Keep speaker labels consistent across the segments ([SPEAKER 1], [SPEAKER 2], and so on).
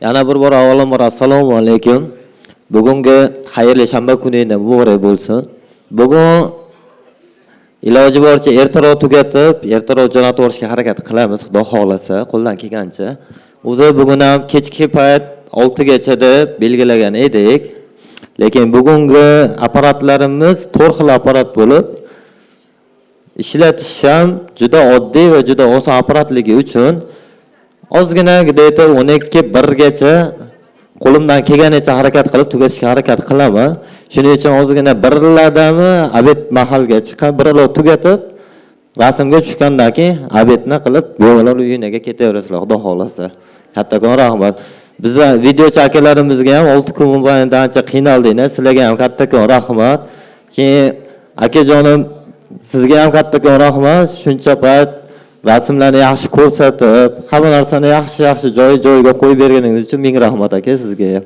[SPEAKER 1] Yana bir bor avvalambor assalomu alaykum. Bugungi xayrli shanba kuni muborak bo'lsin. Bugun iloji boricha ertaroq tugatib, ertaroq jo'natib yuborishga harakat qilamiz, Xudo xolasa, qo'ldan kelgancha. O'zi bugun ham kechki payt 6 gacha deb belgilagan edik. Lekin bugungi apparatlarimiz 4 xil apparat bo'lib, ishlatish ham juda oddiy va juda oson apparatligi uchun ozgina gidayda 12-1 gacha qo'limdan kelganicha harakat qilib tugatishga harakat qilaman. Shuning uchun ozgina birladami obed mahalgacha birlar tugatib, rasmga tushgandan keyin obedni qilib, bemalol uyingizga ketaverasizlar, Xudo xolasa. Kattakon rahmat. Bizlar videochi akalarimizga ham 6 kun mobaynida ancha qiynaldingiz. Sizlarga ham kattakon rahmat. Keyin akajonim, sizga ham kattakon rahmat. Shuncha payt rasmlarni yaxshi ko'rsatib, hamma narsani yaxshi joyiga qo'yib berganingiz uchun ming rahmat aka sizga.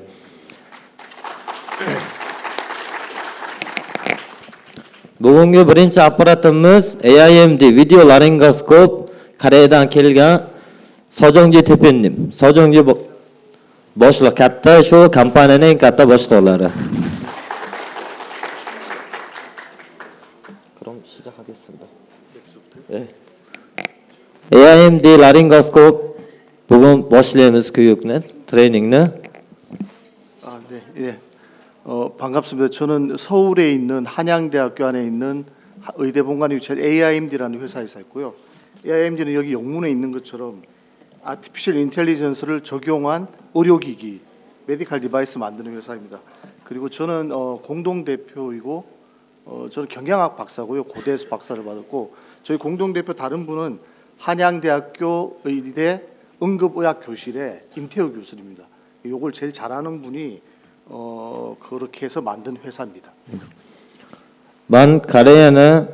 [SPEAKER 1] Bugungi birinchi apparatimiz AIMD video laringoskop, Koreyadan kelgan Sojongji Tepennim. Sojongji boshliq katta, shu kompaniyaning katta boshliqlari. AIMD laringoskop bugun boshlaymiz kuyukni, 트레이닝ni.
[SPEAKER 2] 네, 예. 반갑습니다. 저는 서울에 있는 한양대학교 안에 있는 의대 본관에 위치한 AIMD라는 회사에서 있고요. AIMD는 여기 영문에 있는 것처럼 아티피셜 인텔리전스를 적용한 의료기기, 메디컬 디바이스 만드는 회사입니다. 그리고 저는 공동 대표이고 저는 경영학 박사고요. 고대에서 박사를 받았고 저희 공동 대표 다른 분은 한양대학교 의대 응급의학교실의 임태우 교수입니다. 이걸 제일 잘하는 분이 그렇게 해서 만든 회사입니다.
[SPEAKER 1] 만 Koreyaning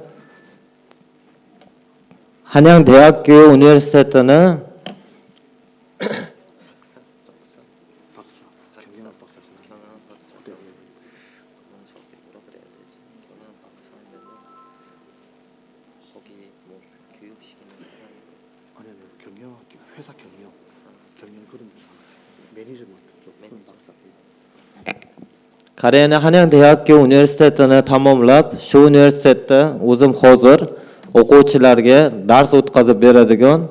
[SPEAKER 1] 한양대학교 universitetini
[SPEAKER 2] 회사 경영 그런 매니저먼트 쪽 박사.
[SPEAKER 1] Koreyaning 한양대학교 universitetini tamomlab, shu universitetda o'zim hozir o'quvchilarga dars o'tkazib beradigan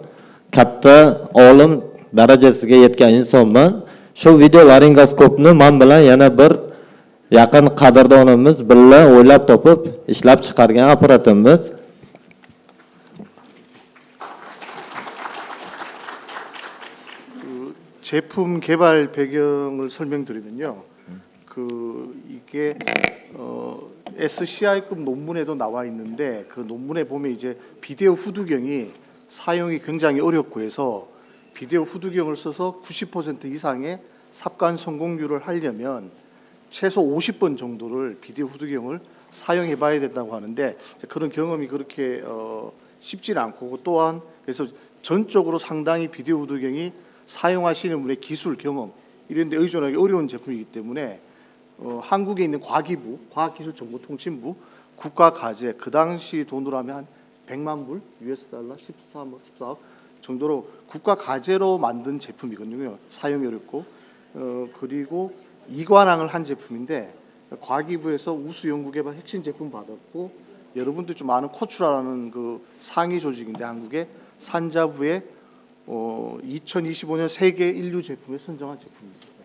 [SPEAKER 1] katta olim darajasiga yetgan insonman. Shu video laringoskopni men bilan yana bir yaqin qadrdonimiz birga o'ylab topib ishlab chiqargan apparatimiz.
[SPEAKER 2] 제품 개발 배경을 설명드리면요. 이게 SCI급 논문에도 나와 있는데 그 논문에 보면 이제 비데오 후두경이 사용이 굉장히 어렵고 해서 비데오 후두경을 써서 90% 이상의 삽관 성공률을 하려면 최소 50번 정도를 비데오 후두경을 사용해 봐야 된다고 하는데 그런 경험이 그렇게 쉽지는 않고 또한 그래서 전적으로 상당히 비데오 후두경이 사용하시는 분의 기술 경험 이런 데 의존하기 어려운 제품이기 때문에 한국에 있는 과기부, 과학기술정보통신부 국가과제 그 당시 돈으로 하면 한 100만 불, US 달러 14억 정도로 국가과제로 만든 제품이거든요. 사용이 어렵고 그리고 이관왕을 한 제품인데 과기부에서 우수 연구개발 핵심 제품 받았고 여러분들 좀 아는 코추라는 그 상위 조직인데 한국의 산자부의 2025년 세계 인류 제품에 선정한 제품입니다.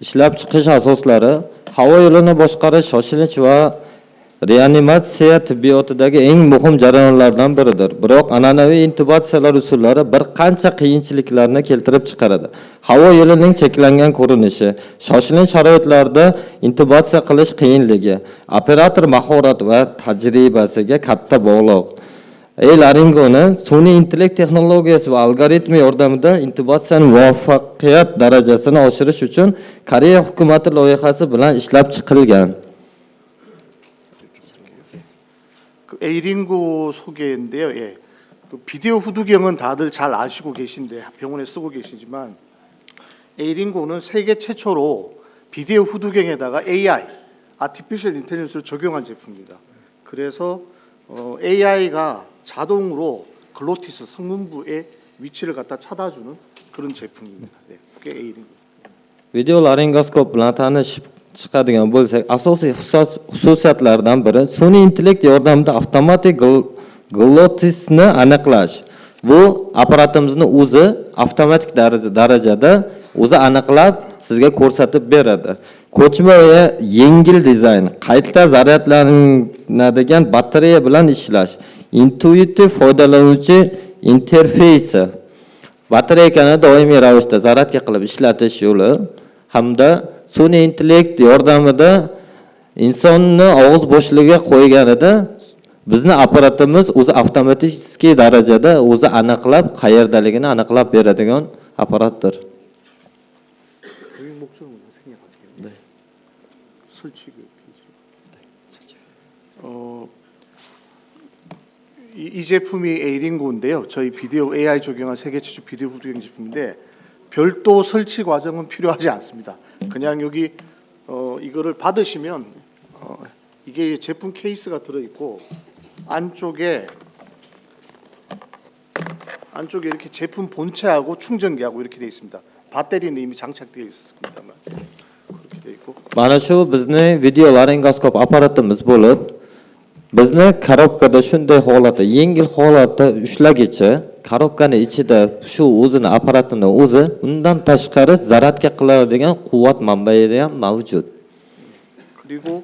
[SPEAKER 1] Ishlab chiqish asoslari havo yo'lini boshqarish shoshilinch va reanimatsiya tibbiyotidagi eng muhim jarayonlardan biridir. Biroq an'anaviy intubatsiyalar usullari bir qancha qiyinchiliklarni keltirib chiqaradi. Havo yo'lining cheklangan ko'rinishi, shoshilinch sharoitlarda intubatsiya qilish qiyinligi, operator mahorati va tajribasiga katta bog'liq. Laringoni sun'iy intellekt texnologiyasi va algoritmi yordamida intubatsiyaning muvaffaqiyat darajasini oshirish uchun Koreya hukumati loyihasi bilan ishlab chiqilgan.
[SPEAKER 2] 에이링고 소개인데요. 예. 비디오 후두경은 다들 잘 아시고 계신데 병원에 쓰고 계시지만 에이링고는 세계 최초로 비디오 후두경에다가 AI, 아티피셜 인텔리전스를 적용한 제품입니다. 그래서 AI가 자동으로 글로티스 성문부에 위치를 갖다 찾아주는 그런 제품입니다. 네, 그게 A링.
[SPEAKER 1] Video laringoskop bilan tanishib chiqadigan bo'lsak, asosiy xususiyatlaridan biri sun'iy intellekt yordamida avtomatik glottisni aniqlash. Bu apparatimizni o'zi avtomatik darajada o'zi aniqlab sizga ko'rsatib beradi. Ko'chma va yengil dizayn, qayta zaryadlanadigan batareya bilan ishlash, intuitiv foydalanuvchi interfeysi, batareykani doimiy ravishda zaryadga qilib ishlatish yo'li hamda sun'iy intellekt yordamida insonni og'iz bo'shligiga qo'yganida bizni apparatimiz o'zi avtomatik darajada o'zi aniqlab, qayerdaligini aniqlab beradigan apparatdir.
[SPEAKER 2] 이 제품이 A링고인데요. 저희 비디오 AI 적용한 세계 최초 비디오 후두경 제품인데 별도 설치 과정은 필요하지 않습니다. 그냥 여기 이거를 받으시면 이게 제품 케이스가 들어 있고 안쪽에 이렇게 제품 본체하고 충전기하고 이렇게 되어 있습니다. 배터리는 이미 장착되어 있습니다만 그렇게 되어 있고.
[SPEAKER 1] Mana shu bizning video laringoskop apparatimiz bo'lib, bizni korobkada shunday holatda, yengil holatda ushlagicha, korobkani ichida shu o'zini apparatini o'zi, undan tashqari zaryadga qiladigan quvvat manbai ham mavjud.
[SPEAKER 2] 그리고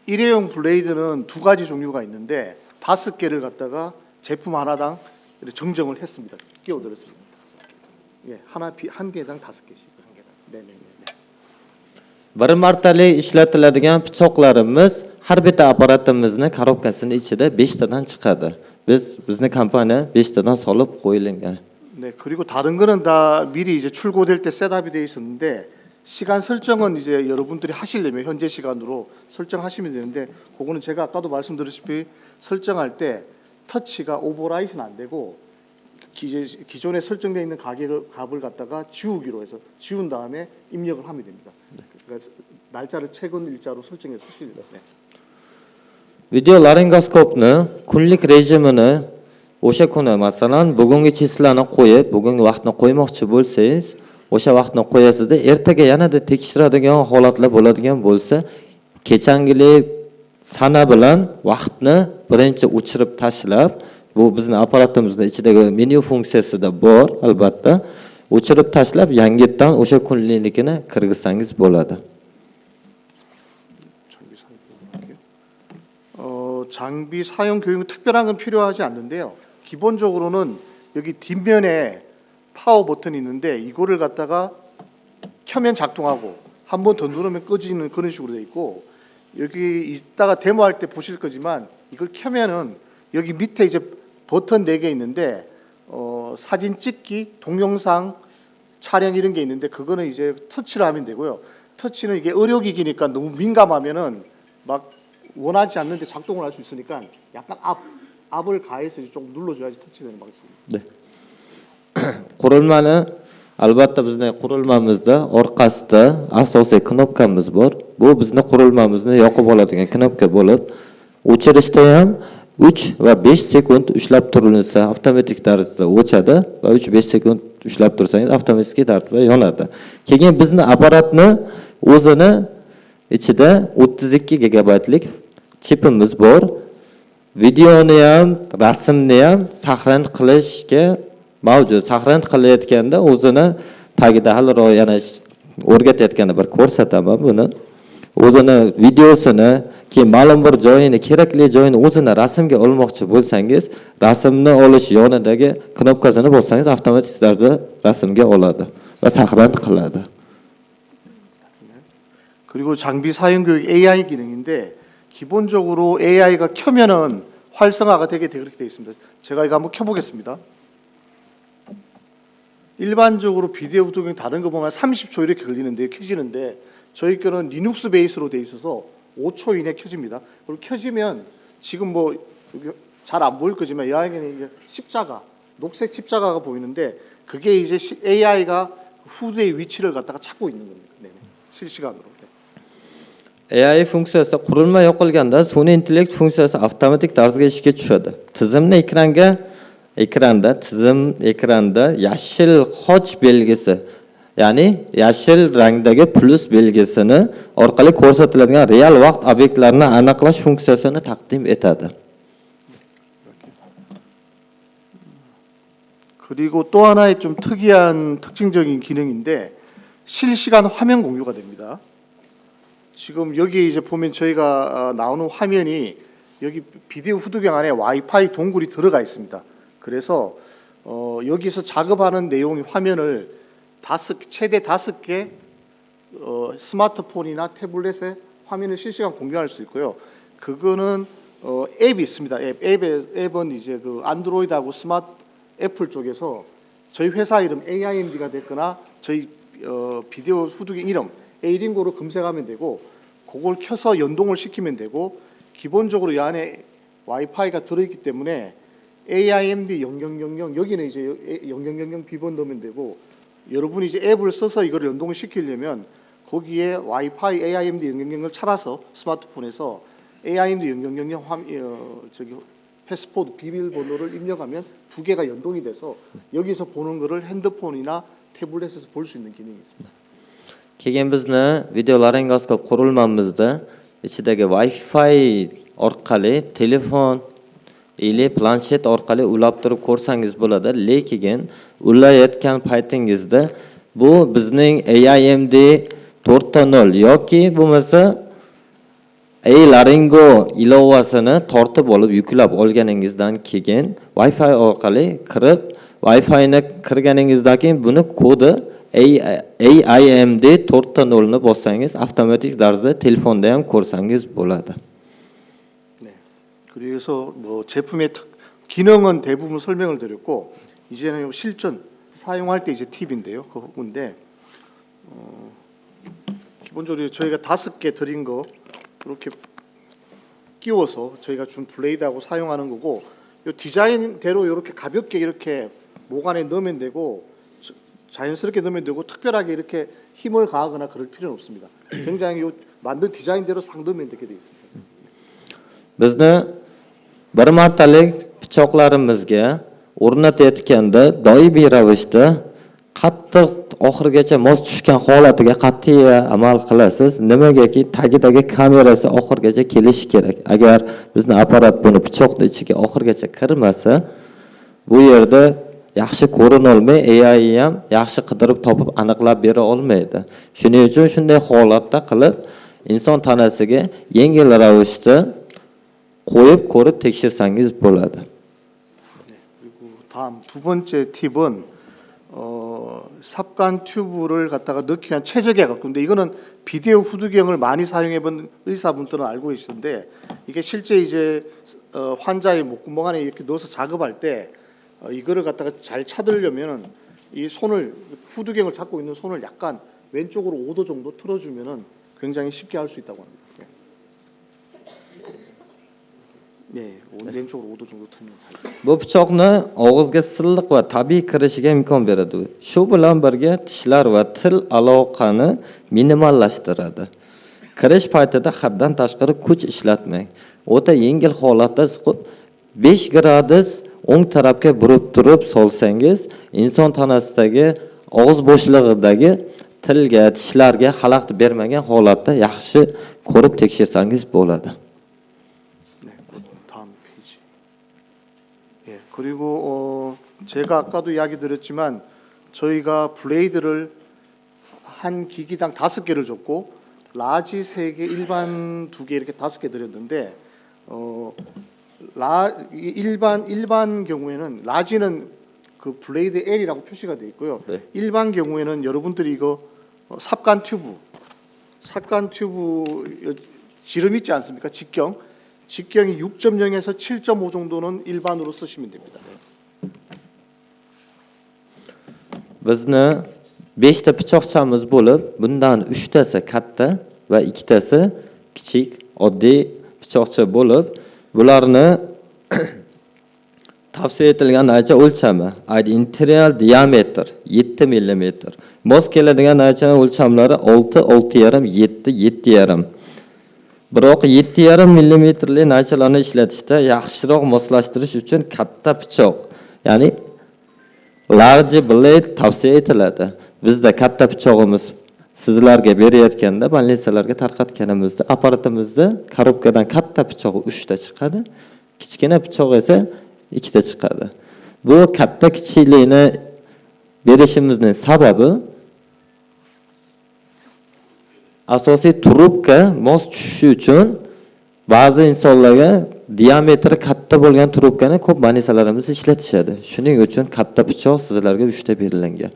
[SPEAKER 2] 일회용 블레이드는 두 가지 종류가 있는데 5개를 갖다가 제품 하나당 정정을 했습니다. 끼워들었습니다. 예, 한 개당 5개씩. 한 개당. 네.
[SPEAKER 1] Bir martalik ishlatiladigan pichoqlarimiz har bitta apparatimizni korobkasini ichida 5 tadan chiqadi. Bizni kompaniya 5 tadan solib qo'yilgan.
[SPEAKER 2] 네, 그리고 다른 거는 다 미리 이제 출고될 때 셋업이 되어 있었는데 시간 설정은 이제 여러분들이 하시려면 현재 시간으로 설정하시면 되는데 그거는 제가 아까도 말씀드렸다시피 설정할 때 터치가 오버라이트는 안 되고 기존에 설정되어 있는 값을 갖다가 지우기로 해서 지운 다음에 입력을 하면 됩니다. 그러니까 날짜를 최근 일자로 설정해서 쓰시면 됩니다.
[SPEAKER 1] Video laringoskopni kunlik rejimini o'sha kuni masalan bugungi chislani qo'yib, bugungi vaqtni qo'ymoqchi bo'lsangiz, o'sha vaqtni qo'yasizda, ertaga yanada tekshiradigan holatlar bo'ladigan bo'lsa, kechangilik sana bilan vaqtni birinchi o'chirib tashlab, bu bizning apparatimizning ichidagi menyu funksiyasida bor, albatta, o'chirib tashlab, yangitdan o'sha kunlikni kirgizsangiz bo'ladi.
[SPEAKER 2] 장비 사용 교육은 특별한 건 필요하지 않는데요. 기본적으로는 여기 뒷면에 파워 버튼이 있는데 이거를 갖다가 켜면 작동하고 한 번 더 누르면 꺼지는 그런 식으로 돼 있고 여기 이따가 데모할 때 보실 거지만 이걸 켜면은 여기 밑에 이제 버튼 4개 있는데 사진 찍기, 동영상 촬영 이런 게 있는데 그거는 이제 터치를 하면 되고요. 터치는 이게 의료기기니까 너무 민감하면은 막 원하지 않는데 작동을 할 수 있으니까 약간 압을 가해서 좀 눌러줘야지 터치되는 방식입니다.
[SPEAKER 1] 네. qurilmani albatta bizning qurilmamizda orqasida asosiy knopkamiz bor. Bu bizning qurilmamizni yoqib oladigan knopka bo'lib, o'chirishda ham 3 va 5 sekund ushlab turilsa avtomatik tarzda o'chadi va 3-5 sekund ushlab tursangiz avtomatik tarzda yonadi. Keyin bizning apparatni o'zini ichida 32 gigabaytlik chipimiz bor. Videoni ham, rasmni ham saqlanib qilishga mavjud. Saqlanib qilayotganda o'zini tagida hali yana o'rgatayotganda bir ko'rsataman buni. O'zini videosini, keyin ma'lum bir joyini, kerakli joyini o'zini rasmga olmoqchi bo'lsangiz, rasmni olish yonidagi knopkasini bossangiz avtomatik tarzda rasmga oladi va saqlanib qiladi.
[SPEAKER 2] 그리고 장비 사용 교육 AI 기능인데 기본적으로 AI가 켜면은 활성화가 되게 그렇게 되어 있습니다. 제가 이거 한번 켜보겠습니다. 일반적으로 비디오 후두경 다른 거 보면 30초 이렇게 걸리는데 켜지는데 저희 거는 리눅스 베이스로 되어 있어서 5초 이내 켜집니다. 그리고 켜지면 지금 뭐 잘 안 보일 거지만 여기는 이제 십자가, 녹색 십자가가 보이는데 그게 이제 AI가 후드의 위치를 갖다가 찾고 있는 겁니다. 네, 실시간으로.
[SPEAKER 1] AI funksiyasi qurilma yoqilganda sun'iy intellekt funksiyasi avtomatik tarzda ishga tushadi. Tizimni ekranga ekranda tizim ekranda yashil xoch belgisi, ya'ni yashil rangdagi plus belgisini orqali ko'rsatiladigan real vaqt obyektlarni aniqlash funksiyasini taqdim etadi.
[SPEAKER 2] 그리고 또 하나의 좀 특이한 특징적인 기능인데 실시간 화면 공유가 됩니다. 지금 여기 이제 보면 저희가 나오는 화면이 여기 비디오 후두경 안에 와이파이 동굴이 들어가 있습니다. 그래서 여기서 작업하는 내용 화면을 최대 5개 스마트폰이나 태블릿에 화면을 실시간 공유할 수 있고요. 그거는 앱이 있습니다. 앱은 이제 그 안드로이드하고 애플 쪽에서 저희 회사 이름 AIMD가 됐거나 저희 비디오 후두경 이름 A링고로 검색하면 되고 그걸 켜서 연동을 시키면 되고 기본적으로 이 안에 와이파이가 들어있기 때문에 AIMD 0000 여기는 이제 0000 비번 넣으면 되고 여러분이 이제 앱을 써서 이걸 연동을 시키려면 거기에 와이파이 AIMD 0000을 찾아서 스마트폰에서 AIMD 0000 저기 패스포드 비밀번호를 입력하면 두 개가 연동이 돼서 여기서 보는 거를 핸드폰이나 태블릿에서 볼 수 있는 기능이 있습니다.
[SPEAKER 1] Keyin bizni videolaringoskop qurilmamizda ichidagi Wi-Fi orqali telefon или planshet orqali ulab turib ko'rsangiz bo'ladi. Lekin ulayotgan paytingizda bu bizning AIMD 4.0 yoki bo'lmasa Laringo ilovasini tortib olib yuklab olganingizdan keyin Wi-Fi orqali kirib Wi-Fi'ni kirganingizdan keyin buni kodi AIMD 4.0 ni bossangiz avtomatik tarzda telefonda ham ko'rsangiz bo'ladi.
[SPEAKER 2] 네. 그래서 뭐 제품의 기능은 대부분 설명을 드렸고 이제는 실전 사용할 때 이제 팁인데요. 그건데 기본적으로 저희가 5개 드린 거 이렇게 끼워서 저희가 준 블레이드하고 사용하는 거고 이 디자인대로 이렇게 가볍게 이렇게 목 안에 넣으면 되고 자연스럽게 넣으면 되고 특별하게 이렇게 힘을 가하거나 그럴 필요는 없습니다. 굉장히 이 만든 디자인대로 상 넣으면 되게 되어 있습니다.
[SPEAKER 1] Bizni bir martalik pichoqlarimizga o'rnatayotganda doimiy ravishda qattiq oxirigacha mos tushgan holatiga qat'iy amal qilasiz. Nimagaki tagidagi kamerasi oxirigacha kelishi kerak. Agar bizni apparat buni pichoqning ichiga oxirigacha kirmasa, bu yerda yaxshi ko'rinolmay, AI ham yaxshi qidirib topib aniqlab bera olmaydi. Shuning uchun shunday holatda qilib inson tanasiga yengil ravishda qo'yib ko'rib tekshirsangiz bo'ladi.
[SPEAKER 2] 그리고 다음 두 번째 팁은 삽관 튜브를 갖다가 넣기 위한 최적의 각도인데 이거는 비디오 후두경을 많이 사용해본 의사분들은 알고 계시는데 이게 실제 이제 환자의 목구멍 안에 이렇게 넣어서 작업할 때 이거를 갖다가 잘 찾으려면은 이 손을 후두경을 잡고 있는 손을 약간 왼쪽으로 5도 정도 틀어주면은 굉장히 쉽게 할 수 있다고 합니다. 네, 왼쪽으로 5도 정도 틀면 잘.
[SPEAKER 1] Bu pichoqni og'izga silliq va tabiiy kirishiga imkon beradi. Shu bilan birga tishlar va til aloqani minimallashtiradi. Kirish paytida haddan tashqari kuch ishlatmang. O'ta yengil holatda 5 gradus o'ng tarafga burib turib solsangiz, inson tanasidagi og'iz bo'shlig'idagi tilga, tishlarga xalaqit bermagan holatda yaxshi ko'rib tekshirsangiz bo'ladi.
[SPEAKER 2] 그리고 제가 아까도 이야기 드렸지만 저희가 블레이드를 한 기기당 5개를 줬고 라지 3개, 일반 2개 이렇게 5개 드렸는데 일반 경우에는 라지는 그 블레이드 L이라고 표시가 돼 있고요.
[SPEAKER 1] 네.
[SPEAKER 2] 일반 경우에는 여러분들이 이거 삽관 튜브 지름 있지 않습니까? 직경이 6.0에서 7.5 정도는 일반으로 쓰시면 됩니다.
[SPEAKER 1] Bizni 5 ta pichoqchamiz bo'lib, bundan 3 tasi katta va 2 tasi kichik, oddiy pichoqcha bo'lib, bularni tavsiya etilgan naycha o'lchami interior diameter 7 mm. Mos keladigan naycha o'lchamlari 6, 6,5, 7, 7,5. Biroq 7,5 mm naychalarni ishlatishda yaxshiroq moslashtirish uchun katta pichoq, Ya'ni large blade tavsiya etiladi. Bizda katta pichog'imiz sizlarga berayotganda, больницаlarga tarqatganimizda, apparatimizda korobkadan katta pichog'i 3 ta chiqadi, kichkina pichoq esa 2 ta chiqadi. Bu katta kichiklikni berishimizning sababi asosiy trubka mos tushishi uchun ba'zi insonlarga diametri katta bo'lgan trubkani ko'p больницаlarimiz ishlatishadi. Shuning uchun katta pichoq sizlarga 3 ta berilgan.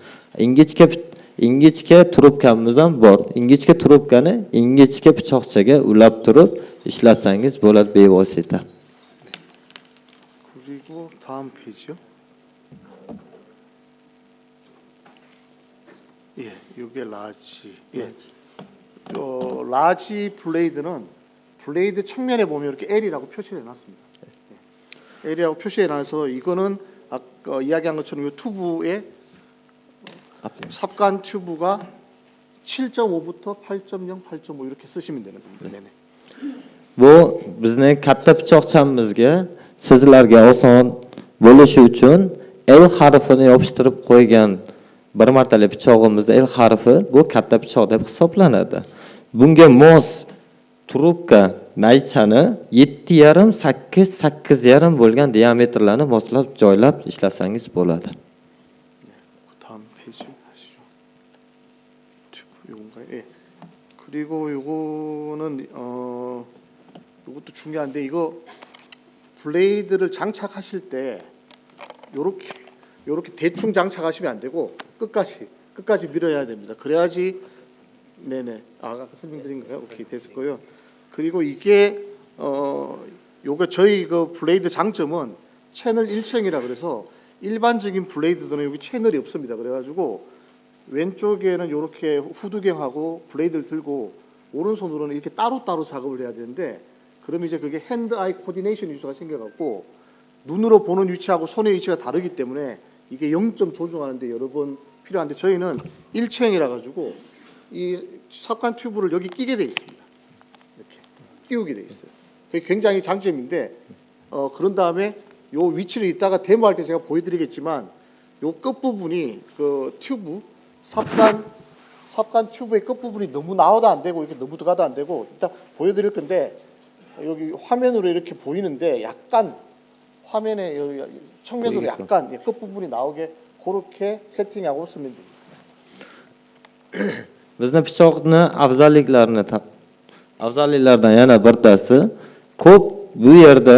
[SPEAKER 1] Ingichka trubkamiz ham bor. Ingichka trubkani ingichka pichoqchaga ulab turib ishlatsangiz bo'ladi bevosita.
[SPEAKER 2] 그리고 다음 페이지요. 예, 이게 라지. 예. 라지 블레이드는 블레이드 측면에 보면 이렇게 L이라고 표시를 해놨습니다. 예. L이라고 표시해놔서 이거는 아까 이야기한 것처럼 이 튜브의 삽관 튜브가 7.5부터 8.0, 8.5 이렇게 쓰시면 되는 겁니다. 네네.
[SPEAKER 1] Bu bizning katta pichoqchamizga sizlarga oson bo'lishi uchun L harfini yopishtirib qo'ygan bir martali pichog'imizda L harfi bu katta pichoq deb hisoblanadi. Bunga mos trubka naychani 7,5 8 8,5 bo'lgan diametrlarni moslab joylab ishlasangiz bo'ladi.
[SPEAKER 2] 다음 페이지 하시죠. 튜브 요건가요? 예. 그리고 요거는 요것도 중요한데 이거 블레이드를 장착하실 때 요렇게 대충 장착하시면 안 되고 끝까지 밀어야 됩니다. 그래야지 네네 아까 설명드린 거요. 오케이 됐을 거요. 그리고 이게 요거 저희 그 블레이드 장점은 채널 1층이라 그래서 일반적인 블레이드들은 여기 채널이 없습니다. 그래가지고 왼쪽에는 이렇게 후두경하고 블레이드를 들고 오른손으로는 이렇게 따로따로 작업을 해야 되는데 그럼 이제 그게 핸드 아이 코디네이션 이슈가 생겨갖고 눈으로 보는 위치하고 손의 위치가 다르기 때문에 이게 0점 조정하는데 여러 번 필요한데 저희는 일체형이라 가지고 이 삽관 튜브를 여기 끼게 돼 있습니다. 이렇게 끼우게 돼 있어요. 그게 굉장히 장점인데 그런 다음에 요 위치를 이따가 데모할 때 제가 보여드리겠지만 요 끝부분이 그 튜브 삽관 튜브의 끝부분이 너무 나와도 안 되고 이렇게 너무 들어가도 안 되고 이따 보여드릴 건데 여기 화면으로 이렇게 보이는데 약간 화면에 여기 측면으로 약간 끝부분이 나오게 그렇게 세팅하고 쓰면 됩니다.
[SPEAKER 1] Bizning pichoqni afzalliklaridan yana bittasi ko'p bu yerda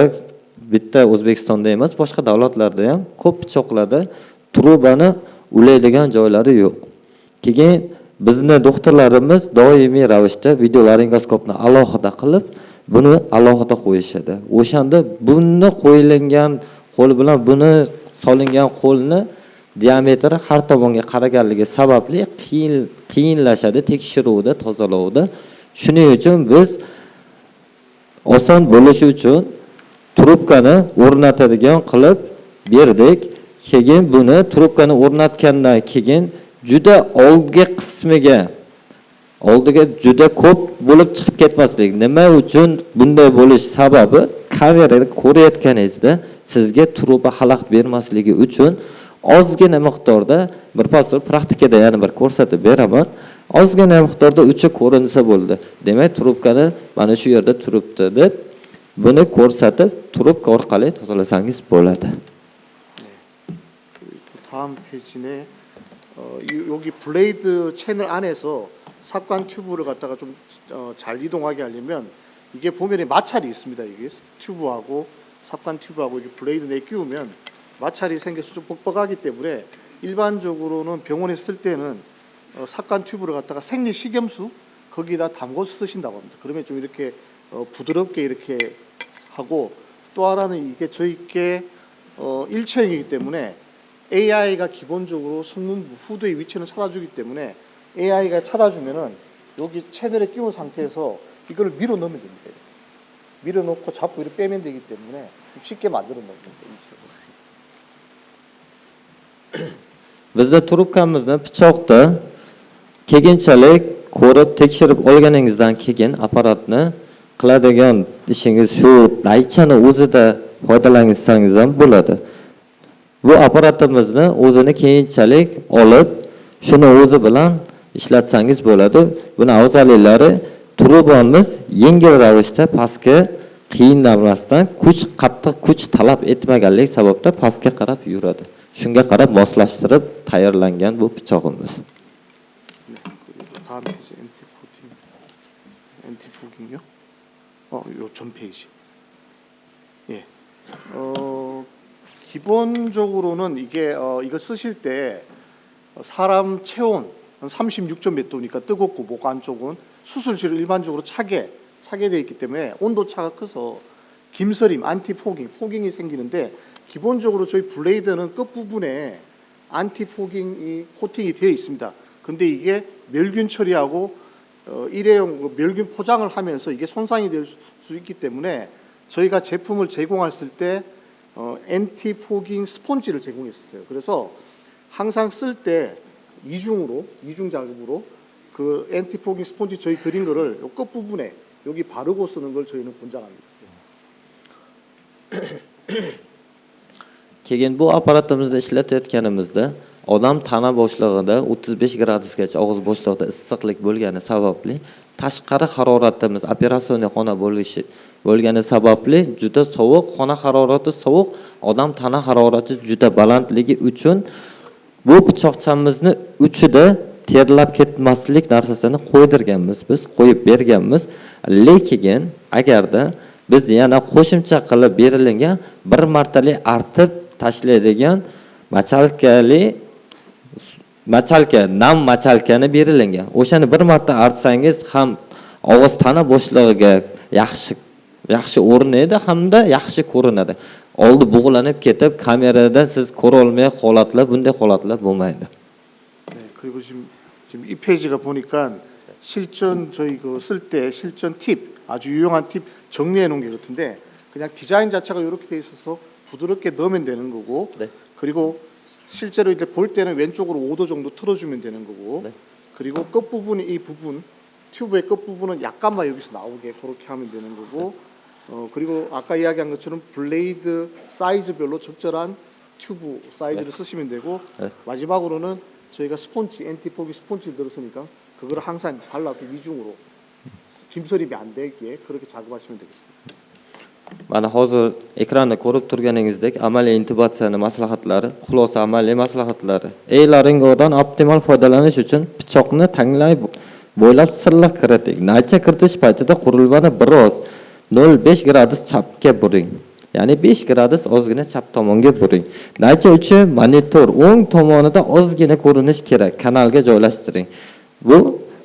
[SPEAKER 1] bitta O'zbekistonda emas, boshqa davlatlarda ham ko'p pichoqlarda trubani ulaydigan joylari yo'q. Keyin bizning doktorlarimiz doimiy ravishda videolaringoskopni alohida qilib, buni alohida qo'yishadi. O'shanda bunni qo'yilgan qo'l bilan buni solingan qo'lni diametri har tomonga qaraganligi sababli qiyinlashadi tekshiruvda, tozalovda. Shuning uchun biz oson bo'lishi uchun trubkani o'rnatadigan qilib berdik. Keyin buni trubkani o'rnatgandan keyin juda oldiga juda ko'p bo'lib chiqib ketmaslik. Nima uchun bunday bo'lish sababi kamerada ko'rayotganingizda sizga truba xalaqit bermasligi uchun ozgina miqdorda bir pastor praktikada yana bir ko'rsatib beraman. Ozgina miqdorda uchi ko'rinsa bo'ldi. Demak, trubkani mana shu yerda turibdi deb buni ko'rsatib, trubka orqali tozalasangiz bo'ladi.
[SPEAKER 2] 다음 페이지네 여기 블레이드 채널 안에서 삽관 튜브를 갖다가 좀 잘 이동하게 하려면 이게 보면 마찰이 있습니다. 이게 튜브하고 삽관 튜브하고 이게 블레이드 내에 끼우면 마찰이 생겨서 좀 뻑뻑하기 때문에 일반적으로는 병원에 쓸 때는 삽관 튜브를 갖다가 생리 식염수 거기다 담궈서 쓰신다고 합니다. 그러면 좀 이렇게 부드럽게 이렇게 하고 또 하나는 이게 저희께 일체형이기 때문에 AI가 기본적으로 성문부 후드의 위치는 찾아주기 때문에 AI가 찾아주면은 여기 채널에 끼운 상태에서 이걸 밀어 넣으면 됩니다. 밀어 넣고 잡고 이렇게 빼면 되기 때문에 쉽게 만들어 놓는 겁니다.
[SPEAKER 1] Bizda trubkamizni pichoqda keyinchalik ko'rib tekshirib olganingizdan keyin apparatni qiladigan ishingiz shu naychani o'zida foydalansangiz ham bo'ladi. bu apparatimizni o'zini keyinchalik olib, shuni o'zi bilan ishlatsangiz bo'ladi. Buni afzalliklari turbamiz yengil ravishda pastga qiynalmasdan, qattiq kuch talab etmaganlik sababdan pastga qarab yuradi. Shunga qarab moslashtirib tayyorlangan bu pichog'imiz.
[SPEAKER 2] 다음 페이지 엔티포깅이요? 요 전 페이지. 예. 기본적으로는 이게 이거 쓰실 때 사람 체온 한 36점 몇 도니까 뜨겁고 목 안쪽은 수술실은 일반적으로 차게 되어 있기 때문에 온도차가 커서 김서림, 포깅이 생기는데 기본적으로 저희 블레이드는 끝부분에 안티포깅이 코팅이 되어 있습니다. 근데 이게 멸균 처리하고 일회용 멸균 포장을 하면서 이게 손상이 될 수 있기 때문에 저희가 제품을 제공했을 때 엔티포깅 스폰지를 제공했어요. 그래서 항상 쓸 때 이중 작업으로 그 엔티포깅 스폰지 저희 드린 거를 요 끝부분에 여기 바르고 쓰는 걸 저희는 권장합니다.
[SPEAKER 1] Keyin bu apparatimizni ishlatayotganimizda odam tana boshlig'ida 35 gradusgacha og'iz boshlig'ida issiqlik bo'lgani sababli tashqari haroratimiz operatsiya xona bo'lgani sababli juda sovuq, xona harorati sovuq, odam tana harorati juda balandligi uchun bu pichoqchamizni uchida terlab ketmaslik narsasini qo'yib berganmiz. Lekin agarda biz yana qo'shimcha qilib berilgan bir martalik artib tashlaydigan nam machalkani berilgan. O'shani bir marta artsangiz ham og'iz tana bo'shlig'iga yaxshi o'rnaydi hamda yaxshi ko'rinadi. Oldi bug'lanib ketib, kameradan siz ko'ra olmay bunday holatlar bo'lmaydi.
[SPEAKER 2] 네, 그리고 지금 이 페이지가 보니까 실전 저희 쓸 때 실전 팁, 아주 유용한 팁 정리해 놓은 게 같은데 그냥 디자인 자체가 이렇게 돼 있어서 부드럽게 넣으면 되는 거고
[SPEAKER 1] 네.
[SPEAKER 2] 그리고 실제로 이제 볼 때는 왼쪽으로 5도 정도 틀어주면 되는 거고
[SPEAKER 1] 네.
[SPEAKER 2] 그리고 끝부분이 이 부분 튜브의 끝부분은 약간만 여기서 나오게 그렇게 하면 되는 거고 그리고 아까 이야기한 것처럼 블레이드 사이즈별로 적절한 튜브 사이즈를 쓰시면 되고 마지막으로는 저희가 엔티포깅 스폰지 들었으니까 그걸 항상 발라서 이중으로 김서림이 안 되게 그렇게 작업하시면 되겠습니다.
[SPEAKER 1] Mana hozir ekranda ko'rib turganingizdek amaliy intubatsiyani maslahatlari, xulosa amaliy maslahatlari. Laringodan optimal foydalanish uchun pichoqni tanglay bo'ylab silliq kiriting. Naycha kiritish paytida qurilmani biroz 0.5 gradus chapga buring. Ya'ni 5 gradus ozgina chap tomonga buring. Naycha uchi monitor o'ng tomonida ozgina ko'rinish kerak. Kanalga joylashtiring. Bu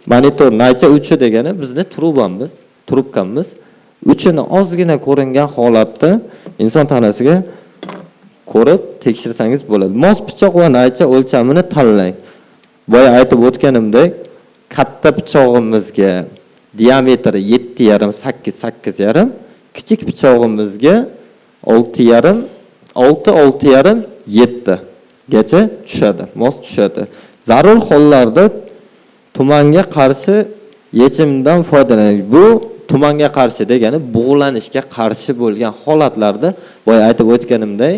[SPEAKER 1] monitor naycha uchi degani bizning trubkamiz. Uchini ozgina ko'ringan holatda inson tanasiga ko'rib tekshirsangiz bo'ladi. Mos pichoq va naycha o'lchamini tanlang. Boya aytib o'tganimdek, katta pichog'imizga diametri 7,5 8,5, kichik pichog'imizga 6,5 7 gacha tushadi, mos tushadi. Zarur hollarda tumanga qarshi yechimdan foydalaning. Bu tumanga qarshi degani bug'lanishga qarshi bo'lgan holatlarda boya aytib o'tganimdek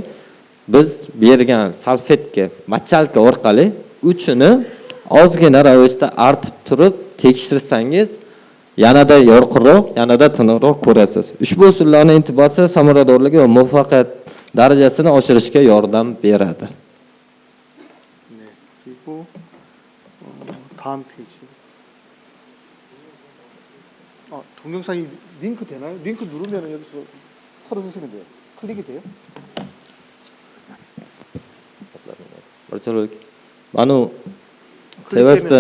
[SPEAKER 1] biz bergan salfetka, machalka orqali uchini ozgina ravishda artib turib tekshirsangiz yanada yorqinroq, yanada tiniqroq ko'rasiz. Ushbu usullarning intubatsiya samaradorligi va muvaffaqiyat darajasini oshirishga yordam beradi.
[SPEAKER 2] 네, 그리고 다음 페이지. 동영상이 링크 되나요? 링크 누르면 여기서 털어주시면 돼요. 클릭이 돼요?
[SPEAKER 1] Mana tevasida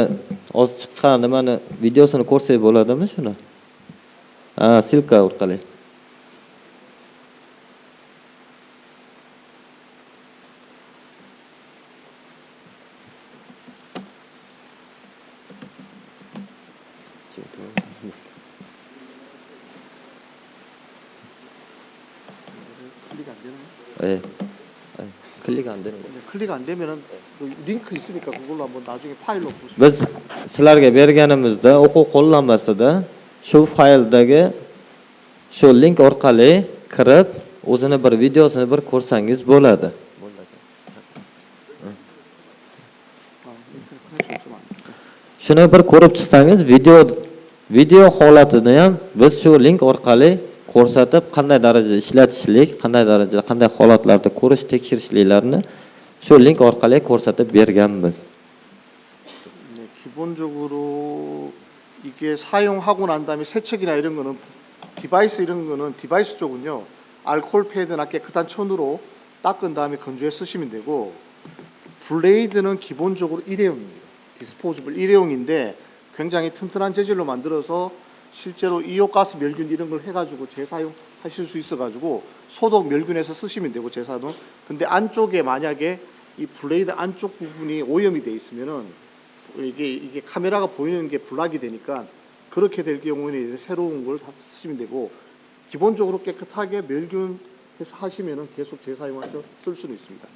[SPEAKER 1] oz chiqqan nimani videosini ko'rsak bo'ladimi shuni? Silka orqali. 클릭 안 되는 거.
[SPEAKER 2] 클릭 안 되면은 링크 있으니까 그걸로 한번 나중에 파일로 보시면.
[SPEAKER 1] Biz sizlarga berganimizda o'quv qo'llanmasida shu fayldagi shu link orqali kirib o'zini bir videosini ko'rsangiz bo'ladi. Shuni bir ko'rib chiqsangiz, video holatini ham biz shu link orqali ko'rsatib, qanday darajada ishlatishlik, qanday darajada qanday holatlarda ko'rish tekshirishliklarini shu link orqali ko'rsatib berganmiz.
[SPEAKER 2] 네, 기본적으로 이게 사용하고 난 다음에 세척이나 이런 거는 디바이스 쪽은요. 알코올 패드나 깨끗한 천으로 닦은 다음에 건조해 쓰시면 되고 블레이드는 기본적으로 일회용입니다. 디스포즈블 일회용인데 굉장히 튼튼한 재질로 만들어서 실제로 이오가스 멸균 이런 걸 해가지고 재사용하실 수 있어가지고 소독 멸균해서 쓰시면 되고 재사용. 근데 안쪽에 만약에 이 블레이드 안쪽 부분이 오염이 돼 있으면은 이게 카메라가 보이는 게 블락이 되니까 그렇게 될 경우에는 이제 새로운 걸 다 쓰시면 되고 기본적으로 깨끗하게 멸균해서 하시면은 계속 재사용해서 쓸 수는 있습니다.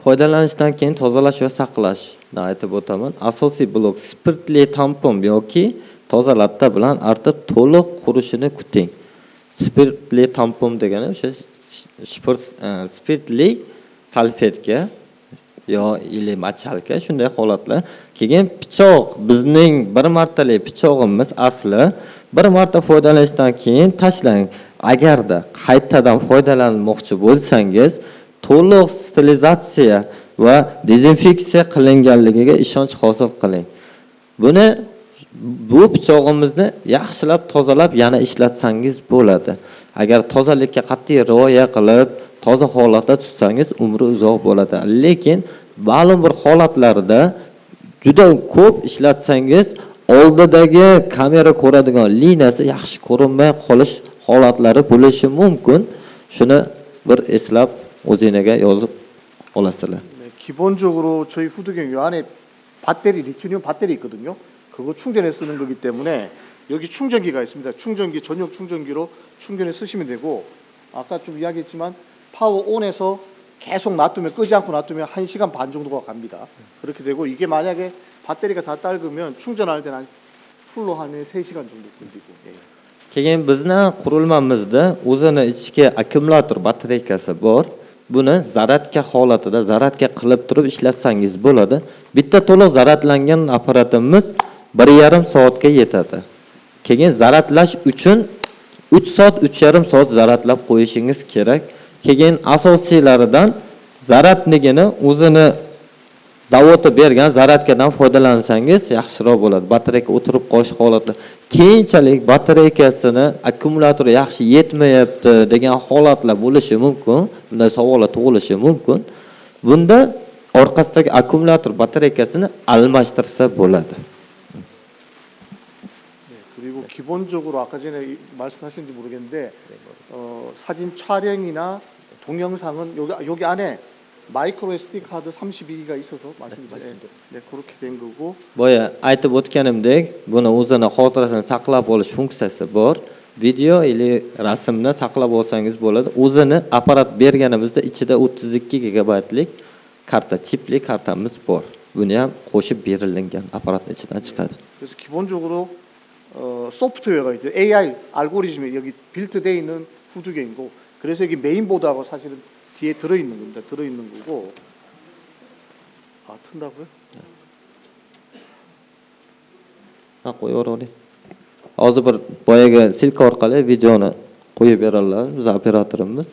[SPEAKER 1] Foydalanishdan keyin tozalash va saqlashni aytib o'taman. Asosiy blok spirtli tampon yoki toza latta bilan artib to'liq qurishini kuting. Spirtli tampon degani o'sha spirtli salfetka yo ili machalka shunday holatlar. Keyin pichoq, bizning bir martalik pichog'imiz asli bir marta foydalanishdan keyin tashlang. Agarda qaytadan foydalanmoqchi bo'lsangiz, to'liq sterilizatsiya va dezinfeksiya qilinganligiga ishonch hosil qiling. Bu pichog'imizni yaxshilab tozalab yana ishlatsangiz bo'ladi. Agar tozalikka qat'iy rioya qilib, toza holatda tutsangiz umri uzoq bo'ladi. Lekin ma'lum bir holatlarda juda ko'p ishlatsangiz, oldidagi kamera ko'radigan liniyasi yaxshi ko'rinmay qolish holatlari bo'lishi mumkin. Shuni bir eslab o'zingizga yozib olasizlar.
[SPEAKER 2] 네, 기본적으로 저희 후드경 요 안에 배터리 리튬이온 배터리 있거든요. 그거 충전해 쓰는 거기 때문에 여기 충전기가 있습니다. 충전기 전용 충전기로 충전해 쓰시면 되고 아까 좀 이야기했지만 파워 온에서 계속 놔두면 끄지 않고 놔두면 1시간 반 정도가 갑니다. 그렇게 되고 이게 만약에 배터리가 다 딸그면 충전할 때는 풀로 한 3시간 정도 걸리고. 예.
[SPEAKER 1] Keyin bizning qurilmamizda o'zini ichki akkumulyator batareykasi bor. Buni zaradga holatida zaradga qilib turib ishlatsangiz bo'ladi. Bitta to'liq zaradlangan apparatimiz 1,5 soatga yetadi. Keyin zaradlash uchun 3 soat, 3,5 soat zaradlab qo'yishingiz kerak. Keyin asosiylaridan zaradligini o'zini zavodi bergan zaradkadan foydalansangiz yaxshiroq bo'ladi. Batareyka o'tirib qolish holati. Keyinchalik batareykasini akkumulyatori yaxshi yetmayapti degan holatlar bo'lishi mumkin. Bunday savollar tug'ilishi mumkin. Bunda orqasidagi akkumulyator batareykasini almashtirsa bo'ladi.
[SPEAKER 2] 네, 그리고 기본적으로 아까 전에 말씀하셨는지 모르겠는데 사진 촬영이나 동영상은 여기 안에 마이크로 SD 카드 32기가 있어서 말씀드렸는데 네, 그렇게 된 거고
[SPEAKER 1] Boya aytib o'tganimdek, buni o'zini xotirasini saqlab olish funksiyasi bor. Video ili rasmni saqlab olsangiz bo'ladi. O'zini apparat berganimizda ichida 32 gigabaytlik karta, chipli kartamiz bor. Buni ham qo'shib berilgan apparatning ichidan chiqadi.
[SPEAKER 2] 그래서 기본적으로 소프트웨어가 있죠. AI 알고리즘이 여기 빌트되어 있는 후드경이고 그래서 여기 메인보드하고 사실은 뒤에 들어있는 겁니다. 들어있는 거고 아 튼다고요?
[SPEAKER 1] Qo'yaveraylik. Hozir bir boyaga silka orqali videoni qo'yib beradilar biz operatorimiz.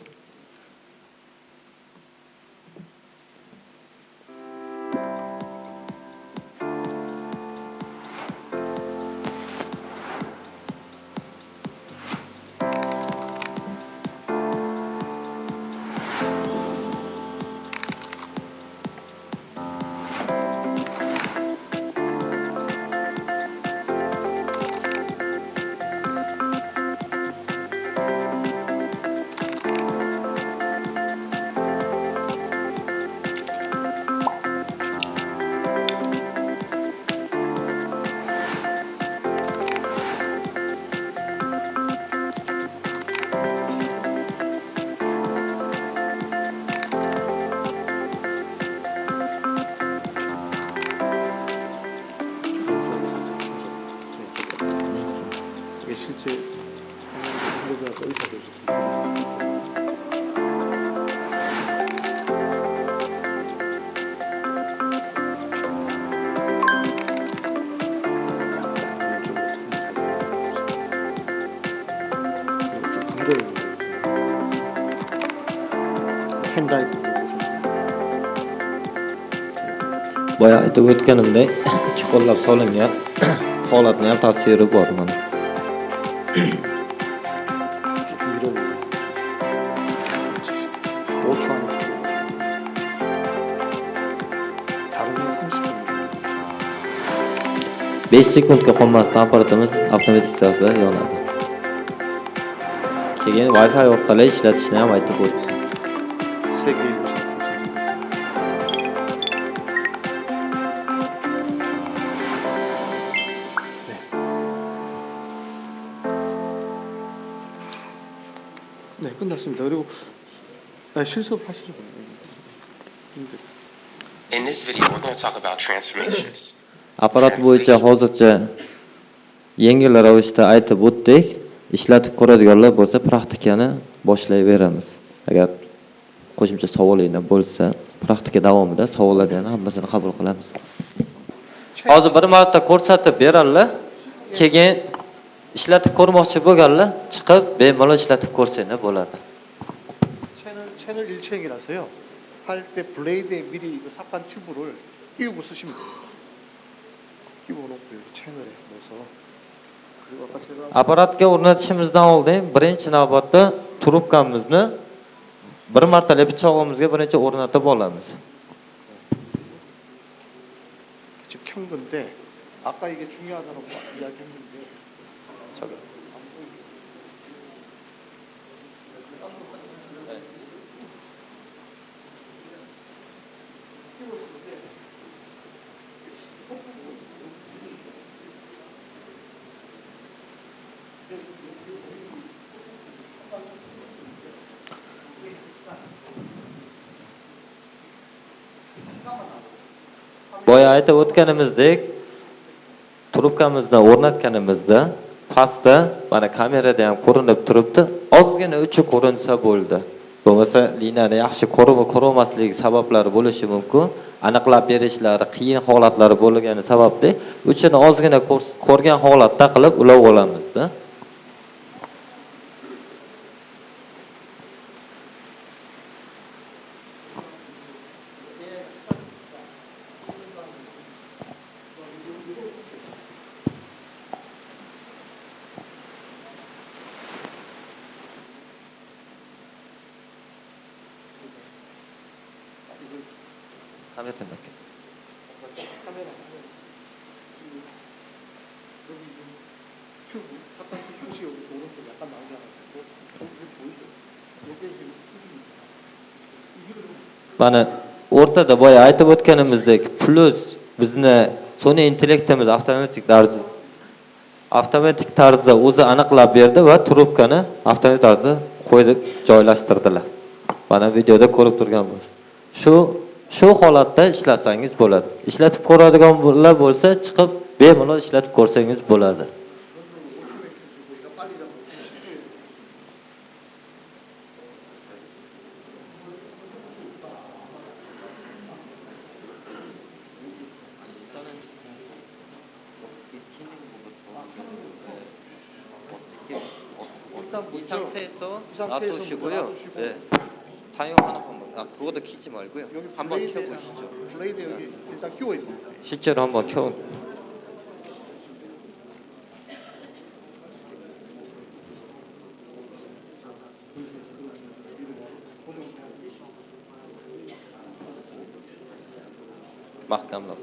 [SPEAKER 2] 펜드라이브로 보셔도
[SPEAKER 1] boya aytib o'tganimdek ikki qo'llab solingan holatni ham tasviri bor mana.
[SPEAKER 2] 쭉 밀어내요. 5초 안에 다른 건 30초.
[SPEAKER 1] 5 sekundga qolmasdan apparatimiz avtomatik tarzda yonadi. Keyin Wi-Fi orqali ishlatishni ham aytib o'tdi.
[SPEAKER 2] 세개 이상. 네, 끝났습니다. 그리고 실습하시죠.
[SPEAKER 3] In this video, we're going to talk about transformations.
[SPEAKER 1] Apparat bo'yicha hozircha yengil ravishda aytib o'tdik. Ishlatib ko'radiganlar bo'lsa, praktikani boshlayveramiz. Agar qo'shimcha savolinglar bo'lsa, praktika davomida savollarni hammasini qabul qilamiz. Hozir bir marta ko'rsatib beradilar. Keyin ishlatib ko'rmoqchi bo'lganlar chiqib bemalol ishlatib ko'rsanglar bo'ladi.
[SPEAKER 2] 채널 일체형이라서요. 할 때 블레이드에 미리 그 삽관 튜브를 끼우고 쓰시면 됩니다. 끼워놓고 여기 채널에 넣어서 그리고 아까 제가
[SPEAKER 1] Apparatga o'rnatishimizdan oldin birinchi navbatda trubkamizni bir martalik pichog'imizga birinchi o'rnatib olamiz.
[SPEAKER 2] 지금 켠 건데 아까 이게 중요하다고 이야기했는데 저기
[SPEAKER 1] Boya aytib o'tganimizdek, trubkamizni o'rnatganimizda pastda mana kamerada ham ko'rinib turibdi. Ozgina uchi ko'rinsa bo'ldi. Bo'lmasa liniyani yaxshi ko'rmasligi sabablari bo'lishi mumkin. Aniqlab berishlari qiyin holatlari bo'lgani sababli uchini ozgina ko'rgan holatda qilib ulab olamizda.
[SPEAKER 2] 카메라 여기 튜브 삽관 튜브시 여기 오른쪽 약간 나오지 않았고 여기 보이죠? 여기 지금
[SPEAKER 1] Mana o'rtada boya aytib o'tganimizdek plus bizni Sony intellektimiz avtomatik tarzda o'zi aniqlab berdi va trubkani avtomatik tarzda qo'yib joylashtirdilar. Mana videoda ko'rib turgan bo'lsiz. Shu holatda ishlasangiz bo'ladi. Ishlatib ko'radiganlar bo'lsa, chiqib bemalol ishlatib ko'rsangiz bo'ladi. 이 상태에서 놔두시고요. 네. 사용하는 방법. 그것도 키지 말고요.
[SPEAKER 2] 여기
[SPEAKER 1] 한번 켜보시죠.
[SPEAKER 2] 블레이드 여기 일단 끼워 있습니다.
[SPEAKER 1] 실제로 한번 켜. mahkamlab.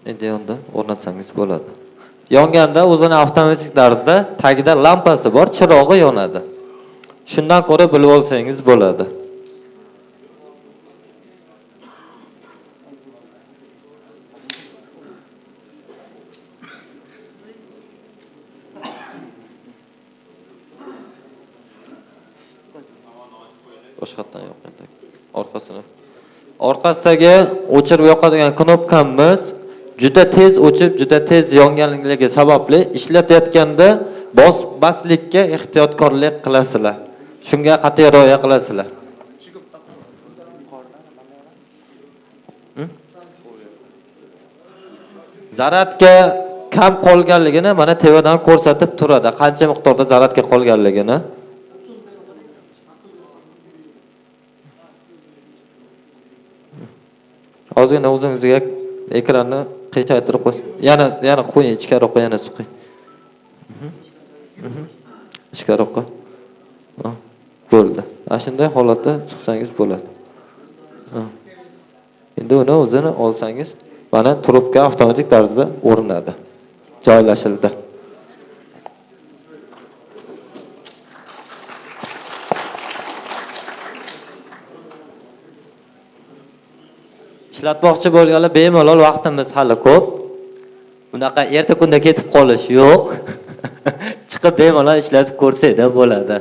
[SPEAKER 1] Endi yonda o'rnatsangiz bo'ladi. Yonganda o'zini avtomatik tarzda tagida lampasi bor, chirog'i yonadi. Shundan ko'ra bilib olsangiz bo'ladi. Boshqatdan yo'q endi. Orqasini. Orqasidagi o'chirib yoqadigan knopkamiz juda tez o'chib, juda tez yonganligi sababli ishlatayotganda baslikka ehtiyotkorlik qilasizlar. Shunga qat'iy rioya qilasizlar. zaratga kam qolganligini mana tevadan ko'rsatib turadi. Qancha miqdorda zaratga qolganligini. Ozgina o'zingizga ekranni qiychaytirib qo'y. Yana qo'ying, ichkariroqqa yana suqing. Ichkariroqqa. Bo'ldi. Ana shunday holatda suqsangiz bo'ladi. Endi uni o'zini olsangiz, mana trubka avtomatik tarzda o'rinadi. Joylashildi. Ishlatmoqchi bo'lganlar bemalol, vaqtimiz hali ko'p. Bunaqa erta kunda ketib qolish yo'q. Chiqib bemalol ishlatib ko'rsanglar bo'ladi.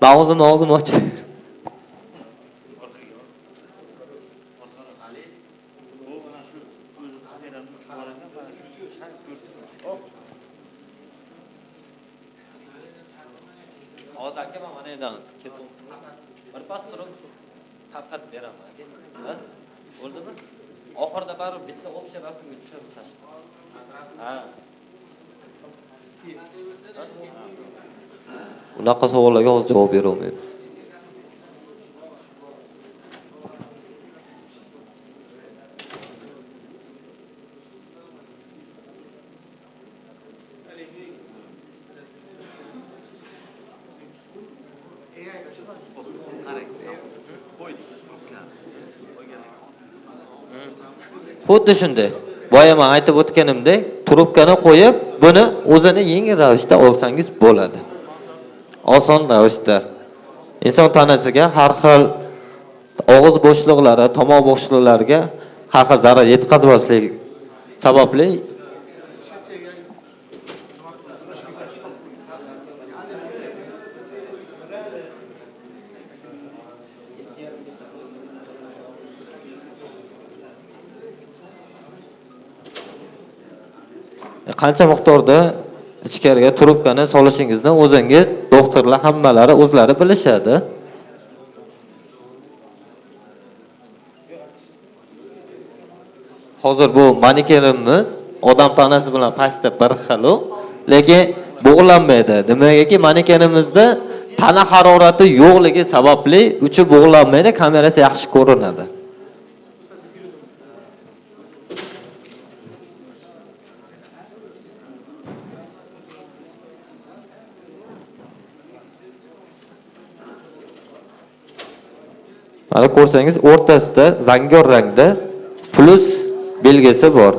[SPEAKER 1] Ben o'zimni ochib. Hozir aka mana endi ketdim. Bir pas turib haqiqat beraman aka. Bo'ldimi? Oxirida baribir bitta общий rasmga tushirib tashladim. Ha. Unaqa savollarga hozir javob bera olmayman. Xuddi shunday. Boya men aytib o'tganimdek, trubkani qo'yib, buni o'zini yengil ravishda olsangiz bo'ladi. Oson ravishda. Inson tanasiga har xil og'iz bo'shliqlari, tomoq bo'shliqlariga har xil zarar yetkazmaslik sababli qancha miqdorda ichkariga trubkani solishingizni o'zingiz, doktorlar hammalari o'zlari bilishadi. Hozir bu manikenimiz odam tanasi bilan pastda bir xil, lekin bog'lanmaydi. Nimagaki manikenimizda tana harorati yo'qligi sababli uchi bog'lanmaydi, kamerasi yaxshi ko'rinadi. Mana ko'rsangiz, o'rtasida zangor rangda plus belgisi bor.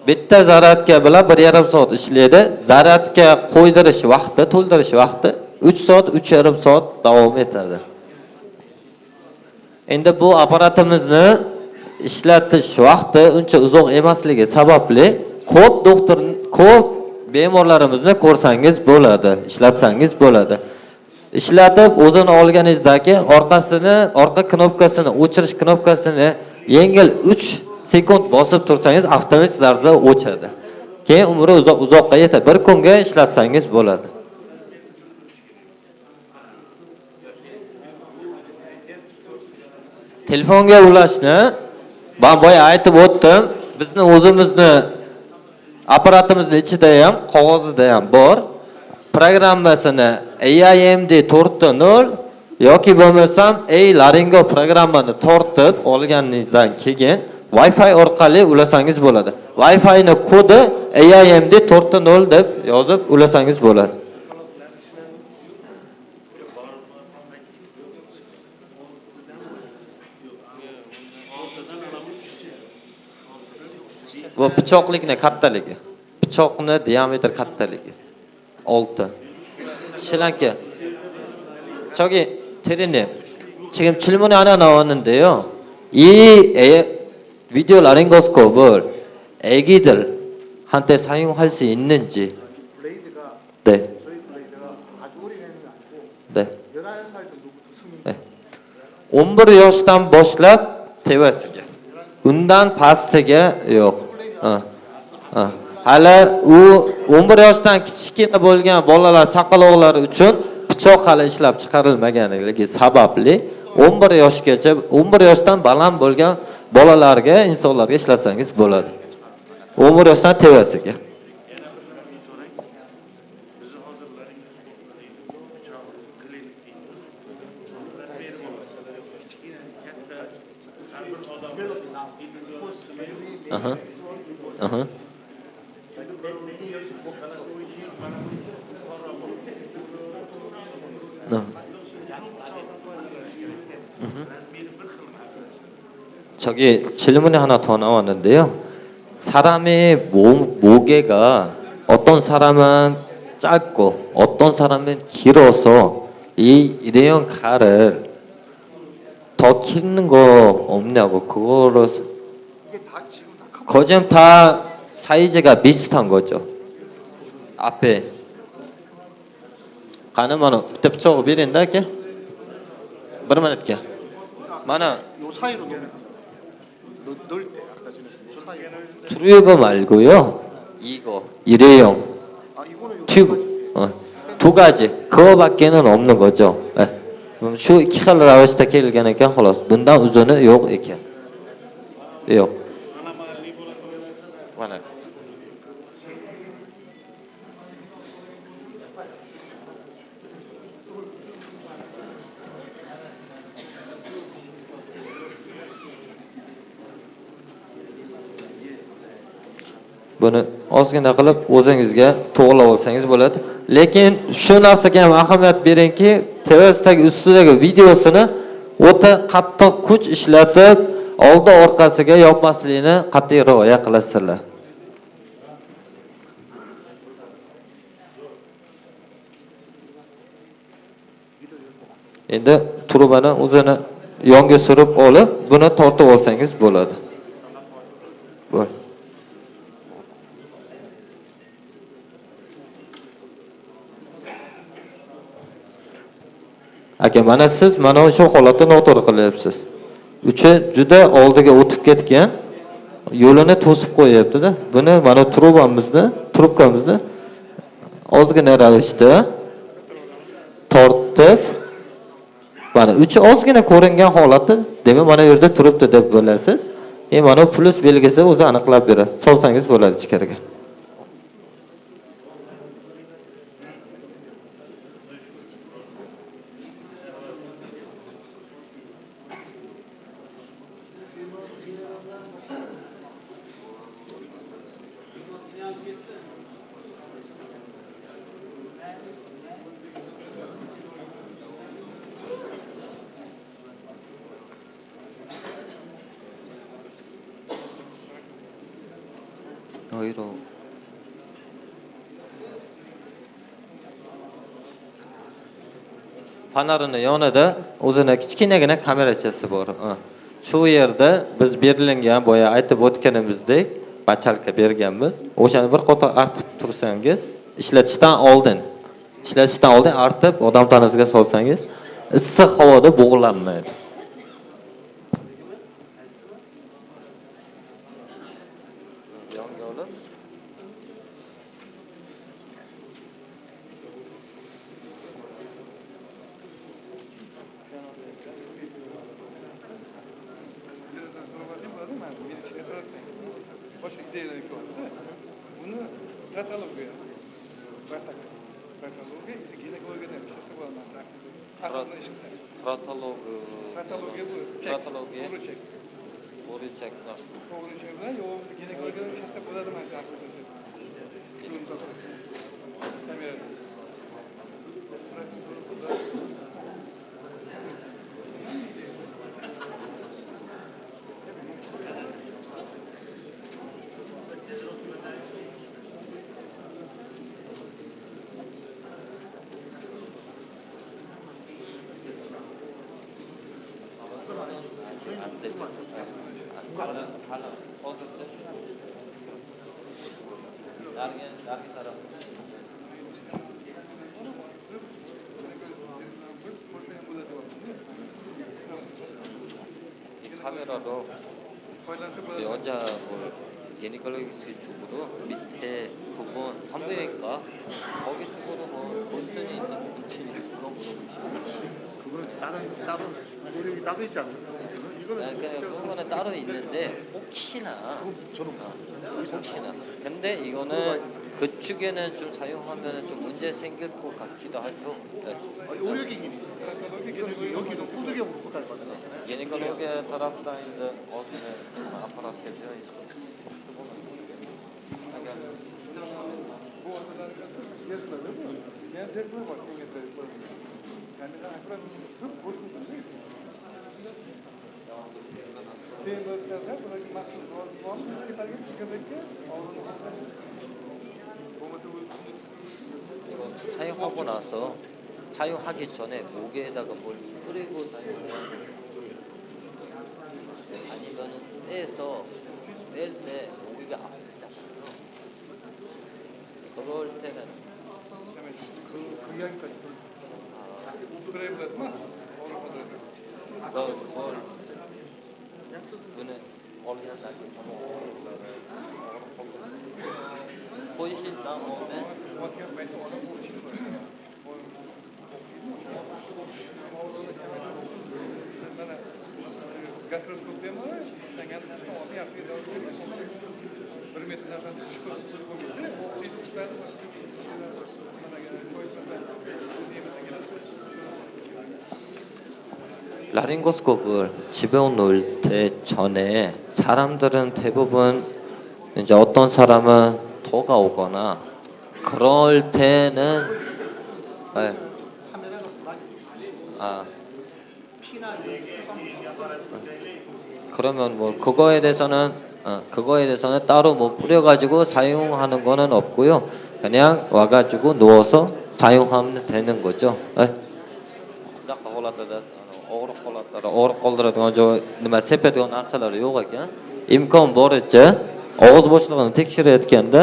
[SPEAKER 1] Bitta zaryadka bilan 1,5 soat ishlaydi. Zaryadka qo'ydirish vaqti, to'ldirish vaqti 3 soat, 3,5 soat davom etadi. Endi bu apparatimizni ishlatish vaqti uncha uzoq emasligi sababli ko'p bemorlarimizni ko'rsangiz bo'ladi, ishlatsangiz bo'ladi. Ishlatib o'zini olganingizdagi orqa knopkasini, o'chirish knopkasini yengil 3 sekund bosib tursangiz avtomatik tarzda o'chadi. Keyin umri uzoqqa yetadi. Bir kunga ishlatsangiz bo'ladi. Telefonga ulashni men boya aytib o'tdim. Bizni o'zimizni apparatimizni ichida ham, qog'ozida ham bor. Programmasini AIMD 4.0 yoki bo'lmasam Laringo programmani tortib olganingizdan keyin Wi-Fi orqali ulasangiz bo'ladi. Wi-Fi ni kodi AIMD 4.0 deb yozib ulasangiz bo'ladi. Bu pichoqlikning kattaligi. Pichoqning diametri kattaligi 6. Shilanka. 저기 대리님, 지금 질문이 하나 나왔는데요. 이 비디오 라링거스코프를 애기들한테 사용할 수 있는지.
[SPEAKER 2] 블레이드가
[SPEAKER 1] 네.
[SPEAKER 2] 저희 블레이드가 아주 오래되는 게 아니고
[SPEAKER 1] 네.
[SPEAKER 2] 11살 정도부터 쓰는
[SPEAKER 1] 네. 11 yoshdan boshlab tevasiga. Undan pastiga yo'q. Hali u 11 yoshdan kichkina bo'lgan bolalar, chaqaloqlar uchun pichoq hali ishlab chiqarilmaganligi sababli 11 yoshgacha 11 yoshdan baland bo'lgan bolalarga, insonlarga ishlatsangiz bo'ladi. 11 yoshdan tevasiga. Aha. Aha. 저기 질문이 하나 더 나왔는데요. 사람의 모개가 어떤 사람은 짧고 어떤 사람은 길어서 이 일회용 칼을 더 키는 거 없냐고 그거를 거진 다 사이즈가 비슷한 거죠. 앞에 가능하면 대표적으로 미린다 이렇게 뭐라만 이렇게 mana
[SPEAKER 2] 요 사이로 넣을 때 아까 전에 요 사이에
[SPEAKER 1] 튜브 말고요. 이거 일회용
[SPEAKER 2] 이거는 요
[SPEAKER 1] 튜브 두 가지 그거밖에는 없는 거죠. 네. 그럼 shu ikki xil ravishda kelgan ekan xolos. Bundan uzuni yo'q ekan. Yo'q. Mana. Buni ozgina qilib o'zingizga to'g'rilab olsangiz bo'ladi. Lekin shu narsaga ham ahamiyat beringki, terasdagi ustidagi videosini o'ta qattiq kuch ishlatib, oldi orqasiga yopmaslikni qat'iy rioya qilasizlar. Endi trubani o'zini yonga surib olib, buni tortib olsangiz bo'ladi. Bo'l. Aka, mana siz mana shu holatda noto'g'ri qilyapsiz. Uchi juda oldiga o'tib ketgan, yo'lini to'sib qo'yapti-da. Buni mana trubkamizni ozgina ravishda tortib, mana uchi ozgina ko'ringan holatda, demak mana bu yerda turibdi deb bilasiz. Mana plus belgisi o'zi aniqlab beradi. Solsangiz bo'ladi ichkariga. Oyro. Panarini yonida o'zini kichkinagina kamerachasi bor. Shu yerda biz berilgan boya aytib o'tganimizdek bachalka berganmiz. O'shani bir qator artib tursangiz, ishlatishdan oldin artib odam tanasiga solsangiz, issiq havoda bug'lanmaydi.
[SPEAKER 4] Bunu kataloga ginekologiyada ishlasa bo'ladi. Katalogiya bu. Katalogiya.
[SPEAKER 1] O'rinchak.
[SPEAKER 4] O'rinchak bilan yo'q ginekologiyada ishlasa bo'ladi mana kamerada.
[SPEAKER 1] 카메라로 여자 기니컬로기스트 쪽으로 밑에 부분 산부인과 거기 쪽으로 뭐 본전이 있는 부분이 그런
[SPEAKER 2] 따로 있지 않나요? 이거는
[SPEAKER 1] 그런 거는 따로 있는데 혹시나 혹시나. 근데 이거는 그쪽에는 좀 사용하면 좀 문제 생길 것 같기도 하죠. 네.
[SPEAKER 2] 의료기기 여기도 후두경으로 꽂아야 받아요.
[SPEAKER 1] Yeni Kologa tarafdan endi ozgina apparatga joy 사용하고 나서 사용하기 전에 목에다가 뭘 뿌리고 사용해야 아니면은 뺄 때 모기가 아프잖아요. 그럴 때는
[SPEAKER 2] 그 이야기까지
[SPEAKER 1] 그걸 눈에 올려다기 보이실 다음에
[SPEAKER 4] Gastroskop demo, stänga av hjärtsidan och det med sig nästan
[SPEAKER 1] 라링고스코프를 집어넣을 때 전에 사람들은 대부분 이제 어떤 사람은 토가 오거나 그럴 때는 네. 그러면 뭐 그거에 대해서는 따로 뭐 뿌려가지고 사용하는 거는 없고요. 그냥 와가지고 누워서 사용하면 되는 거죠. og'riq qoldiradigan joy nima sepadigan narsalari yo'q ekan. Imkon boricha og'iz bo'shlig'ini tekshirayotganda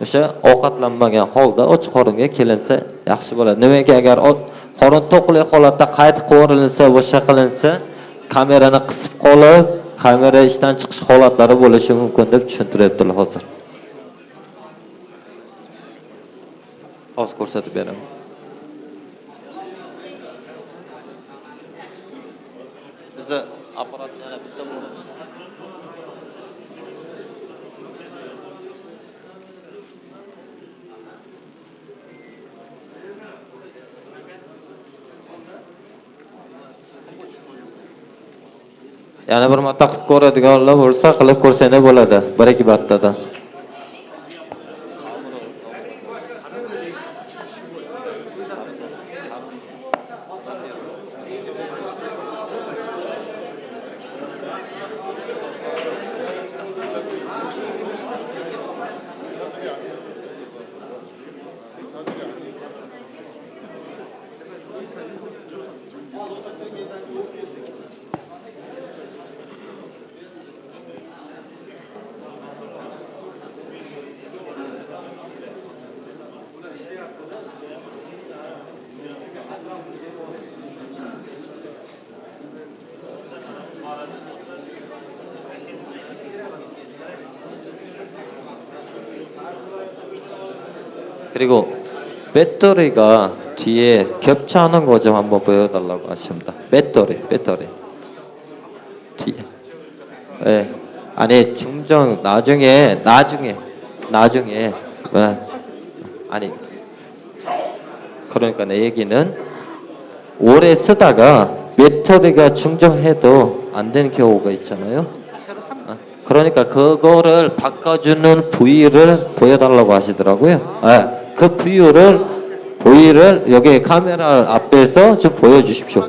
[SPEAKER 1] o'sha ovqatlanmagan holda och qoringa kelinsa yaxshi bo'ladi. Nimaiki agar qorin to'qli holatda qayta qo'rilsa, boshqa qilinsa, kamerani qisib qolib, kamera ishdan chiqish holatlari bo'lishi mumkin deb tushuntiryaptilar hozir. Hozir ko'rsatib beraman. Bizi apparat yana bitta bo'ladi. Yana bir marta qilib ko'radiganlar bo'lsa, qilib ko'rsanglar bo'ladi. 1-2 martada. 그리고 배터리가 뒤에 겹쳐하는 거 좀 한번 보여달라고 하십니다. 배터리 뒤에. 네. 아니 충전 나중에 아니 그러니까 내 얘기는 오래 쓰다가 배터리가 충전해도 안 되는 경우가 있잖아요. 그러니까 그거를 바꿔주는 부위를 보여달라고 하시더라고요. 그 부위를 여기 카메라 앞에서 좀 보여주십시오.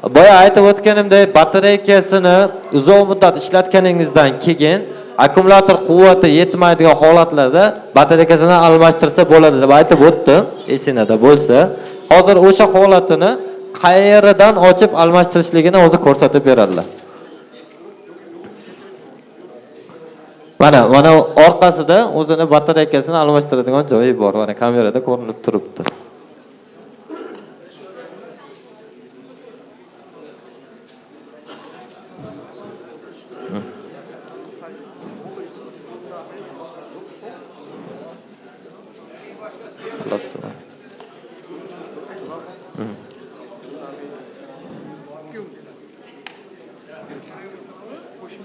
[SPEAKER 1] Boya aytib o'tganimdek, batareykasini uzoq muddat ishlatganingizdan keyin akkumulyator quvvati yetmaydigan holatlarda batareykasini almashtirsa bo'ladi deb aytib o'tdim, esingizda bo'lsa. Hozir o'sha holatini qayerdan ochib almashtirishligini o'zi ko'rsatib beradilar. Mana orqasida o'zini batareykasini almashtiradigan joyi bor. Mana kamerada ko'rinib turibdi.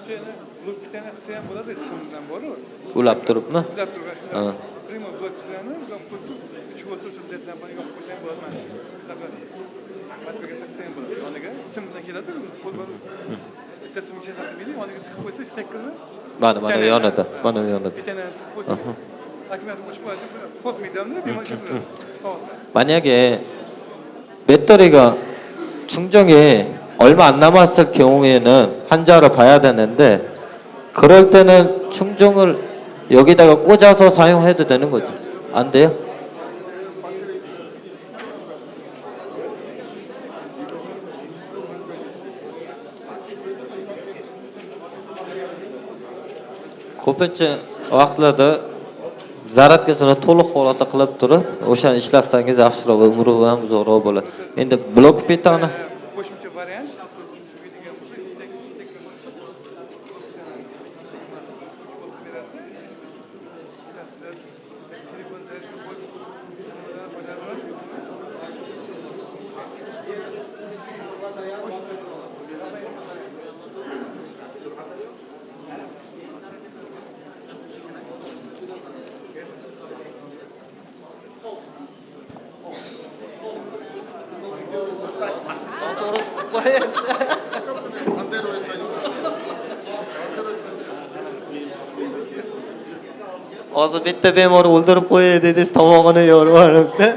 [SPEAKER 4] şeyini bulup bir tane kısayan buladı, sımdan bolu.
[SPEAKER 1] ulab turibmi?
[SPEAKER 4] Ular turgan.
[SPEAKER 1] Ha.
[SPEAKER 4] Primo bulup kısayani, yok kutu, üç otur sürdetlen bana yok kısayan bulamaz. Tabii. Başka kısayan buladı. Onaga sımdan keladi, kol var. Kısım için sakın bileyim, onaga tıkıp koysa istekliğini.
[SPEAKER 1] Mana yonida, mana yonida.
[SPEAKER 4] Bir tane tıkıp koysa. Akmet uçup koysa, pot meydanını bir maçı buluyor. Tamam.
[SPEAKER 1] 만약에 배터리가 충전이 얼마 안 남았을 경우에는 환자로 봐야 되는데 그럴 때는 충전을 여기다가 꽂아서 사용해도 되는 거죠. 안 돼요? ko'pincha vaqtlarda zaryadkasini to'liq holatda qilib turib o'shani ishlatsangiz yaxshiroq va umri ham uzoqroq bo'ladi. Endi blok petani
[SPEAKER 4] Qo'shimcha variant.
[SPEAKER 1] hozir bitta bemorni o'ldirib qo'yay dedingiz, tomog'ini yorib olibdi.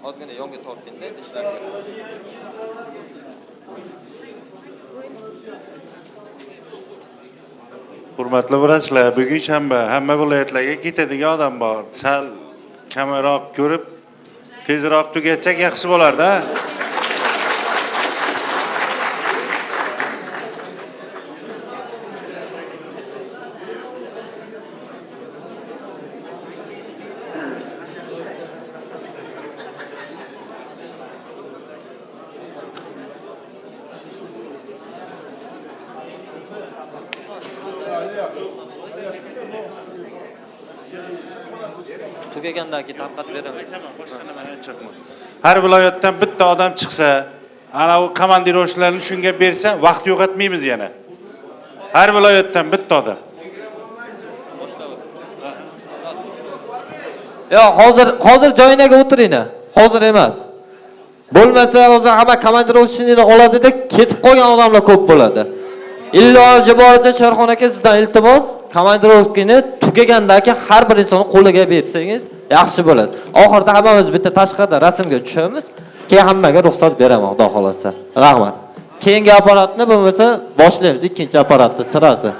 [SPEAKER 1] Ozgina yonga tortganda ishlar.
[SPEAKER 5] Hurmatli vrachlar, bugun shanba, hamma viloyatlarga ketadigan odam bor. Sal kamroq ko'rib, tezroq tugatsak yaxshi bo'lar-da.
[SPEAKER 1] Tugagandan keyin tarqatib beraman.
[SPEAKER 5] Har viloyatdan bitta odam chiqsa, ana u komandirovkalarni shunga bersa, vaqt yo'qotmaymiz yana. Har viloyatdan bitta odam.
[SPEAKER 1] Yo, hozir joyinaga o'tiringlar. Hozir emas. Bo'lmasa hozir hamma komandirovchini oladida ketib qolgan odamlar ko'p bo'ladi. Iloji boricha Sharxon aka sizdan iltimos, komandirovkani tugagandan keyin har bir inson qo'liga bersangiz yaxshi bo'ladi. Oxirida hammamiz bitta tashqarida rasmga tushamiz, keyin hammaga ruxsat beraman, xudo xolasa. Rahmat. Keyingi apparatni bo'lmasa boshlaymiz, ikkinchi apparatni sirasi.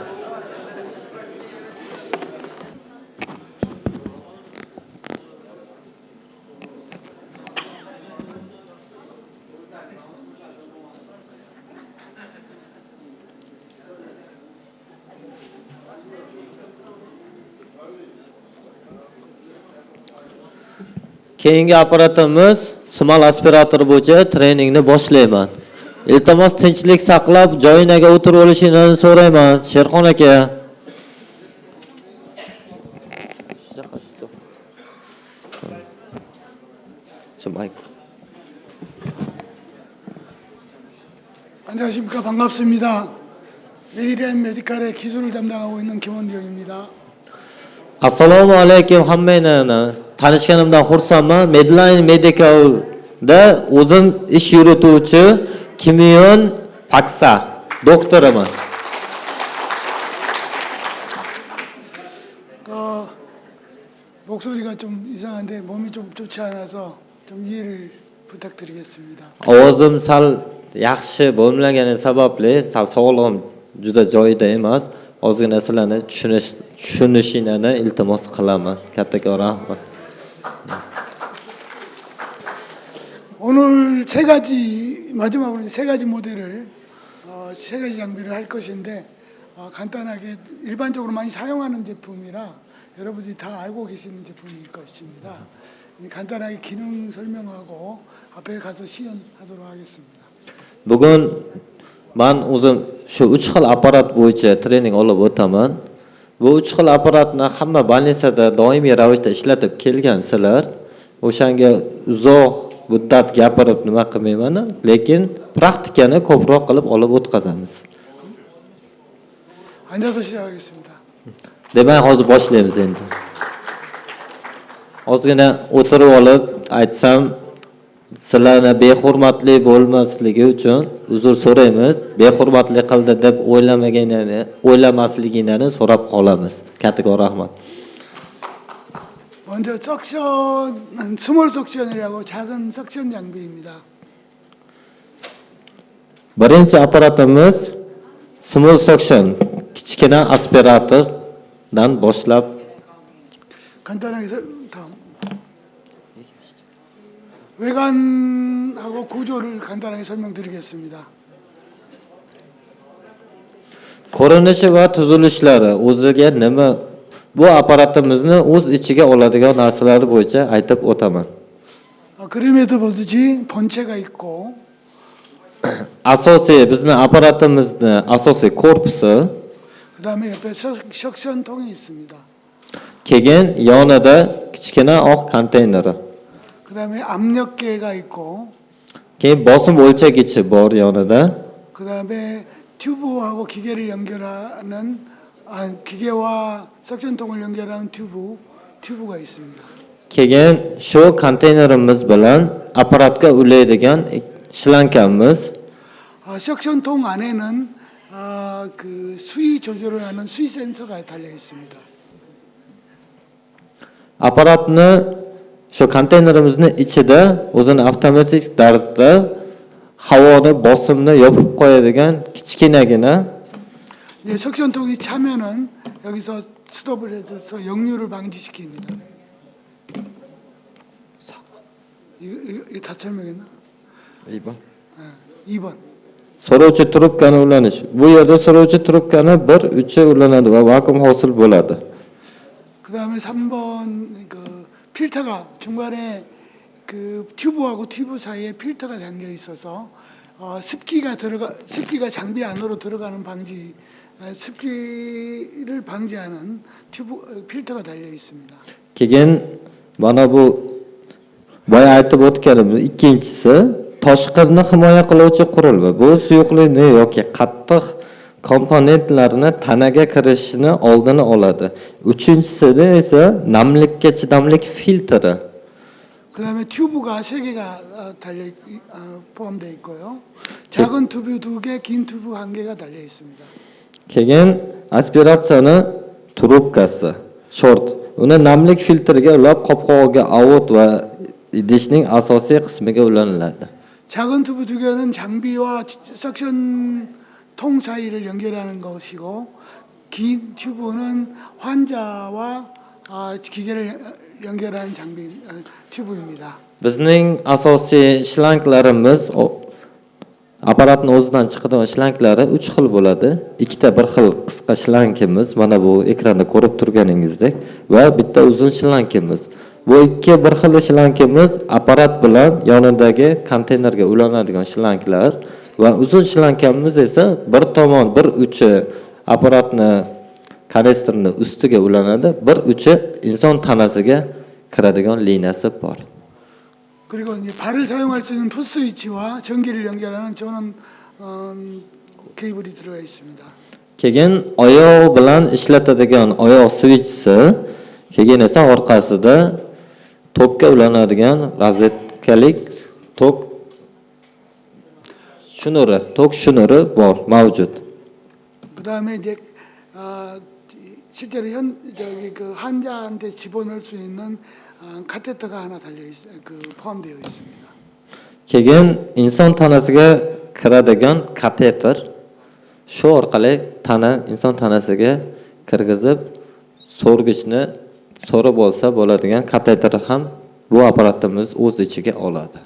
[SPEAKER 1] Keyingi apparatimiz smal aspirator bo'yicha treningni boshlayman. Iltimos tinchlik saqlab joyinaga o'tirib olishingizni so'rayman, Sherxon aka.
[SPEAKER 6] 안녕하십니까. 반갑습니다. 메디리안 메디칼의 기술을 담당하고 있는 김원경입니다.
[SPEAKER 1] Assalomu alaykum hammanglarni. Tanishganimdan xursandman. Medline Medicalda o'zim ish yurituvchi Kimyon Paksa doktoriman.
[SPEAKER 6] 목소리가 좀 이상한데 몸이 좀 좋지 않아서 좀 이해를 부탁드리겠습니다.
[SPEAKER 1] Ovozim sal yaxshi bo'lmagani sababli sal sog'lig'im juda joyida emas. Ozgina sizlarni tushunishinglarni iltimos qilaman. Kattakon rahmat.
[SPEAKER 6] 오늘 세 가지 마지막으로 세 가지 모델을 세 가지 장비를 할 것인데 간단하게 일반적으로 많이 사용하는 제품이라 여러분들이 다 알고 계시는 제품일 것입니다. 간단하게 기능 설명하고 앞에 가서 시연하도록 하겠습니다.
[SPEAKER 1] Bugun men o'zim shu 3 xil apparat bo'yicha trening olib o'taman. Bu 3 xil apparatni hamma больницада doimiy ravishda ishlatib kelgansizlar. O'shanga uzoq muddat gapirib nima qilmayman, lekin praktikani ko'proq qilib olib o'tkazamiz.
[SPEAKER 6] 앉아서 시작하겠습니다.
[SPEAKER 1] Demak, hozir boshlaymiz endi. Ozgina o'tirib olib aytsam, sizlarni behurmatli bo'lmasligi uchun uzr so'raymiz. Behurmatli qildi deb o'ylamasligingizni so'rab qolamiz. Kattakon rahmat.
[SPEAKER 6] 먼저 석션, 스몰 석션이라고 작은 석션 장비입니다.
[SPEAKER 1] Birinchi apparatimiz small suction, kichkina aspiratordan boshlab
[SPEAKER 6] 간단하게 다음 외관하고 구조를 간단하게 설명드리겠습니다.
[SPEAKER 1] ko'rinishi va tuzilishlari o'ziga nima bu apparatimizni o'z ichiga oladigan narsalari bo'yicha aytib o'taman.
[SPEAKER 6] 그림에도 보듯이 본체가 있고
[SPEAKER 1] Asosiy bizni apparatimizni asosiy korpusi,
[SPEAKER 6] 그다음에 옆에 석션통이 있습니다.
[SPEAKER 1] keyin yonida kichkina oq konteyneri,
[SPEAKER 6] 그다음에 압력계가 있고
[SPEAKER 1] keyin bosim o'lchagichi bor yonida,
[SPEAKER 6] 그다음에 튜브하고 기계를 연결하는 기계와 석션통을 연결하는 튜브가 있습니다.
[SPEAKER 1] keyin shu konteynerimiz bilan apparatga ulaydigan shlankamiz,
[SPEAKER 6] 석션통 안에는 그 수위 조절을 하는 수위 센서가 달려 있습니다.
[SPEAKER 1] apparatni shu konteynerimizni ichida o'zini avtomatik tarzda havoni bosimni yopib qo'yadigan kichkinagina
[SPEAKER 6] 이제 석션통이 차면은 여기서 스톱을 해줘서 역류를 방지시킵니다. 이거 다 설명했나? 2번.
[SPEAKER 1] so'rovchi trubkani ulanish. Bu yerda so'rovchi trubkani bir uchi ulanadi va vakuum hosil bo'ladi.
[SPEAKER 6] 그다음에 3번 그 필터가 중간에 그 튜브하고 튜브 사이에 필터가 담겨 있어서 습기가 장비 안으로 들어가는 습기를 방지하는 필터가 달려 있습니다.
[SPEAKER 1] Keyin mana bu boya aytib o'tganimiz ikkinchisi toshqinni himoya qiluvchi qurilma. Bu suyuqlikni yoki qattiq komponentlarni tanaga kirishini oldini oladi. Uchinchisi esa namlikka chidamlik filtri.
[SPEAKER 6] 그다음에 튜브가 3개가 포함되어 있고요. 작은 튜브 2개, 긴 튜브 1개가 달려 있습니다.
[SPEAKER 1] Keyin aspiratsiyani trubkasi, short. Uni namlik filtriga ulab qopqog'iga avod va idishning asosiy qismiga ulaniladi.
[SPEAKER 6] 작은 튜브 2개는 장비와 석션통 사이를 연결하는 것이고 긴 튜브는 환자와 기계를 연결하는 튜브입니다.
[SPEAKER 1] Bizning asosiy shlanklarimiz apparatning o'zidan chiqadigan shlanklari 3 xil bo'ladi. Ikkita bir xil qisqa shlankimiz, mana bu ekranda ko'rib turganingizdek, va bitta uzun shlankimiz. Bu ikki bir xil shlankimiz apparat bilan yonidagi konteynerga ulanadigan shlanklar va uzun shlankamiz esa bir tomon bir uchi apparatni kanistrni ustiga ulanadi, bir uchi inson tanasiga kiradigan liniyasi bor.
[SPEAKER 6] 그리고 이제 발을 사용할 수 있는 풋스위치와 전기를 연결하는 전원 케이블이 들어가 있습니다.
[SPEAKER 1] Keyin oyoq bilan ishlatadigan oyoq switchsi, keyin esa orqasida tokka ulanadigan rozetkalik tok shunuri bor, mavjud.
[SPEAKER 6] 그다음에 이제 실제로 그 환자한테 집어넣을 수 있는 카테터가 하나 포함되어 있습니다.
[SPEAKER 1] Keyin inson tanasiga kiradigan kateter shu orqali inson tanasiga kirgizib so'rgichni so'rib olsa bo'ladigan kateter ham bu apparatimiz o'z ichiga oladi.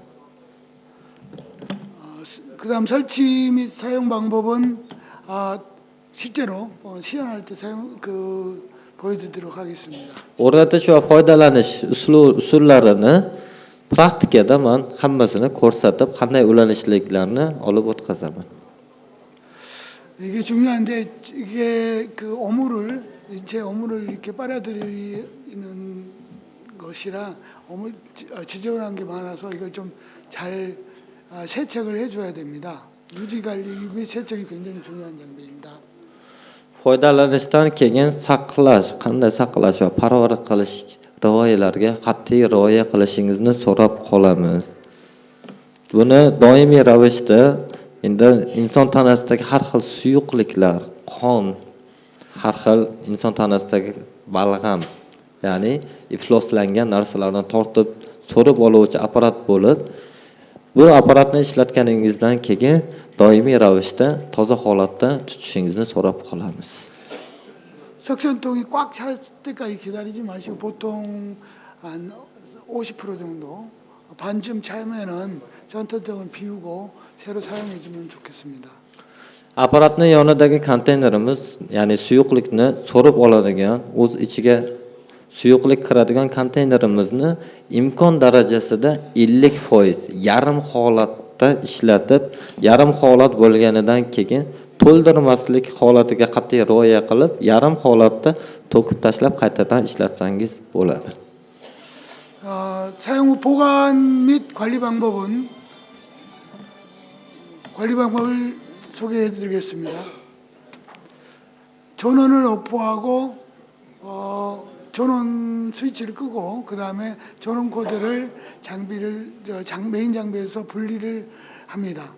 [SPEAKER 6] 그다음 설치 및 사용 방법은 실제로 시연할 때 사용 보여드리도록 하겠습니다.
[SPEAKER 1] o'rnatish va foydalanish usullarini praktikada man hammasini ko'rsatib, qanday ulanishliklarni olib o'tkazaman.
[SPEAKER 6] 이게 중요한데 이게 그 어물을 인체 어물을 이렇게 빨아들이는 것이라 어물 지저분한 게 많아서 이걸 좀 잘 세척을 해줘야 됩니다. 유지 관리 및 세척이 굉장히 중요한 장비입니다.
[SPEAKER 1] Foydalanishdan keyin saqlash, qanday saqlash va parvarish qilish rioyalarga qat'iy rioya qilishingizni so'rab qolamiz. Buni doimiy ravishda endi inson tanasidagi har xil suyuqliklar, qon, har xil inson tanasidagi balg'am, ya'ni ifloslangan narsalarni tortib so'rib oluvchi apparat bo'lib, bu apparatni ishlatganingizdan keyin doimiy ravishda toza holatda tutishingizni so'rab qolamiz.
[SPEAKER 6] 석션통이 꽉 찰 때까지 기다리지 마시고 보통 한 50% 정도 반쯤 차면은 전터통을 비우고 새로 사용해 주면 좋겠습니다.
[SPEAKER 1] Apparatni yonidagi konteynerimiz, ya'ni suyuqlikni so'rib oladigan, o'z ichiga suyuqlik kiradigan konteynerimizni imkon darajasida 50%, yarim holatda ishlatib, yarim holat bo'lganidan keyin to'ldirmaslik holatiga qat'iy rioya qilib, yarim holatda to'kib tashlab qaytadan ishlatsangiz bo'ladi.
[SPEAKER 6] 사용 후 보관 및 관리 방법을 소개해 드리겠습니다. 전원을 오프하고 전원 스위치를 끄고 그 다음에 전원 코드를 메인 장비에서 분리를 합니다.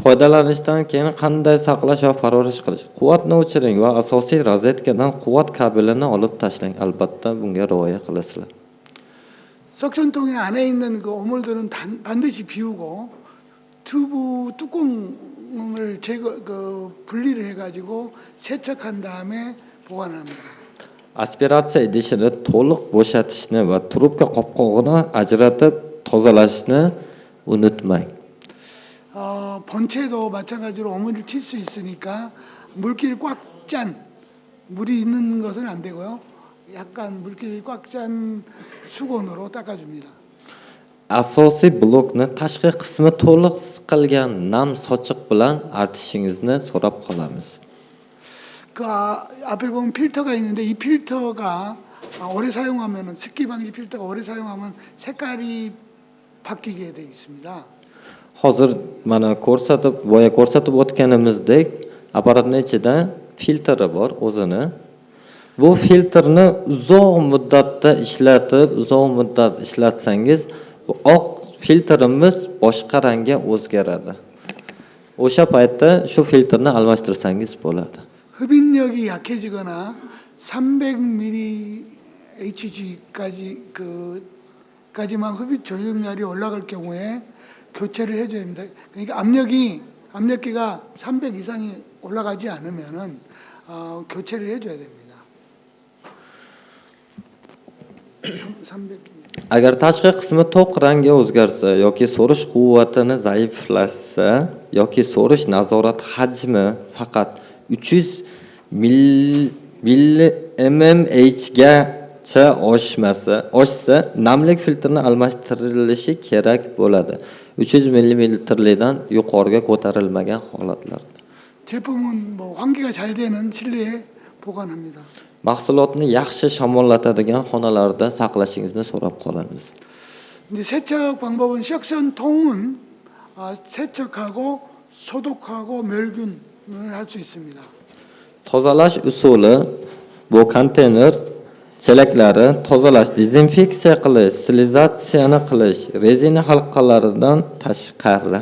[SPEAKER 1] Foydalanishdan keyin qanday saqlash va parvarish qilish? Quvvatni o'chiring va asosiy rozetkadan quvvat kabelini olib tashlang. Albatta bunga rioya qilasizlar.
[SPEAKER 6] 석션통의 안에 있는 그 오물들은 반드시 비우고 튜브 뚜껑을 분리를 해가지고 세척한 다음에 보관합니다.
[SPEAKER 1] Aspiratsiya idishini to'liq bo'shatishni va trubka qopqog'ini ajratib tozalashni unutmang.
[SPEAKER 6] 본체도 마찬가지로 오물을 칠 수 있으니까 물기를 꽉 짠 물이 있는 것은 안 되고요. 약간 물기를 꽉 짠 수건으로 닦아줍니다.
[SPEAKER 1] Asosiy blokni tashqi qismi to'liq siqilgan nam sochiq bilan artishingizni so'rab qolamiz.
[SPEAKER 6] 그 앞에 보면 필터가 있는데 이 필터가 오래 사용하면 습기 방지 필터가 오래 사용하면 색깔이 바뀌게 돼 있습니다.
[SPEAKER 1] Hozir mana ko'rsatib o'tganimizdek, apparatning ichida filtri bor o'zini. Bu filtrni uzoq muddatda ishlatsangiz, bu oq filtrimiz boshqa rangga o'zgaradi. O'sha paytda shu filtrni almashtirsangiz bo'ladi.
[SPEAKER 6] 흡인력이 약해지거나 300mHz까지만 흡입 전력량이 올라갈 경우에 교체를 해줘야 합니다. 그러니까 압력기가 300 이상이 올라가지 않으면은 교체를 해줘야 됩니다. 300.
[SPEAKER 1] Agar tashqi qismi to'q rangga o'zgarsa yoki so'rish quvvatini zaiflashsa yoki so'rish nazorat hajmi faqat 300 mmHz gacha oshsa, namlik filtrini almashtirilishi kerak bo'ladi. 300 mmdan yuqoriga ko'tarilmagan holatlarda.
[SPEAKER 6] 제품은 뭐 환기가 잘 되는 실내에 보관합니다.
[SPEAKER 1] Mahsulotni yaxshi shamollatadigan xonalarda saqlashingizni so'rab qolamiz.
[SPEAKER 6] 이제 세척 방법은 석션통은 세척하고 소독하고 멸균을 할 수 있습니다.
[SPEAKER 1] Tozalash usuli bu konteyner chelaklari tozalash, dezinfeksiya qilish, sterilizatsiyani qilish, rezina halqalaridan tashqari.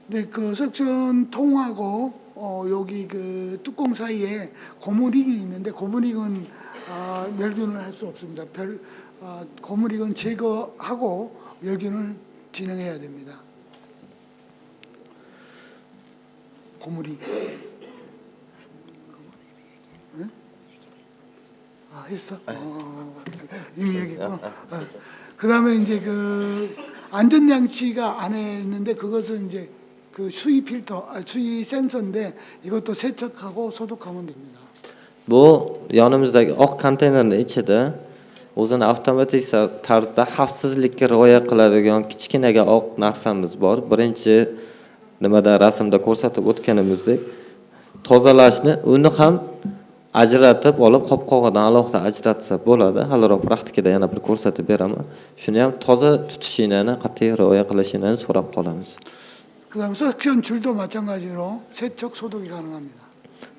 [SPEAKER 6] 네, 그 석션통하고 여기 그 뚜껑 사이에 고무링이 있는데 고무링은 멸균을 할 수 없습니다. 고무링은 제거하고 멸균을 진행해야 됩니다. 고무링. 응? 했어? 이미 얘기했구나. 그 다음에 이제 그 안전장치가 안에 있는데 그것은 이제 그 수위 필터, 수위 센서인데 이것도 세척하고 소독하면 됩니다.
[SPEAKER 1] Bu yonimizdagi oq konteynerning ichida o'zini avtomatik tarzda xavfsizlikka rioya qiladigan kichkinaga oq narsamiz bor. Birinchi nimada rasmda ko'rsatib o'tganimizdek tozalashni uni ham ajratib olib qopqog'idan alohida ajratsa bo'ladi. Haliroq praktikada yana bir ko'rsatib beraman. Shuni ham toza tutishinglarni qat'iy rioya qilishinglarni so'rab qolamiz.
[SPEAKER 6] 그다음 석션 줄도 마찬가지로 세척 소독이 가능합니다.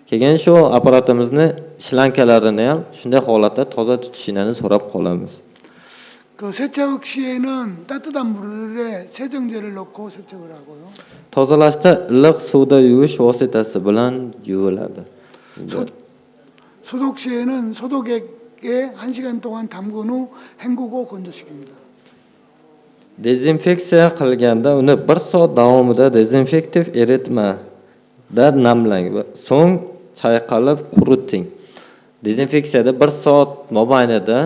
[SPEAKER 1] Keyin shu apparatimizni shalankalarini ham shunday holatda toza tutishinglarni so'rab qolamiz.
[SPEAKER 6] 그 세척 시에는 따뜻한 물에 세정제를 넣고 세척을 하고요.
[SPEAKER 1] Tozalashda iliq suvda yuvish vositasi bilan yuviladi.
[SPEAKER 6] 소독 시에는 소독액에 1시간 동안 담근 후 헹구고 건조시킵니다.
[SPEAKER 1] Dezinfeksiya qilganda uni 1 soat davomida dezinfektiv eritmada namlang va so'ng chayqalib quriting. Dezinfeksiyada 1 soat mobaynida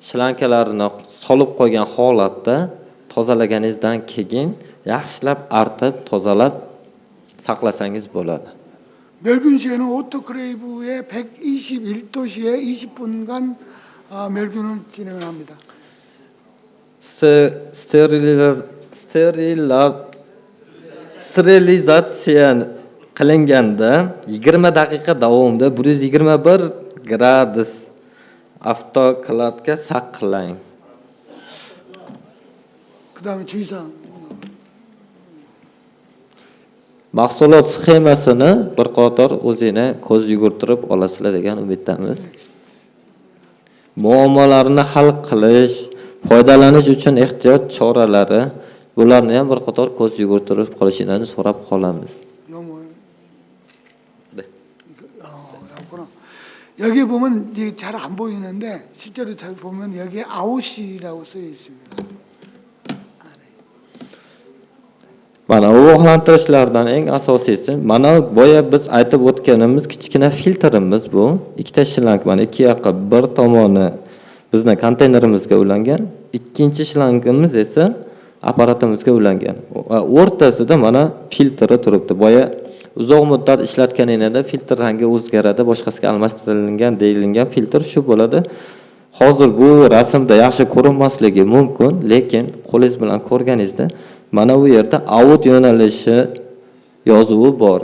[SPEAKER 1] shalankalarini solib qo'ygan holatda tozalaganingizdan keyin yaxshilab artib, tozalab saqlasangiz bo'ladi.
[SPEAKER 6] 멸균 시에는 오토크레이브에 121도씨에 20분간 멸균을 진행을 합니다.
[SPEAKER 1] Sterilizatsiya qilinganda 20 daqiqa davomida 121 gradus avtoklavga saqlang.
[SPEAKER 6] 그다음에 주의사항.
[SPEAKER 1] Mahsulot sxemasini bir qator o'zini ko'z yugurtirib olasizlar degan umiddamiz. Muammolarni hal qilish, foydalanish uchun ehtiyot choralari, bularni ham bir qator ko'z yugurtirib qolishingizni so'rab qolamiz.
[SPEAKER 6] 영어.
[SPEAKER 1] 네.
[SPEAKER 6] 없구나. 여기 보면 잘 안 보이는데 실제로 잘 보면 여기에 아웃이라고 쓰여 있습니다.
[SPEAKER 1] Mana ogohlantirishlardan eng asosiysi, mana boya biz aytib o'tganimiz kichkina filtrimiz bu. Ikkita shlang, mana ikki yoqqa bir tomoni bizning konteynerimizga ulangan, ikkinchi shlangimiz esa apparatimizga ulangan. O'rtasida mana filtri turibdi. Boya uzoq muddat ishlatganingizda filtr rangi o'zgaradi, boshqasiga almashtirilgan deyilgan filtr shu bo'ladi. Hozir bu rasmda yaxshi ko'rinmasligi mumkin, lekin qo'lingiz bilan ko'rganingizda mana bu yerda out yo'nalishi yozuvi bor.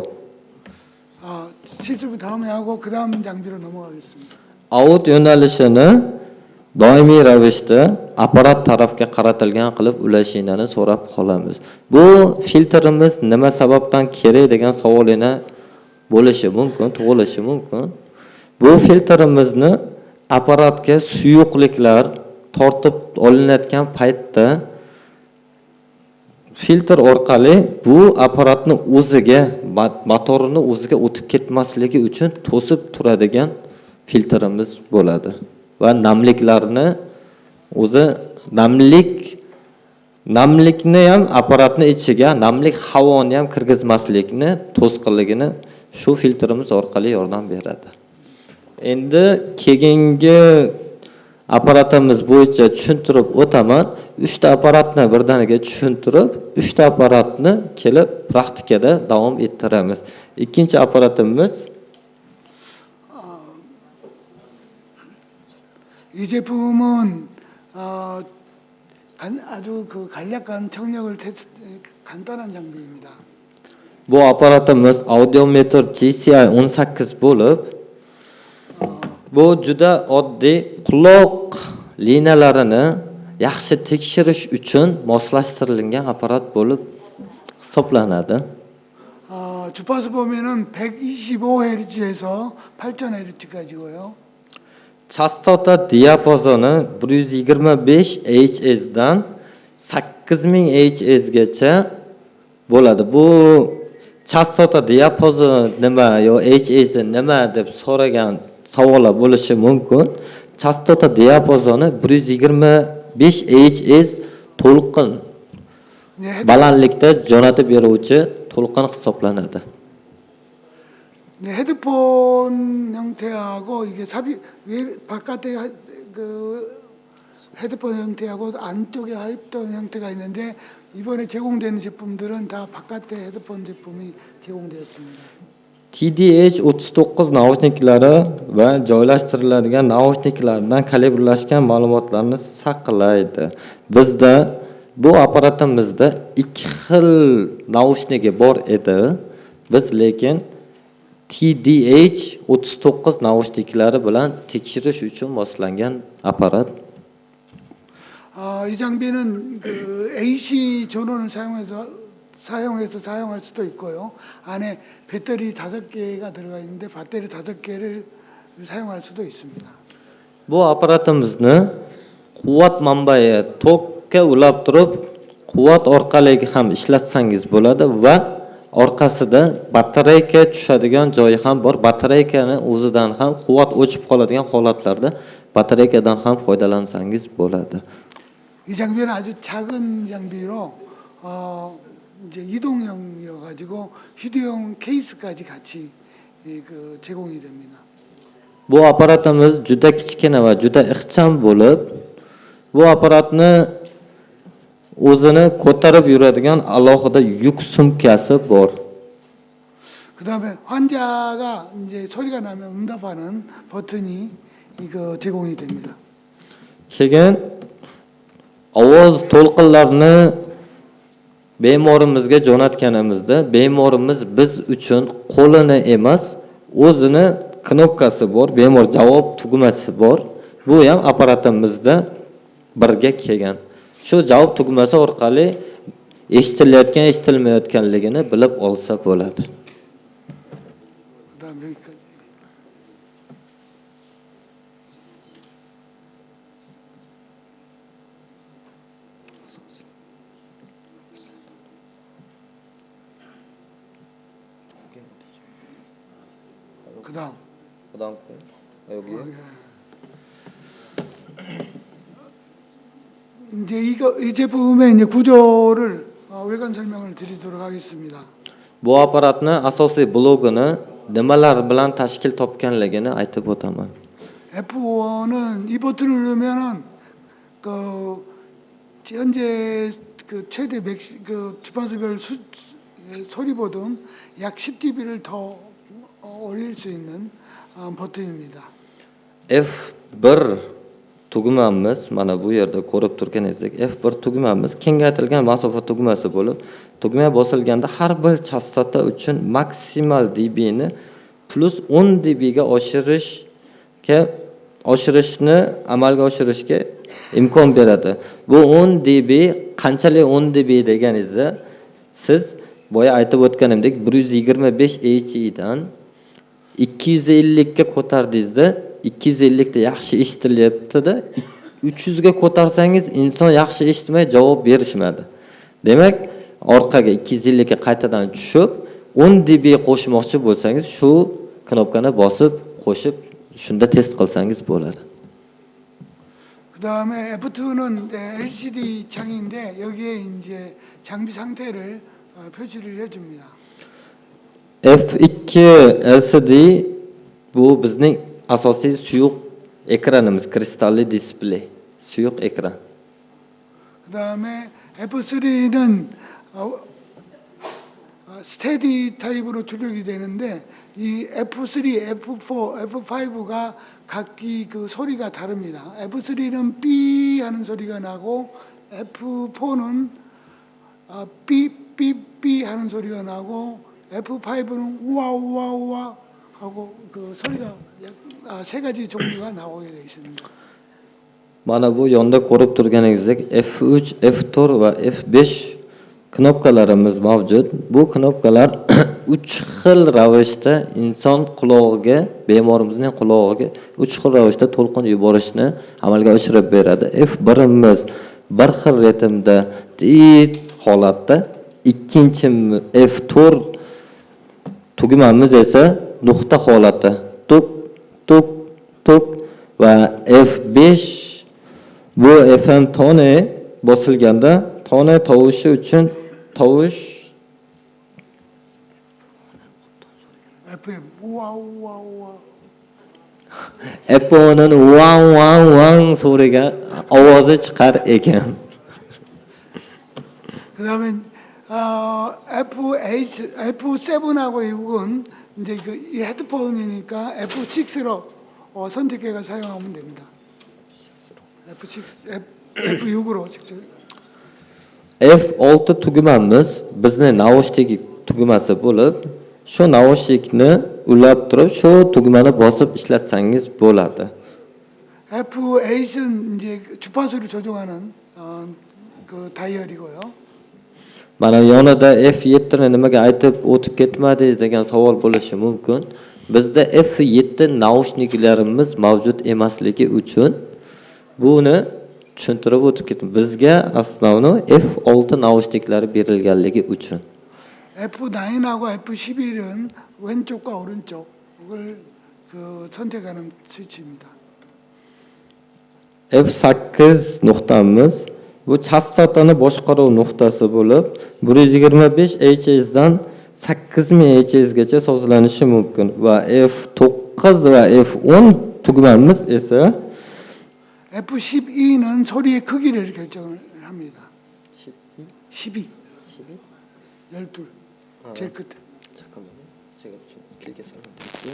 [SPEAKER 6] 실습을 다음에 하고 그 다음 장비로 넘어가겠습니다.
[SPEAKER 1] Out yo'nalishini doimiy ravishda apparat tarafga qaratilgan qilib ulashinglarni so'rab qolamiz. Bu filtrimiz nima sababdan kerak degan savolinglar bo'lishi mumkin, tug'ilishi mumkin. Bu filtrimizni apparatga suyuqliklar tortib olinayotgan paytda filtr orqali bu apparatni o'ziga, motorini o'ziga o'tib ketmasligi uchun to'sib turadigan filtrimiz bo'ladi. Va namliklarni o'zi namlikni ham apparatni ichiga namlik havoni ham kirgizmaslikni, to'sqinligini shu filtrimiz orqali yordam beradi. Endi keyingi apparatimiz bo'yicha tushuntirib o'taman. 3 ta apparatni birdaniga tushuntirib, 3 ta apparatni kelib praktikada davom ettiramiz. Ikkinchi apparatimiz
[SPEAKER 6] 이 제품은 아주 그 간략한 청력을 간단한 장비입니다.
[SPEAKER 1] bu apparatimiz audiometr GCI 18 bo'lib, bu juda oddiy quloq liniyalarini yaxshi tekshirish uchun moslashtirilgan apparat bo'lib hisoblanadi.
[SPEAKER 6] 주파수 보면은 125Hz에서 8000Hz까지고요.
[SPEAKER 1] Chastota diapazoni 125 Hz dan 8000 Hz gacha bo'ladi. Bu chastota diapazoni nima yo Hz nima deb so'ragan savollar bo'lishi mumkin. Chastota diapazoni 125 Hz to'lqin balandlikda jo'natib beruvchi to'lqin hisoblanadi.
[SPEAKER 6] 네, 헤드폰 형태하고 이게 바깥에 그 헤드폰 형태하고 안쪽에 하입던 형태가 있는데 이번에 제공되는 제품들은 다 바깥에 헤드폰 제품이 제공되었습니다.
[SPEAKER 1] TDH-39 naushniklari va joylashtiriladigan naushniklardan kalibrlashgan ma'lumotlarni saqlaydi. Bizda bu apparatimizda ikki xil naushnigi bor edi. Biz lekin TDH-39 naushniklari bilan tekshirish uchun moslangan apparat.
[SPEAKER 6] 이 장비는 그 AC 전원을 사용해서 사용할 수도 있고요. 안에 배터리 5개가 들어가 있는데 배터리 5개를 사용할 수도 있습니다.
[SPEAKER 1] Bu apparatimizni quvvat manbai tokka ulab turib, quvvat orqali ham ishlatsangiz bo'ladi va orqasida batareyka tushadigan joyi ham bor. Batareykani o'zidan ham quvvat o'chib qoladigan holatlarda batareykadan ham foydalansangiz bo'ladi.
[SPEAKER 6] 이 장비는 아주 작은 장비로 이제 이동형이어 가지고 휴대용 케이스까지 같이 그 제공이 됩니다.
[SPEAKER 1] Bu apparatimiz juda kichkina va juda ixcham bo'lib, bu apparatni o'zini ko'tarib yuradigan alohida yuk sumkasi bor.
[SPEAKER 6] 그다음에 환자가 이제 소리가 나면 응답하는 버튼이 이거 제공이 됩니다.
[SPEAKER 1] Keyin ovoz to'lqinlarini bemorimizga jo'natganimizda bemorimiz biz uchun qo'lini emas, o'zini knopkasi bor, bemor javob tugmasi bor. Bu ham apparatimizda birga kelgan. Shu javob tugmasi orqali eshitilayotgan, eshitilmayotganligini bilib olsa bo'ladi.
[SPEAKER 6] 그다음 여기까지. 그다음
[SPEAKER 1] 그다음 여기
[SPEAKER 6] 이제 이 제품의 이제 구조를 외관 설명을 드리도록 하겠습니다.
[SPEAKER 1] bu apparatni asosiy blogini nimalar bilan tashkil topganligini aytib o'taman.
[SPEAKER 6] F1은 이 버튼을 누르면은 그 현재 그 최대 그 주파수별 소리 보등 약 10dB를 더 올릴 수 있는 버튼입니다.
[SPEAKER 1] F1 tugmamiz mana bu yerda ko'rib turganingizdek F1 tugmamiz kengaytirilgan masofa tugmasi bo'lib, tugma bosilganda har bir chastota uchun maksimal dB ni plus 10 dB ga oshirishni amalga oshirishga imkon beradi. Bu 10 dB qanchalik 10 dB deganingizda siz boya aytib o'tganimdek 125 Hz dan 250 ga ko'tardingizda 250 da yaxshi eshitilyapti-da, 300 ga ko'tarsangiz inson yaxshi eshitmay javob berishmadi. Demak, orqaga 250 ga qaytadan tushib 10 dB qo'shmoqchi bo'lsangiz, shu knopkani bosib, qo'shib, shunda test qilsangiz bo'ladi.
[SPEAKER 6] 그다음에 F2는 LCD 창인데 여기에 이제 장비 상태를 표시를 해 줍니다.
[SPEAKER 1] F2 LCD bu bizning asosiy suyuq ekranimiz, kristalli displey, suyuq ekran.
[SPEAKER 6] 그다음에 F3는 스테디 타입으로 출력이 되는데 이 F3, F4, F5가 각기 그 소리가 다릅니다. F3는 삐 하는 소리가 나고 F4는 삐삐삐 하는 소리가 나고 F5는 우와 우와 우와 하고 그 소리가 세 가지 종류가 나오게 되어 있습니다.
[SPEAKER 1] Mana bu yonda ko'rib turganingizdek F3, F4 va F5 knopkalarimiz mavjud. Bu knopkalar 3 xil ravishda inson qulog'iga, bemorimizning qulog'iga 3 xil ravishda to'lqin yuborishni amalga oshirib beradi. F1imiz bir xil ritmda tez holatda, ikkinchi F4 tugmamiz esa nuqta holatda tuk tuk tuk va F5 bu FM tone bosilganda tone tovushi uchun tovush
[SPEAKER 6] FM 우와 우와 우와
[SPEAKER 1] Apple'ning wang wang wang so'riga ovozi chiqar ekan.
[SPEAKER 6] 그다음에 F7하고 6은 이제 이 헤드폰이니까 F6로 선택해서 사용하면 됩니다. F6으로 직접.
[SPEAKER 1] F6 tugmamiz bizni naushnik tugmasi bo'lib, shu naushnikni ulab turib, shu tugmani bosib ishlatsangiz bo'ladi.
[SPEAKER 6] F8은 이제 주파수를 조정하는 그 다이얼이고요.
[SPEAKER 1] Mana yonida F7 ni nimaga aytib o'tib ketmadingiz degan savol bo'lishi mumkin. Bizda F7 naushniklarimiz mavjud emasligi uchun buni tushuntirib o'tib ketdim. Bizga asnovni F6 naushniklari berilganligi uchun.
[SPEAKER 6] F9하고 F11은 왼쪽과 오른쪽을 선택하는 스위치입니다.
[SPEAKER 1] F8 nuqtamiz bu chastotani boshqaruv nuqtasi bo'lib, 125 Hz dan 8000 Hz gacha sozlanishi mumkin va F9 va F10 tugmamiz esa
[SPEAKER 6] F12는 소리의 크기를 결정을 합니다. 12. 12. 제일 끝에.
[SPEAKER 1] 잠깐만요. 제가 좀 길게 설명드릴게요.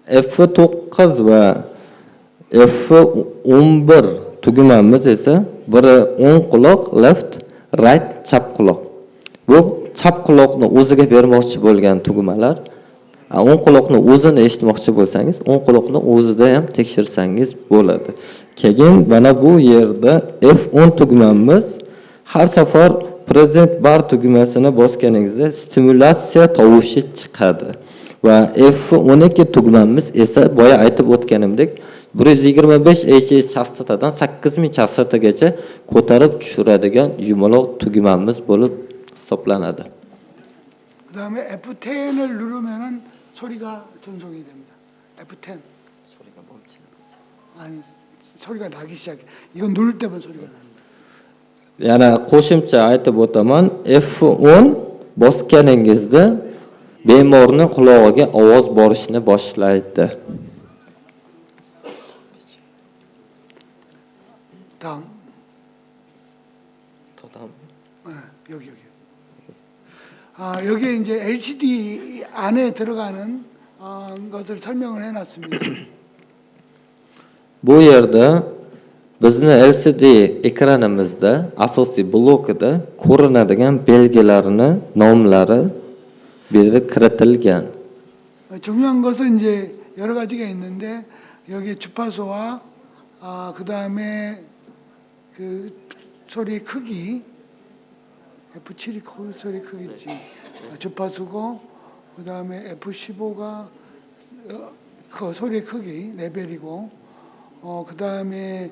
[SPEAKER 1] F9 va F11 tugmamiz esa biri o'ng quloq left, right chap quloq. Bu chap quloqni o'ziga bermoqchi bo'lgan tugmalar. O'ng quloqni o'zini eshitmoqchi bo'lsangiz, o'ng quloqni o'zida ham tekshirsangiz bo'ladi. Keyin mana bu yerda F10 tugmamiz har safar present bar tugmasini bosganingizda stimulyatsiya tovushi chiqadi. Va F12 tugmamiz esa boya aytib o'tganimdek 125 Hz chastotadan 8000 chastotagacha ko'tarib tushiradigan yumaloq tugmamiz bo'lib hisoblanadi.
[SPEAKER 6] 그다음에 F10을 누르면은 소리가 전송이 됩니다. F10.
[SPEAKER 1] 소리가 멈추는 거죠.
[SPEAKER 6] 아니 소리가 나기 시작해. 이건 누를 때만 소리가 납니다.
[SPEAKER 1] Yana qo'shimcha aytib o'taman, F10 bosganingizda bemorning qulog'iga ovoz borishni boshlaydi.
[SPEAKER 6] 다음.
[SPEAKER 1] 더 다음.
[SPEAKER 6] 여기. 여기에 이제 LCD 안에 들어가는 것을 설명을 해놨습니다.
[SPEAKER 1] Bu yerda bizni LCD ekranimizda asosiy blokida ko'rinadigan belgilarni nomlari berib kiritilgan.
[SPEAKER 6] 중요한 것은 이제 여러 가지가 있는데 여기 주파수와 그다음에 그 소리의 크기 F7이 소리 크겠지. 주파수고 그다음에 F15가 소리의 크기 레벨이고 그다음에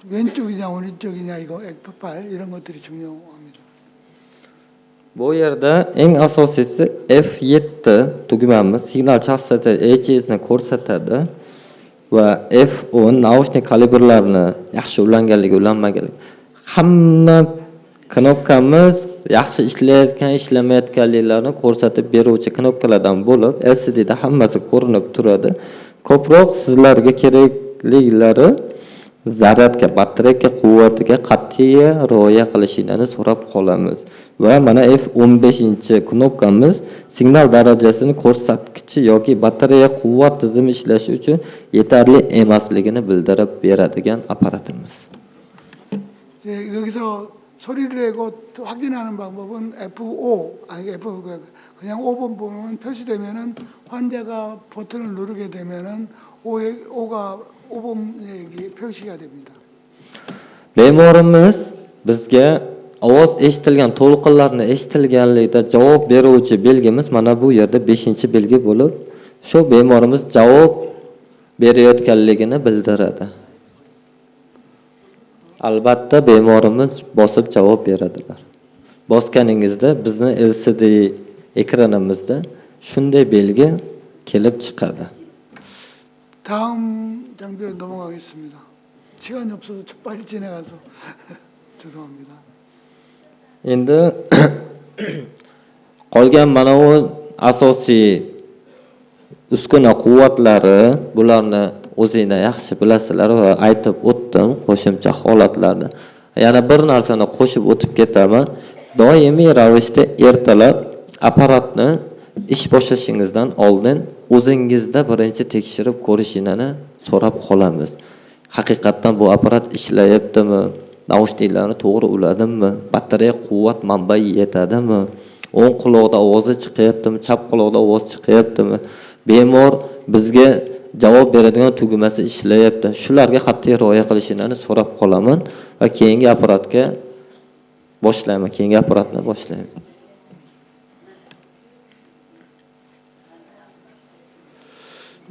[SPEAKER 6] 왼쪽이냐 오른쪽이냐 이거 F8 이런 것들이 중요합니다.
[SPEAKER 1] Bu yerda eng asosiysi F7 tugmamiz signal chastota Hz'ni ko'rsatadi va F10 naushnik kalibrlarini yaxshi ulanganligi, ulanmaganligi. Hamma knopkamiz yaxshi ishlayotgan, ishlamayotganliklarini ko'rsatib beruvchi knopkalardan bo'lib, LCDda hammasi ko'rinib turadi. Ko'proq sizlarga kerakliklari zaryadga, batareya quvvatiga qat'iy rioya qilishingizni so'rab qolamiz. Va mana F15-knopkamiz signal darajasini ko'rsatkichi yoki batareya quvvat tizimi ishlashi uchun yetarli emasligini bildirib beradigan apparatimiz.
[SPEAKER 6] 여기서 소리를 내고 확인하는 방법은 F5 아니 F 그냥 5번 보면 표시되면은 환자가 버튼을 누르게 되면은 5번이 표시가 됩니다.
[SPEAKER 1] Bemorimiz bizga ovoz eshitilgan to'lqinlarni eshitilganligida javob beruvchi belgimiz mana bu yerda 5-belgi bo'lib, shu bemorimiz javob berayotganligini bildiradi. Albatta bemorimiz bosib javob beradilar. Bosganingizda bizni LCD ekranimizda shunday belgi kelib chiqadi.
[SPEAKER 6] 다음 장비로 넘어가겠습니다. 시간이 없어서 빨리 지나가서 죄송합니다.
[SPEAKER 1] Endi qolgan mana u asosiy uskuna quvvatlari, bularni o'zingizlar yaxshi bilasizlar va aytib o'tdim qo'shimcha holatlarni. Yana bir narsani qo'shib o'tib ketaman. Doimiy ravishda ertalab apparatni ish boshlashingizdan oldin o'zingizda birinchi tekshirib ko'rishingizni so'rab qolamiz. Haqiqatdan bu apparat ishlayaptimi? Naushniklarni to'g'ri uladimmi? Batareya quvvat manbai yetadimi? O'ng quloqda ovozi chiqyaptimi? Chap quloqda ovoz chiqyaptimi? Bemor bizga javob beradigan tugmasi ishlayapti. Shularga qat'iy rioya qilishingizni so'rab qolaman va keyingi apparatga boshlayman. Keyingi apparatni boshlayman.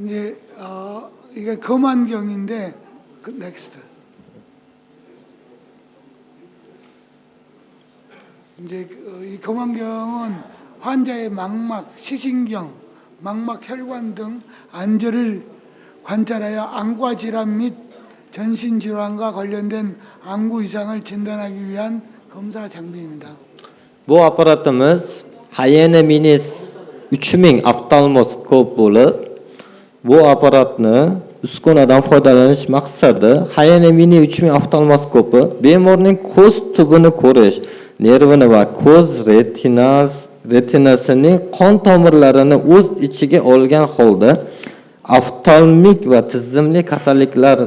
[SPEAKER 6] 이제 이게 검안경인데 넥스트. 이제 이 검안경은 환자의 망막, 시신경, 망막 혈관 등 안절을 관찰하여 안과 질환 및 전신 질환과 관련된 안구 이상을 진단하기 위한 검사 장비입니다.
[SPEAKER 1] Bu apparatimiz Hyena Mini 3000 oftalmoskop bo'lib, bu apparatni uskunadan foydalanish maqsadi Hyena Mini 3000 oftalmoskopi bemorning ko'z tubini ko'rish, nervini va ko'z retinasining qon tomirlarini o'z ichiga olgan holda oftalmik va tizimli kasalliklar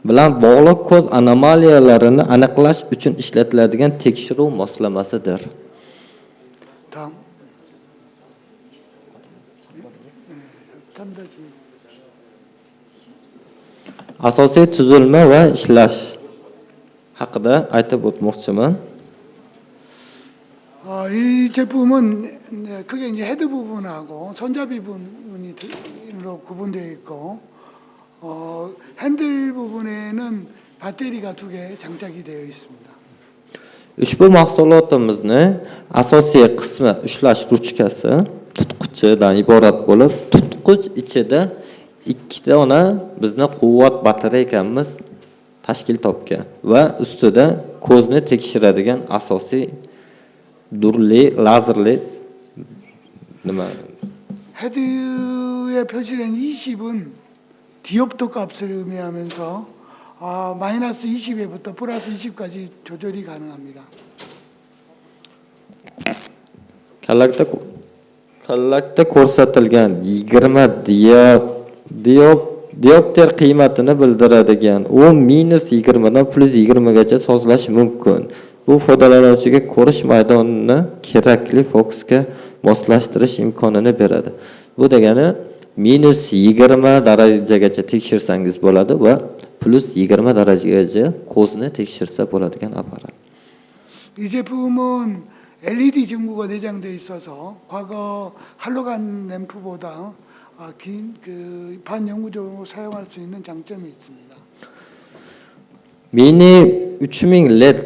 [SPEAKER 1] bilan bog'liq ko'z anomaliyalarini aniqlash uchun ishlatiladigan tekshiruv moslamasidir.
[SPEAKER 6] 다음.
[SPEAKER 1] Asosiy tuzilma va ishlash haqida aytib o'tmoqchiman.
[SPEAKER 6] 이 제품은 크게 이제 헤드 부분하고 손잡이 부분으로 구분되어 있고 핸들 부분에는 배터리가 2개 장착이 되어 있습니다.
[SPEAKER 1] Ushbu mahsulotimizni asosiy qismi ushlash ruchkasi tutqichidan iborat bo'lib, tutqich ichida 2 dona bizni quvvat batareykamiz tashkil topgan va ustida ko'zni tekshiradigan asosiy durli lazerli nima
[SPEAKER 6] 헤드에 표시된 20은 디옵터 값을 의미하면서 마이너스 20에부터 플러스 20까지 조절이 가능합니다.
[SPEAKER 1] kallakda ko'rsatilgan 20 diopter qiymatini bildiradigan u -20 dan +20 gacha sozlash mumkin. Bu foydalanuvchiga ko'rish maydonini kerakli fokusga moslashtirish imkonini beradi. Bu degani -20 darajagacha tekshirsangiz bo'ladi va +20 darajagacha ko'zni tekshirsa bo'ladigan apparat.
[SPEAKER 6] 이 제품은 LED 전구가 내장되어 있어서 과거 할로간 램프보다 긴 반영구적으로 사용할 수 있는 장점이 있습니다.
[SPEAKER 1] Mini 3000 LED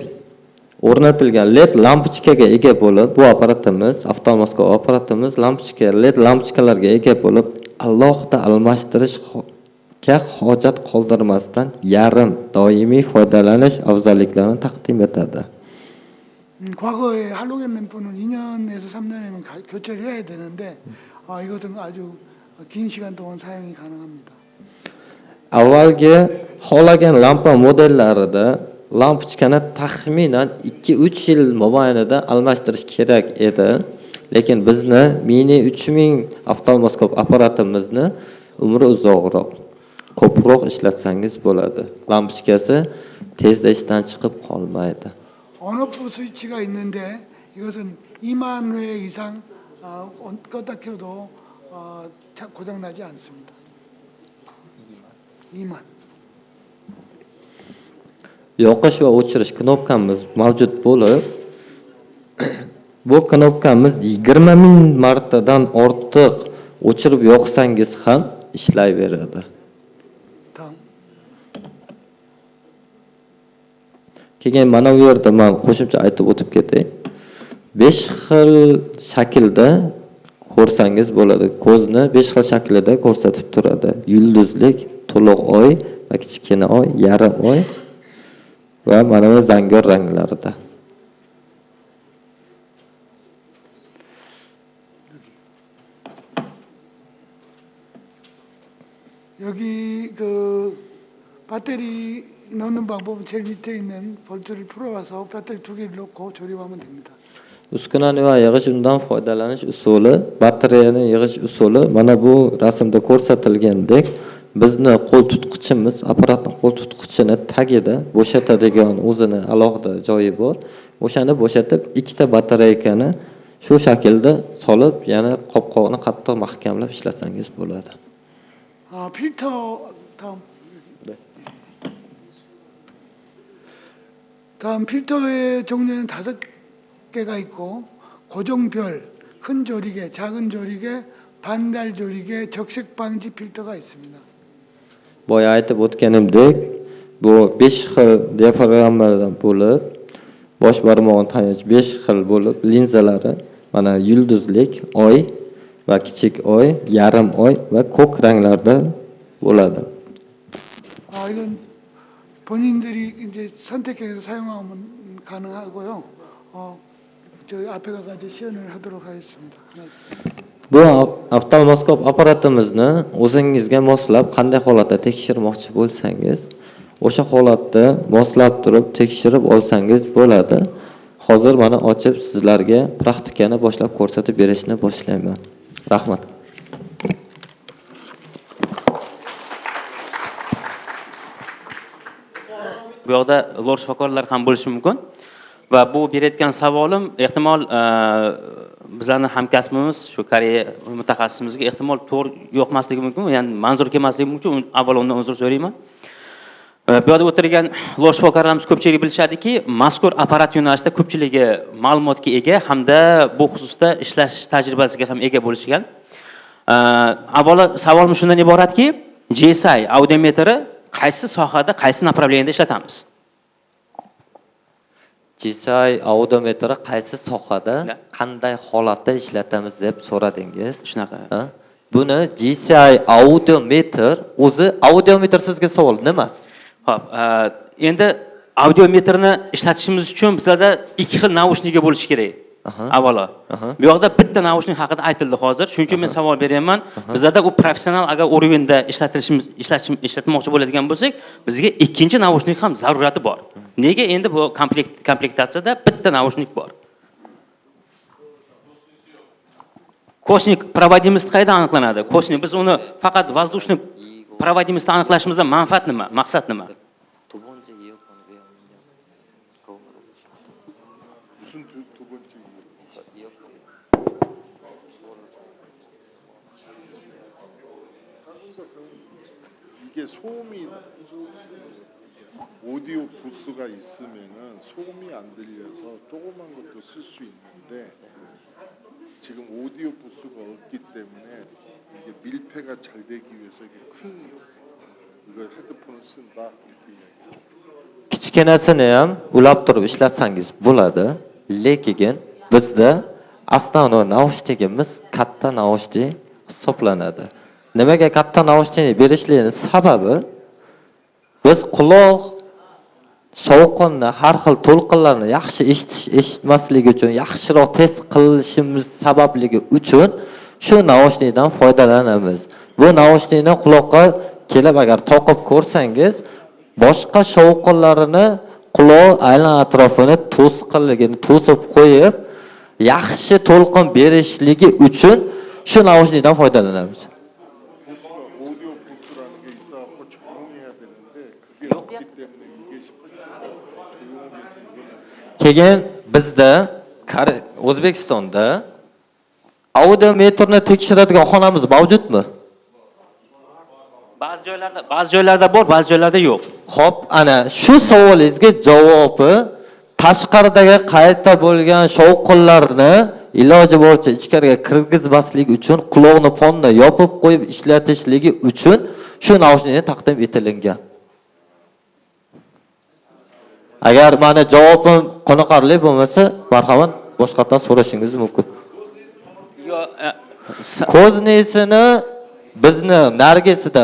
[SPEAKER 1] o'rnatilgan LED lampochkaga ega bo'lib, bu apparatimiz, oftalmoskop apparatimiz lampochka, LED lampochkalarga ega bo'lib, alohida almashtirishga hojat qoldirmasdan yarim doimiy foydalanish afzalliklarini taqdim etadi.
[SPEAKER 6] 과거에 할로겐 램프는 2년에서 3년이면 교체를 해야 되는데 이것은 아주 긴 시간 동안 사용이 가능합니다.
[SPEAKER 1] Avvalgi halogen lampa modellarida lampochkani taxminan 2-3 yil mobaynida almashtirish kerak edi. Lekin bizni Mini 3000 oftalmoskop apparatimizni umri uzoqroq, ko'proq ishlatsangiz bo'ladi. Lampochkasi tezda ishdan chiqib qolmaydi.
[SPEAKER 6] 온오프 스위치가 있는데 이것은 2만 회 이상 껐다 켜도 고장 나지 않습니다. 2만.
[SPEAKER 1] Yoqish va o'chirish knopkamiz mavjud bo'lib, bu knopkamiz 20 ming martadan ortiq o'chirib yoqsangiz ham ishlayveradi.
[SPEAKER 6] 다음.
[SPEAKER 1] Keyin mana bu yerda men qo'shimcha aytib o'tib ketay. 5 xil shaklda ko'rsangiz bo'ladi. Ko'zni 5 xil shaklida ko'rsatib turadi. Yulduzlik, to'liq oy va kichkina oy, yarim oy va mana bu zangor ranglarida.
[SPEAKER 6] 여기 배터리 넣는 방법은 제일 밑에 있는 볼트를 풀어와서 배터리 두 개를 넣고 조립하면 됩니다.
[SPEAKER 1] Uskunani va yig'ish undan foydalanish usuli, batareyani yig'ish usuli mana bu rasmda ko'rsatilgandek bizni qo'l tutqichimiz, apparatning qo'l tutqichini tagida bo'shatadigan o'zini alohida joyi bor. O'shani bo'shatib, ikkita batareykani shu shaklda solib, yana qopqog'ini qattiq mahkamlab ishlatsangiz bo'ladi.
[SPEAKER 6] 필터 다음 필터의 종류는 5개가 있고 고정별, 큰 조리개, 작은 조리개, 반달 조리개, 적색 방지 필터가 있습니다.
[SPEAKER 1] Boya aytib o'tganimdek, bu 5 xil diafragmadan bo'lib, bosh barmog'ini tanich 5 xil bo'lib, linzalari mana yulduzlik, oy va kichik oy, yarim oy va ko'k ranglarda bo'ladi.
[SPEAKER 6] 이건 본인들이 이제 선택해서 사용하면 가능하고요. 저희 앞에 가서 시연을 하도록 하겠습니다.
[SPEAKER 1] Bu oftalmoskop apparatimizni o'zingizga moslab qanday holatda tekshirmoqchi bo'lsangiz, o'sha holatda moslab turib tekshirib olsangiz bo'ladi. Hozir mana ochib sizlarga praktikani boshlab ko'rsatib berishni boshlayman. Rahmat.
[SPEAKER 7] Bu yoqda lor shifokorlar ham bo'lishi mumkin va bu berayotgan savolim ehtimol bizlarni hamkasbimiz shu Koreya mutaxassisimizga ehtimol to'g'ri yoqmasligi mumkin, ya'ni manzur kelmasligi mumkin. Avval undan uzr so'rayman. Bu yerda o'tirgan lor shifokorlarimiz ko'pchilik bilishadiki, mazkur apparat yo'nalishida ko'pchiligi ma'lumotga ega hamda bu xususda ishlash tajribasiga ham ega bo'lishgan. Avvalo savolim shundan iboratki, GSI audiometri qaysi sohada, qaysi направленияda ishlatamiz?
[SPEAKER 1] GSI audiometri qaysi sohada, qanday holatda ishlatamiz deb so'radingiz.
[SPEAKER 7] Shunaqa.
[SPEAKER 1] Buni GSI audiometr, o'zi audiometr sizga savol nima?
[SPEAKER 7] Xo'p, endi audiometrni ishlatishimiz uchun bizlarda 2 xil naushniga bo'lishi kerak. Avvalo. Bu yoqda bitta naushnik haqida aytildi hozir. Shuning uchun men savol beraman. Bizlarda u professional agar urovenda ishlatmoqchi bo'ladigan bo'lsak, bizga ikkinchi naushnik ham zarurati bor. Nega endi bu komplektatsiyada bitta naushnik bor? Ko'shnik проводимость qayda aniqlanadi? Ko'shnik biz uni faqat воздушный проводимостьni aniqlashimizda manfaat nima? Maqsad nima?
[SPEAKER 8] 무슨 두 번째 이게 소음이 오디오 부스가 있으면은 소음이 안 들려서 조그만 것도 쓸 수 있는데 지금 오디오 부스가 없기 때문에 이게 밀폐가 잘 되기 위해서 이게 큰 이거 헤드폰을 쓴다 이렇게 이야기해요.
[SPEAKER 1] Kichkinasini ham ulab turib ishlatsangiz bo'ladi, lekin bizda asosiy naushnikimiz katta naushnik hisoblanadi. Nimaga katta naushnikni berishligini sababi biz quloq shovqinni, har xil to'lqinlarni yaxshi eshitmasligi uchun, yaxshiroq test qilishimiz sababligi uchun shu naushnikdan foydalanamiz. Bu naushnikni quloqqa kelib agar toqib ko'rsangiz, boshqa shovqinlarini quloq aylan atrofini to'sqinligini to'sib qo'yib, yaxshi to'lqin berishligi uchun shu naushnikdan foydalanamiz.
[SPEAKER 8] 오디오 부스라는 게 있어갖고 조용해야 되는데 그게 없기 때문에 이게 조용하게
[SPEAKER 1] Keyin bizda O'zbekistonda audiometrni tekshiradigan xonamiz mavjudmi?
[SPEAKER 7] Ba'zi joylarda bor, ba'zi joylarda yo'q.
[SPEAKER 1] Xo'p, ana shu savolingizga javobi tashqaridagi qayta bo'lgan shovqinlarni iloji boricha ichkariga kirgizmaslik uchun quloqni fonni yopib qo'yib ishlatishligi uchun shu naushnikni taqdim etilgan. Agar meni javobim qoniqarli bo'lmasa, marhamat boshqatdan so'rashingiz mumkin. Ko'znisini bizni nargisida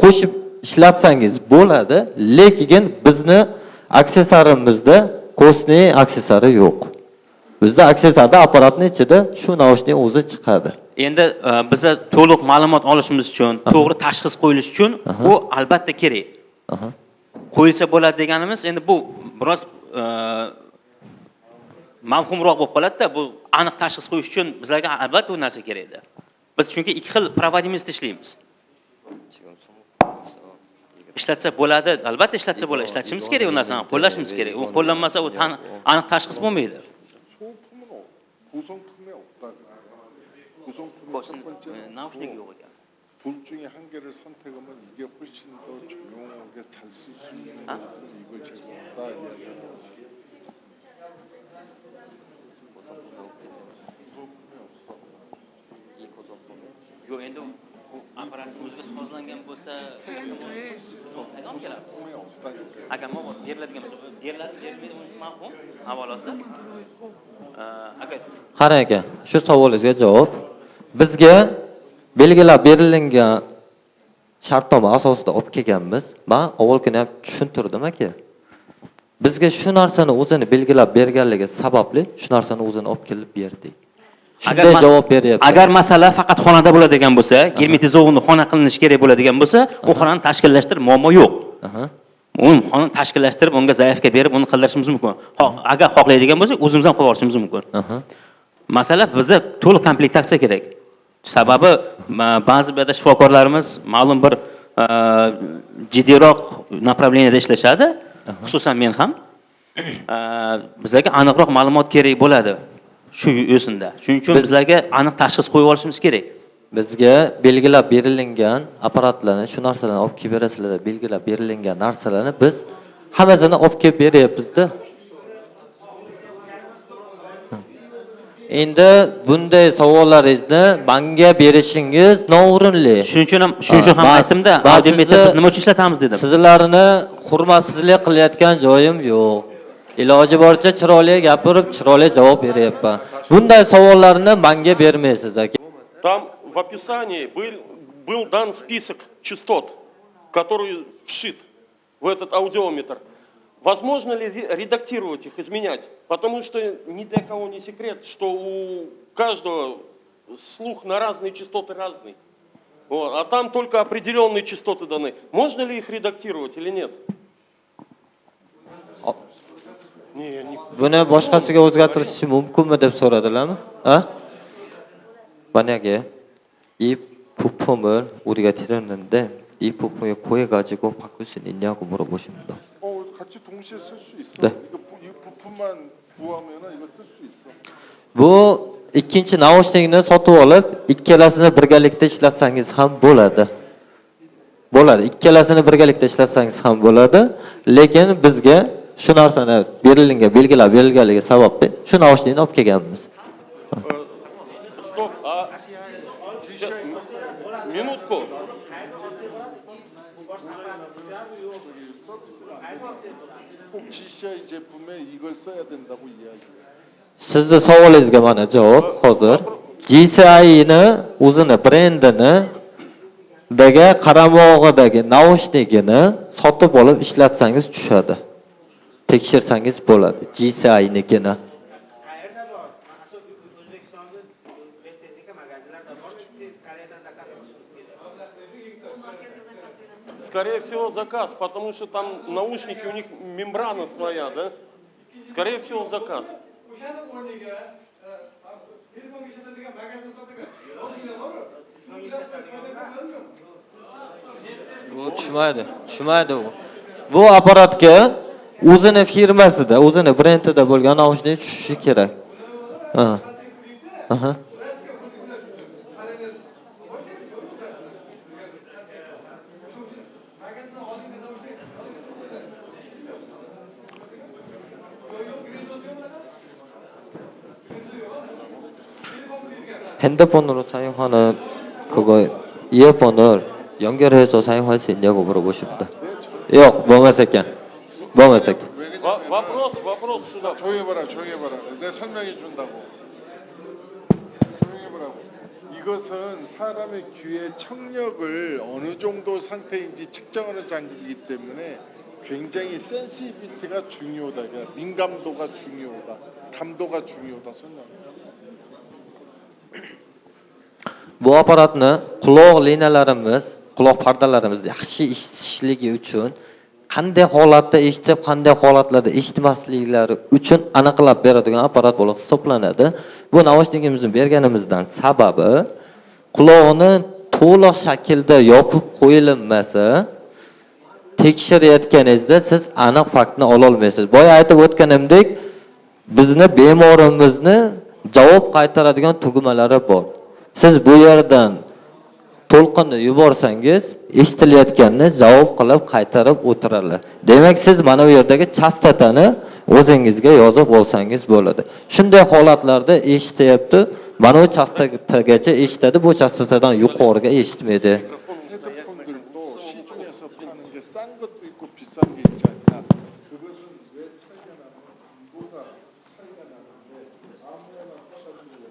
[SPEAKER 1] qo'shib ishlatsangiz bo'ladi, lekin bizni aksessorimizda ko'sni aksessori yo'q. Bizda aksessorda apparatning ichida shu naushnik o'zi chiqadi.
[SPEAKER 7] Endi biza to'liq ma'lumot olishimiz uchun, to'g'ri tashxis qo'yilish uchun u albatta kerak. qo'yilsa bo'ladi deganimiz endi bu biroz mavhumroq bo'lib qoladida. Bu aniq tashxis qo'yish uchun bizlarga albatta bu narsa kerakda. Biz chunki ikki xil provodimizda ishlaymiz. Ishlatsa bo'ladi, albatta ishlatsa bo'ladi. Ishlatishimiz kerak, u narsani qo'llashimiz kerak. U qo'llanmasa u aniq tashxis bo'lmaydi.
[SPEAKER 8] 소품은 구성품에 없다. 구성품이 첫 번째.
[SPEAKER 7] Naushnik yo'q ekan.
[SPEAKER 8] 둘 중에 한 개를 선택하면 이게 훨씬 더 조용하게 잘 쓸 수 있는 이걸 제가 없다 이야기하는 거죠.
[SPEAKER 7] Yo'q, endi bu apparatimiz sozlangan bo'lsa, ham kelamiz. Agar mo beriladigan bo'lsa, beriladi, berilmaydi ma'qul. Havolasi. Agar
[SPEAKER 1] Qarang aka, shu savolingizga javob. Bizga belgilab berilgan shartnoma asosida olib kelganmiz. Men avvalgina ham tushuntirdim aka. Bizga shu narsani o'zini belgilab berganligi sababli shu narsani o'zini olib kelib berdik. Shunday javob beryapti.
[SPEAKER 7] Agar masala faqat xonada bo'ladigan bo'lsa, germetizovni xona qilinishi kerak bo'ladigan bo'lsa, u xonani tashkillashtirib muammo yo'q. Uni xonani tashkillashtirib, unga zaifga berib, uni qildirishimiz mumkin. Agar xohlaydigan bo'lsak, o'zimiz ham qilib olishimiz mumkin. Masala bizga to'liq komplektatsiya kerak. Sababi ba'zi bir shifokorlarimiz ma'lum bir jiddiroq направленияda ishlashadi, xususan men ham. Bizga aniqroq ma'lumot kerak bo'ladi. Shu yo'sinda. Shuning uchun bizlarga aniq tashxis qo'yib olishimiz kerak.
[SPEAKER 1] Bizga belgilab berilgan apparatlarni, shu narsalarni olib kelib berasizlar, belgilab berilgan narsalarni biz hammasini olib kelib beryapmiz-da. Endi bunday savollaringizni menga berishingiz noo'rinli.
[SPEAKER 7] Shuning uchun ham aytdim-da, audiometr biz nima uchun ishlatamiz dedim.
[SPEAKER 1] Sizlarni hurmatsizlik qilayotgan joyim yo'q. Iloji boricha chiroyli gapirib, chiroyli javob beryapman. Bunday savollarni menga bermaysiz aka.
[SPEAKER 9] Там в описании был дан список частот, который вшит в этот аудиометр. Возможно ли редактировать их, изменять? Потому что ни для кого не секрет, что у каждого слух на разные частоты разный. Вот. А там только определенные частоты даны. Можно ли их редактировать или нет?
[SPEAKER 1] Buni boshqasiga o'zgartirish mumkinmi deb so'radilarmi? Ha? Manyaga 이 부품을 우리가 드렸는데 이 부품에 구해가지고 바꿀 수 있냐고 물어보십니다.
[SPEAKER 8] 같이 동시에 쓸 수 있어.
[SPEAKER 1] 네.
[SPEAKER 8] 이 부품만 구하면은 이거 쓸 수 있어.
[SPEAKER 1] Bu ikkinchi naushnikni sotib olib, ikkalasini birgalikda ishlatsangiz ham bo'ladi. Bo'ladi. Ikkalasini birgalikda ishlatsangiz ham bo'ladi, lekin bizga shu narsani berilgan, belgilab berilganligi sababli shu naushnikni olib kelganmiz.
[SPEAKER 9] Стоп, минутку.
[SPEAKER 8] 꼭 GCI 제품에 이걸 써야 된다고 이야기.
[SPEAKER 1] Sizni savolingizga mana javob hozir. GCI'ni o'zini brendini dagi qaramog'idagi naushnikini sotib olib ishlatsangiz tushadi. Tekshirsangiz bo'ladi. GCI'nikini.
[SPEAKER 9] Скорее всего, заказ, потому что там наушники, у них мембрана своя, да? Скорее всего, заказ.
[SPEAKER 1] Bu tushmaydi u. Bu apparatga o'zini firmasida, o'zini brendida bo'lgan naushnik tushishi kerak. Aha. 핸드폰으로 사용하는 그거 이어폰을 연결해서 사용할 수 있냐고 물어보십니다. yok, bo'lmas ekan. Bo'lmas ekan.
[SPEAKER 9] Вопрос сюда.
[SPEAKER 8] 조용히 해봐라. 내가 설명해 준다고. 조용히 해보라고. 이것은 사람의 귀의 청력을 어느 정도 상태인지 측정하는 장비이기 때문에 굉장히 센시티비티가 중요하다. 그러니까 민감도가 중요하다. 감도가 중요하다. 설명.
[SPEAKER 1] Bu apparatni quloq linalarimiz, quloq pardalarimiz yaxshi ishlatishligi uchun qanday holatda eshitib, qanday holatlarda eshitmasliklari uchun aniqlab beradigan apparat bo'lib hisoblanadi. Bu naushnikimizni berganimizdan sababi quloqni to'liq shaklda yopib qo'yilmasa, tekshirayotganingizda siz aniq faktni ola olmaysiz. Boya aytib o'tganimdek, bizni bemorimizni javob qaytaradigan tugmalari bor. Siz bu yerdan to'lqinni yuborsangiz, eshitilayotganini javob qilib qaytarib o'tirarlar. Demak, siz mana bu yerdagi chastotani o'zingizga yozib olsangiz bo'ladi. Shunday holatlarda eshityapti, mana bu chastotagacha eshitadi, bu chastotadan yuqoriga eshitmaydi.
[SPEAKER 8] 핸드폰들도 시중에서 파는 게 싼 것도 있고 비싼 게 있지 않냐. 그것은 왜 차이가 나는 강도가 차이가 나는데 아무나 사람들이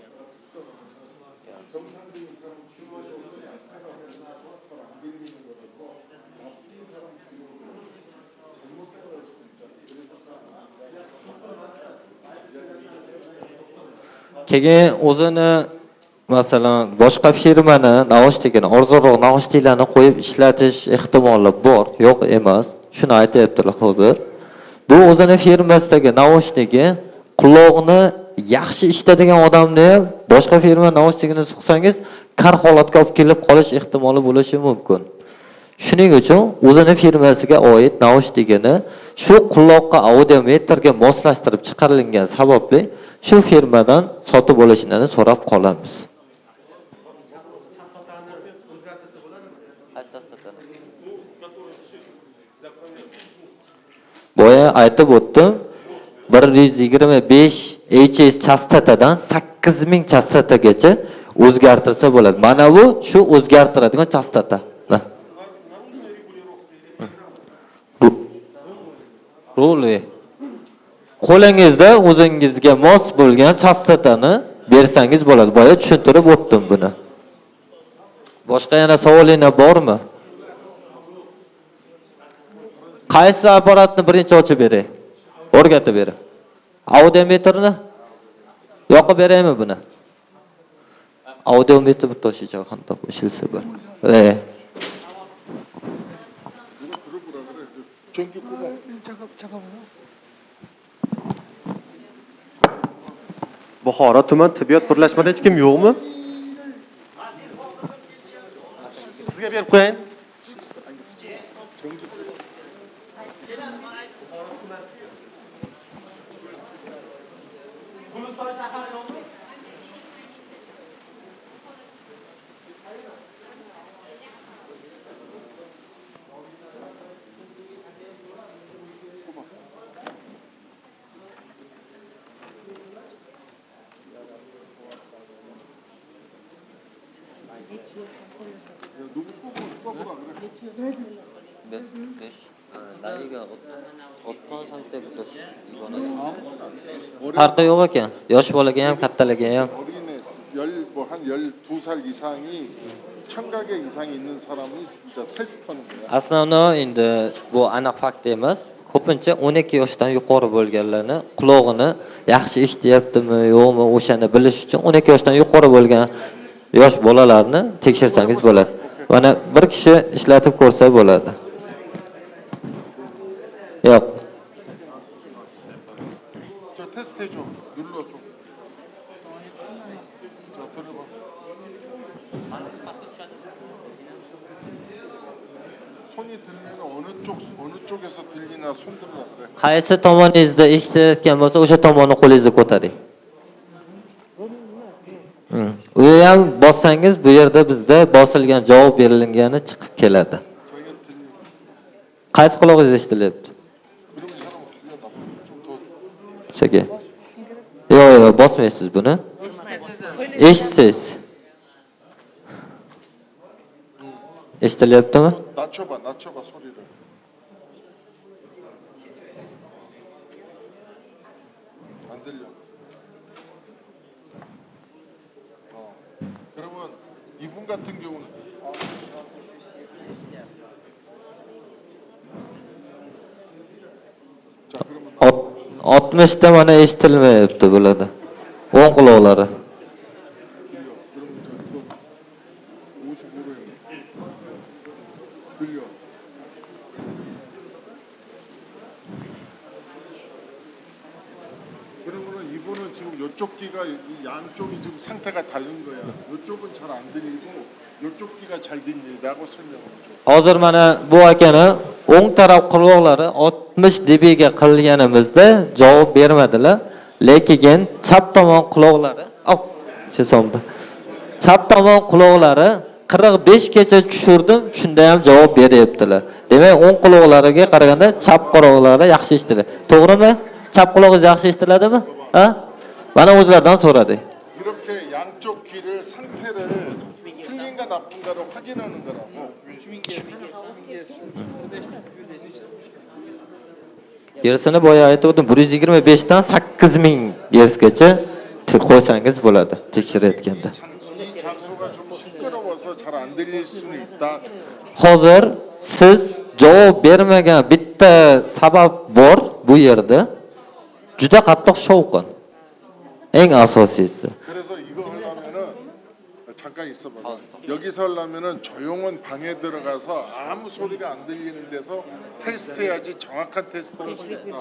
[SPEAKER 8] 정상적인 사람 주어져서 약하다고 잘안 들리는 거라고 나쁜 사람 기록을 잘못 생각할 수도 있잖아.
[SPEAKER 1] Keyin o'zini masalan boshqa firmani naushnikini, arzonroq naushniklarni qo'yib ishlatish ehtimoli bor, yo'q emas. Shuni aytayaptilar hozir. Bu o'zini firmasidagi naushnigi quloqni yaxshi eshitadigan odamni ham boshqa firma naushnikini suqsangiz, kar holatga olib kelib qolish ehtimoli bo'lishi mumkin. Shuning uchun o'zini firmasiga oid naushnikini shu quloqqa audiometrga moslashtirib chiqarilgan sababli shu firmadan sotib olishlarini so'rab qolamiz. Boya aytib o'tdim, 125 Hz chastotadan 8000 chastotagacha o'zgartirsa bo'ladi. Mana bu shu o'zgartiradigan chastota. Ruli. Qo'lingizda o'zingizga mos bo'lgan chastotani bersangiz bo'ladi. Boya tushuntirib o'tdim buni. Boshqa yana savolingiz bormi? Qaysi apparatni birinchi ochib beray? O'rgatib beray. Audiometrni yoqib beraymi buni? Audiometr toshicha qanday qo'shilsa bir.
[SPEAKER 6] 잠깐만요.
[SPEAKER 10] Buxoro tuman tibbiyot birlashmada hech kim yo'qmi? Sizga berib qo'ying.
[SPEAKER 1] Nayiga o'tgan santimetrda 이거는 farqi yo'q ekan. Yosh bolaga ham, kattalarga ham.
[SPEAKER 8] 어린애 뭐한 12살 이상이 청각에 이상이 있는 사람이 진짜 테스트하는 거야.
[SPEAKER 1] Aslında endi bu aniq fakt emas. Ko'pincha 12 yoshdan yuqori bo'lganlarni quloqini yaxshi eshityaptimi, yo'qmi o'shani bilish uchun 12 yoshdan yuqori bo'lgan yosh bolalarni tekshirsangiz bo'ladi. Mana bir kishi ishlatib ko'rsa bo'ladi. Yo'q.
[SPEAKER 8] 저 테스트 해줘. 눌러줘. 자, 들어봐. 손이 들리면 어느 쪽에서 들리나 손 들라 그래.
[SPEAKER 1] Qaysi tomoningizda eshitayotgan bo'lsa, o'sha tomonni qo'lingizni ko'taring. U ham bossangiz, bu yerda bizda bosilgan javob berilgani chiqib keladi. Qaysi quloqingiz eshitilyapti? Sega. Yo'q, bosmaysiz buni. Eshitasiz. Eshitilyaptimi?
[SPEAKER 8] 낮춰봐 소리를. 안 들려. 그러면 이분 같은 경우는 자 그러면
[SPEAKER 1] 60 mana eshitilmayapti bo'ladi. O'ng quloqlari.
[SPEAKER 8] 55로 해. 들려. 그러면은 이분은 지금 이쪽 귀가 이 양쪽이 지금 상태가 다른 거야. 이쪽은 잘 안 들리고 이쪽 귀가 잘 들린다고 설명을 줘.
[SPEAKER 1] Hozir mana bu akani o'ng taraf quloqlari 60 dBga qilganimizda javob bermadilar. Lekin chap tomon quloqlari, chesomda. Chap tomon quloqlari 45 gacha tushirdim, shunda ham javob beryaptilar. Demak, o'ng quloqlariga qaraganda chap quloqlari yaxshi eshitiladi. To'g'rimi? Chap quloqingiz yaxshi eshitiladimi? Ha? Mana o'zlaridan so'radik.
[SPEAKER 8] 이렇게 양쪽 귀를 상태를 틀린가 나쁜가로 확인하는 거라고.
[SPEAKER 1] Gerisini boya aytdim, 125 dan 8000 Hzgacha qo'ysangiz bo'ladi tekshirayotganda.
[SPEAKER 8] 이 장소가 좀 시끄러워서 잘 안 들릴 수는 있다.
[SPEAKER 1] Hozir siz javob bermagan bitta sabab bor bu yerda. Juda qattiq shovqin. Eng asosiysi.
[SPEAKER 8] 그래서 이거 하려면은 잠깐 있어봐. 여기서 하려면은 조용한 방에 들어가서 아무 소리가 안 들리는 데서 테스트해야지 정확한 테스트를 할 수 있다.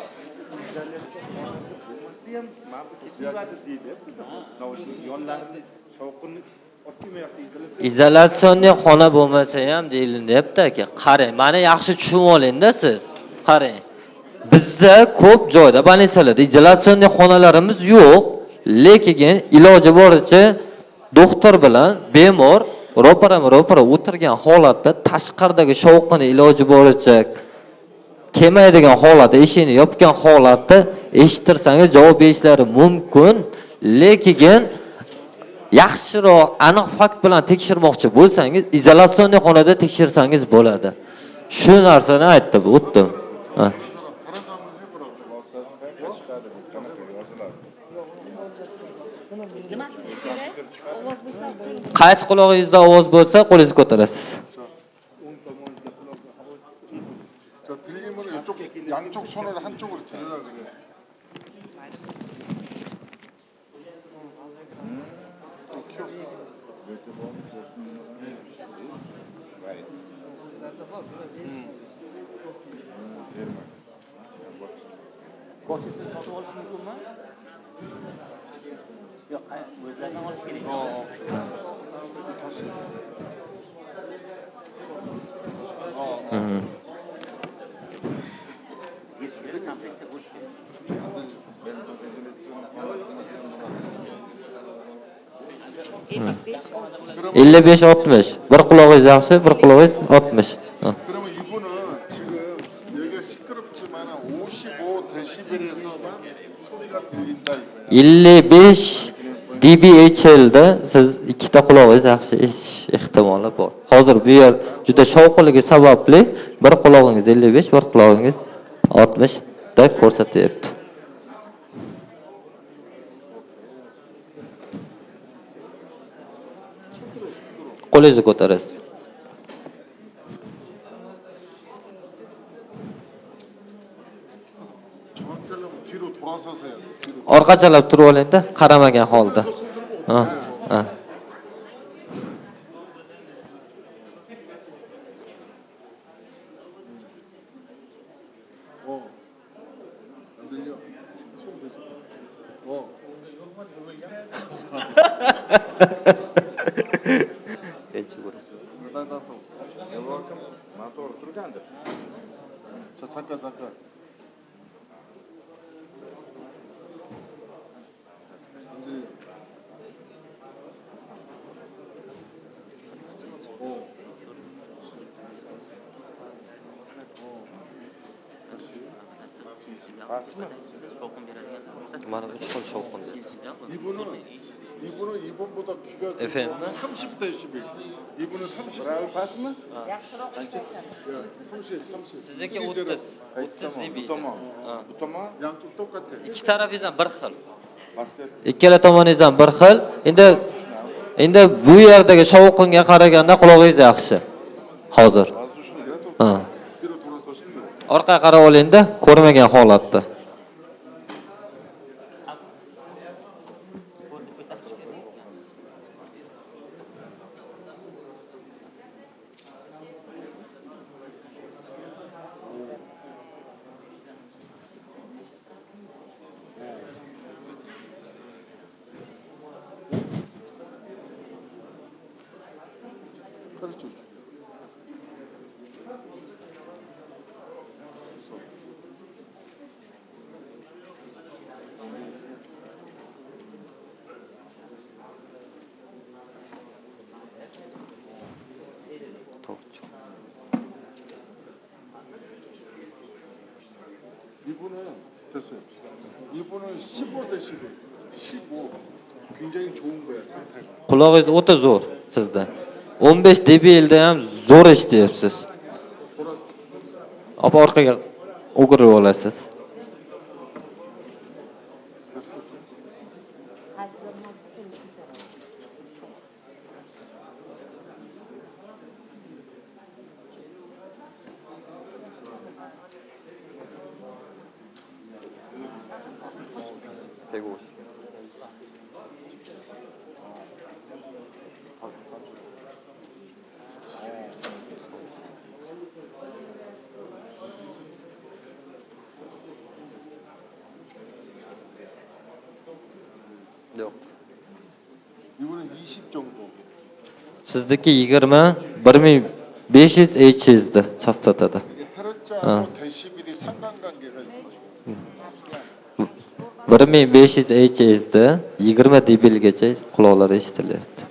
[SPEAKER 1] Izolatsionniy xona bo'lmasa ham deyilyapti aka. Qarang, meni yaxshi tushunib oling-da siz. Qarang. Bizda ko'p joyda больницаlarda izolatsionniy xonalarimiz yo'q, lekin iloji boricha doktor bilan bemor ro'para o'tirgan holatda tashqaridagi shovqini iloji boricha kelmaydigan holatda, eshikni yopgan holatda eshittirsangiz javob berishlari mumkin, lekin yaxshiroq aniq fakt bilan tekshirmoqchi bo'lsangiz, izolatsionniy xonada tekshirsangiz bo'ladi. Shu narsani aytdim, o'tdim. Ha. Qaysi qulog'ingizda ovoz bo'lsa, qo'lingizni ko'tarasiz.
[SPEAKER 8] 자, 들리면 이쪽 양쪽 손을 한쪽으로 들으라 그래.
[SPEAKER 1] elli besh 60. Bir qulog'ingiz yaxshi, bir qulog'ingiz 60.
[SPEAKER 8] 그러면 이분은 지금 여기가 시끄럽지만 55 데시벨에서만 소리가 들린다 이거야.
[SPEAKER 1] 55 dBH'da siz ikkita qulog'ingiz yaxshi eshitish ehtimoli bor. Hozir bu yer juda shovqinligi sababli bir qulog'ingiz 55, bir qulog'ingiz 60 da ko'rsatyapti. Qo'lingizni ko'tarasiz.
[SPEAKER 8] 정확히 하려면 뒤로 돌아서서 해야 돼. 뒤로.
[SPEAKER 1] Orqachalab turib oling-da, qaramagan holda. Ha.
[SPEAKER 8] 안 들려. 자, 잠깐.
[SPEAKER 1] Mana bu chol shovqin.
[SPEAKER 8] 이분은 이분보다 귀가
[SPEAKER 1] FM?
[SPEAKER 8] 30 데시벨. 이분은 30. 브라우 봤으면? 야, 30.
[SPEAKER 1] Sizniki 30 dB.
[SPEAKER 8] 양쪽 똑같아.
[SPEAKER 1] Ikki tarafingizdan bir xil. Ikkala tomoningizdan bir xil. Endi bu yerdagi shovqinga qaraganda qulog'ingiz yaxshi. Hozir. Ha. Orqaga qarab oling-da, ko'rmagan holatda.
[SPEAKER 8] 이분은 됐어요. 이분은 15dB, 15 굉장히 좋은 거야 상태가.
[SPEAKER 1] Quloqingiz o'ta zo'r sizda. 15 dB da ham zo'r eshityapsiz. Olib orqaga o'girib olasiz.
[SPEAKER 8] 이분은 20 정도.
[SPEAKER 1] Sizniki 20 1500 Hz'da chastotada.
[SPEAKER 8] 이게 헤르츠하고 데시벨이 상관관계가 있고.
[SPEAKER 1] 1500 Hz'da 20 dBgacha quloqlar eshitilyapti.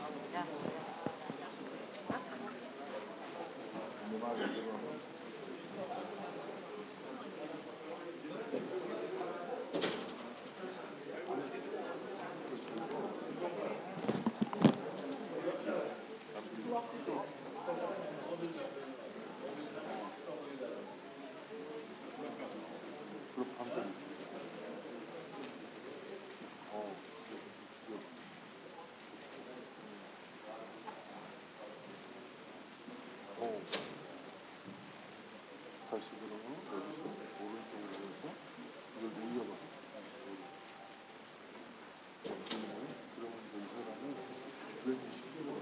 [SPEAKER 8] 다시 그러면 여기서 오른쪽으로 해서 이걸 올려봐. 그러면 이 사람은 주변이 시끄러워.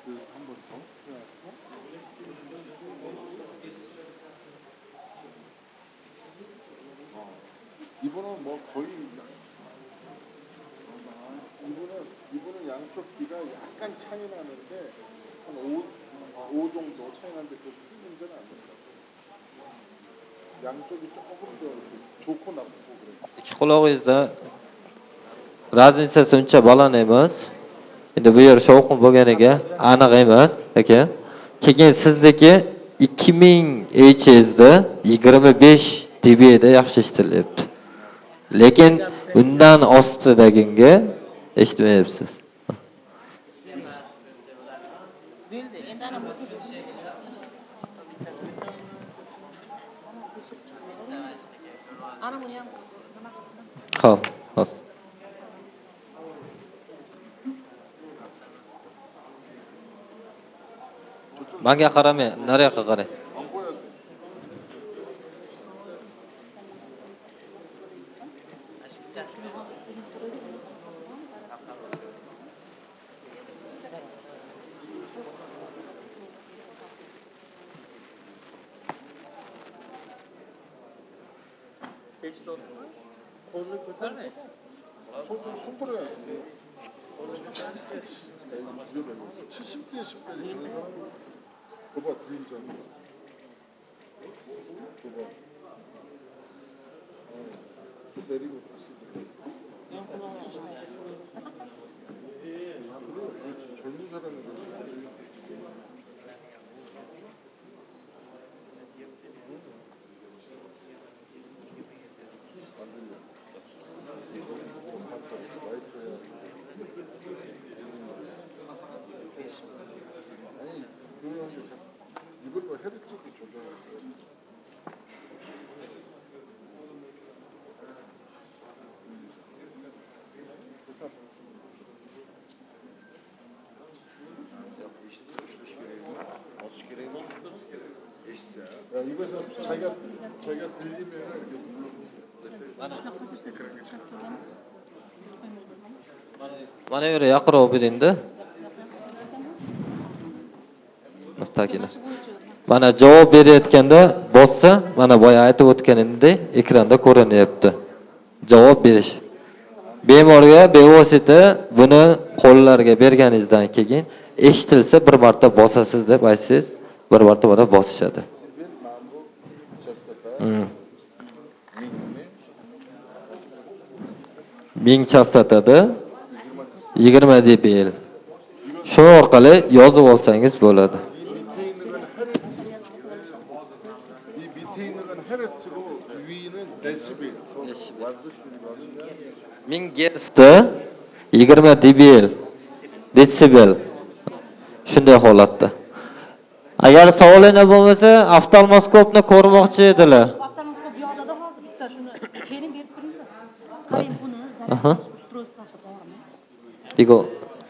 [SPEAKER 8] 뭐한번 더 해야죠. 이분은 뭐 거의 이분은 양쪽 귀가 약간 차이 나는데 한 5 정도 차이 나는데 그 큰 문제는 아닙니다. 양쪽이 조금 더 좋고 나쁘고 그래요.
[SPEAKER 1] Ikki quloqingizda razницasi uncha baland emas. Endi bu yer shovqin bo'lganiga aniq emas, aka. Keyin sizniki 2000 Hz'da 25 dBda yaxshi eshitilyapti. Lekin undan ostidagiga eshitmayapsiz. Xo'p, xo'p. Menga qaramay, nariyoqqa qarang.
[SPEAKER 8] 안 보여도 돼. 손들어야 돼. 70대 10대 되는 사람 그거 들리잖아. 그거 내리고 다시 그렇지. 젊은 사람은 그렇지. 안 들려. 아니 그런 게 참 이걸로 헤드치기 조절해. 야 이것은 자기가 들리면 이렇게
[SPEAKER 1] Mana bu yerga yaqinroq beringda. Mustaqil. Mana javob berayotganda bossa, mana boya aytib o'tganimdek ekranda ko'rinyapti. Javob berish. Bemorga bevosita buni qo'llariga berganingizdan keyin eshitilsa bir marta bosasiz deb aytsangiz, bir marta bana bosishadi. Ming chastotada 20 dBl. Shu orqali yozib olsangiz bo'ladi.
[SPEAKER 8] 이 밑에 있는 건 헤르츠고 위는 데시벨.
[SPEAKER 1] 1000 Hzda 20 desibel. Shunday holatda. Agar savolinglar bo'lmasa, oftalmoskopni ko'rmoqchi edilar.
[SPEAKER 11] Avtomobil yo'lida hozir bitta shuni keling berib turinglar. Qarang buni zaryadlash устройствоsi bormi?
[SPEAKER 1] 이거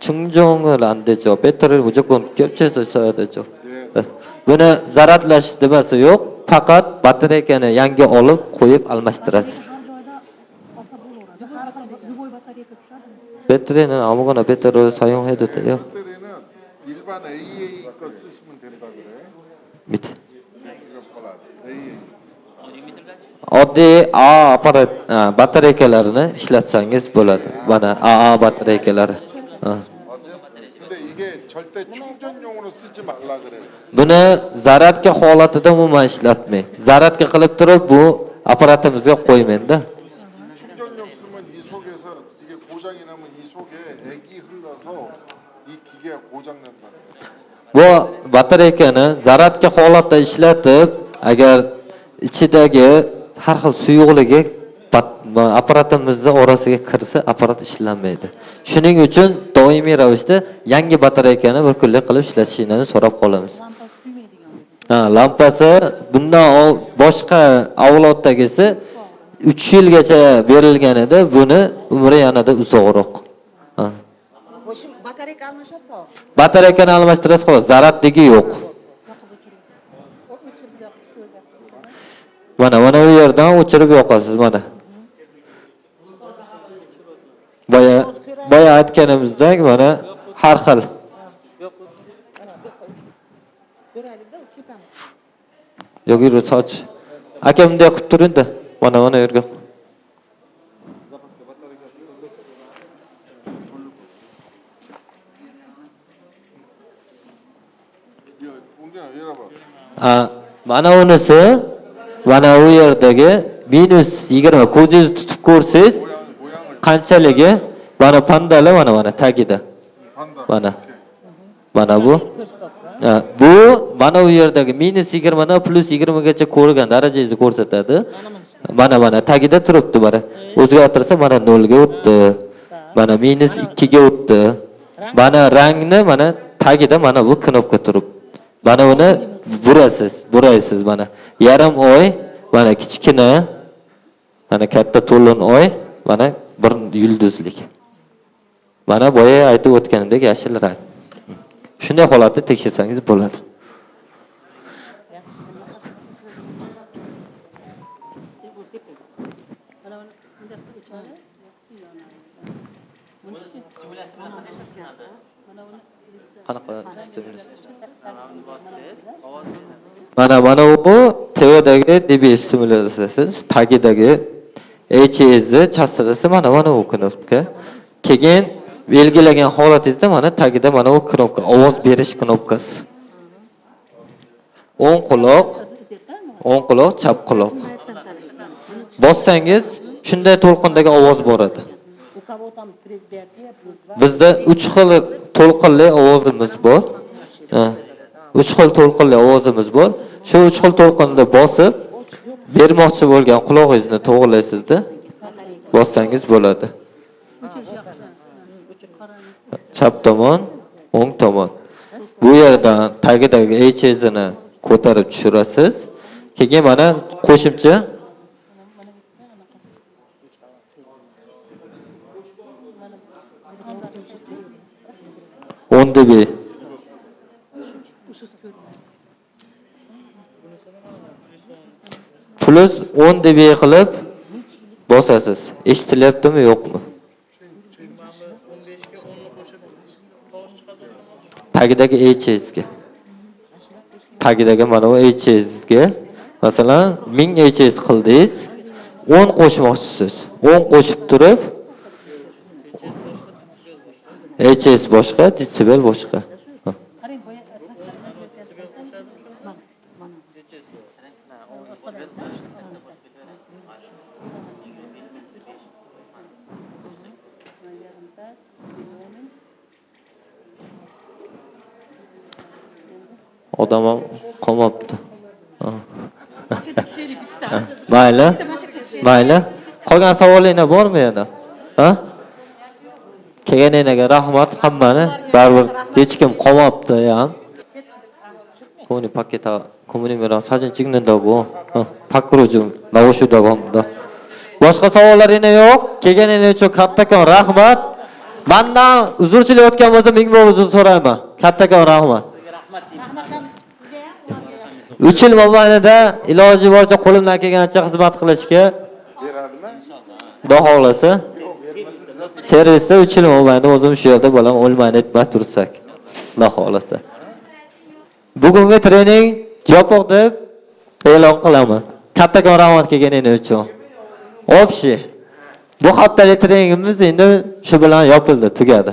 [SPEAKER 1] 충전을 안 되죠. 배터리를 무조건 겹쳐서 써야 되죠. 네. buni zaryadlash nimasi yo'q. Faqat batareykani yangi olib qo'yib almashtirasiz.
[SPEAKER 11] Har joyda olsa bo'laveradi. Har xil любой batareyaga tushadimi?
[SPEAKER 1] 배터리는 아무거나 배터리를 사용해도 돼요.
[SPEAKER 8] 배터리는 일반 AA 거 쓰시면 된다 그래.
[SPEAKER 1] 밑에.
[SPEAKER 8] 이거 봐라. AA.
[SPEAKER 1] Oddiy AA apparat batareykalarini ishlatsangiz bo'ladi. Mana AA batareykalari.
[SPEAKER 8] 근데 이게 절대 충전용으로 쓰지 말라 그래.
[SPEAKER 1] Buni zaryadka holatida umuman ishlatmang. Zaryadka qilib turib bu apparatimizga qo'ymangda.
[SPEAKER 8] 충전용 쓰면 이 속에서 이게 고장이 나면 이 속에 액이 흘러서 이 기계가 고장 난다.
[SPEAKER 1] Bu batareykani zaryadka holatda ishlatib, agar ichidagi har xil suyuqligi apparatimizning orasiga kirsa, apparat ishlamaydi. Shuning uchun doimiy ravishda yangi batareykani bir kunlik qilib ishlatishingizni so'rab qolamiz.
[SPEAKER 11] Lampasi kuymaydigan.
[SPEAKER 1] Lampasi bundan boshqa avloddagisi 3 yilgacha berilganida buni umri yanada uzoqroq.
[SPEAKER 11] O'sha batareyka almashadi-ku.
[SPEAKER 1] Batareykani almashtirasiz xolos, zaryadligi yo'q. Mana bu yerdan o'chirib yoqasiz mana. Boya aytganimizdek mana har xil. Yo'q, yurib soch. Aka bunday qilib turing-da. Mana yerga.
[SPEAKER 8] 웅경아 열어봐.
[SPEAKER 1] Mana unisi, mana u yerdagi -20 ko'zingiz tutib ko'rsangiz qanchaligi mana pandali mana tagida. Mana. Mana bu. Bu mana u yerdagi -20 dan +20 gacha ko'rgan darajangizni ko'rsatadi. Mana tagida turibdi mana. O'zgartirsa mana 0 ga o'tdi. Mana -2 ga o'tdi. Mana rangni mana tagida mana bu knopka turibdi. Mana buni buraysiz mana. Yarim oy, mana kichkina, mana katta to'lin oy, mana bir yulduzlik. Mana boya aytib o'tganimdek yashil rang. Shunday holatda tekshirsangiz bo'ladi. Mana bu TV'dagi DBS simulyatsiyasi, tagidagi HZ chastag'isi mana bu knopka. Keyin belgilagan holatingizda mana tagida mana bu knopka, ovoz berish knopkasi. O'ng quloq, chap quloq. Bossangiz shunday to'lqindagi ovoz boradi. Bizda 3 xil to'lqinli ovozimiz bor. 3 xil to'lqinli ovozimiz bor. Shu 3 xil to'lqinda bosib bermoqchi bo'lgan qulog'ingizni to'g'rilaysizda. Bossangiz bo'ladi. Chap tomon, o'ng tomon. Bu yerdan tagidagi HZni ko'tarib tushirasiz. Keyin mana qo'shimcha 10 dB. Plus 10 dB qilib bosasiz. Eshitilyaptimi, yo'qmi? Tagidagi HZga. Tagidagi mana bu HZga, masalan, 1000 HZ qildingiz, 10 qo'shmoqchisiz. 10 qo'shib turib HZ boshqa, desibel boshqa.
[SPEAKER 11] Qarang, boya pastlardan kelayotgan mana.
[SPEAKER 1] Odam ham qolmabdi.
[SPEAKER 11] Mashaqqa tushaylik bitta.
[SPEAKER 1] Mayli.
[SPEAKER 11] Bitta mashaqqa tushaylik.
[SPEAKER 1] Mayli. Qolgan savolinglar bormi yana? Ha? Kelganinglarga rahmat hammani. Baribir hech kim qolmabdi ham. Buni paketa kommunimera 사진 찍는다고. 밖으로 좀 나오시다고 합니다. Boshqa savollaringiz yo'q? Kelganingiz uchun kattakon rahmat. Mendan uzrchilik o'tgan bo'lsa, ming bor uzr so'rayman. Kattakon rahmat.
[SPEAKER 11] Rahmatlar sizga ham, ularga ham.
[SPEAKER 1] 3 yil mobaynida iloji boricha qo'limdan kelgancha xizmat qilishga Xudo xohlasa servisda 3 yil mobaynida o'zim shu yerda bo'lam, o'lmaydi deb tursak. Xudo xohlasa. Bugungi trening yopiq deb e'lon qilaman. Kattakon rahmat kelganingiz uchun. Общий. Bu haftalik treningimiz endi shu bilan yopildi, tugadi.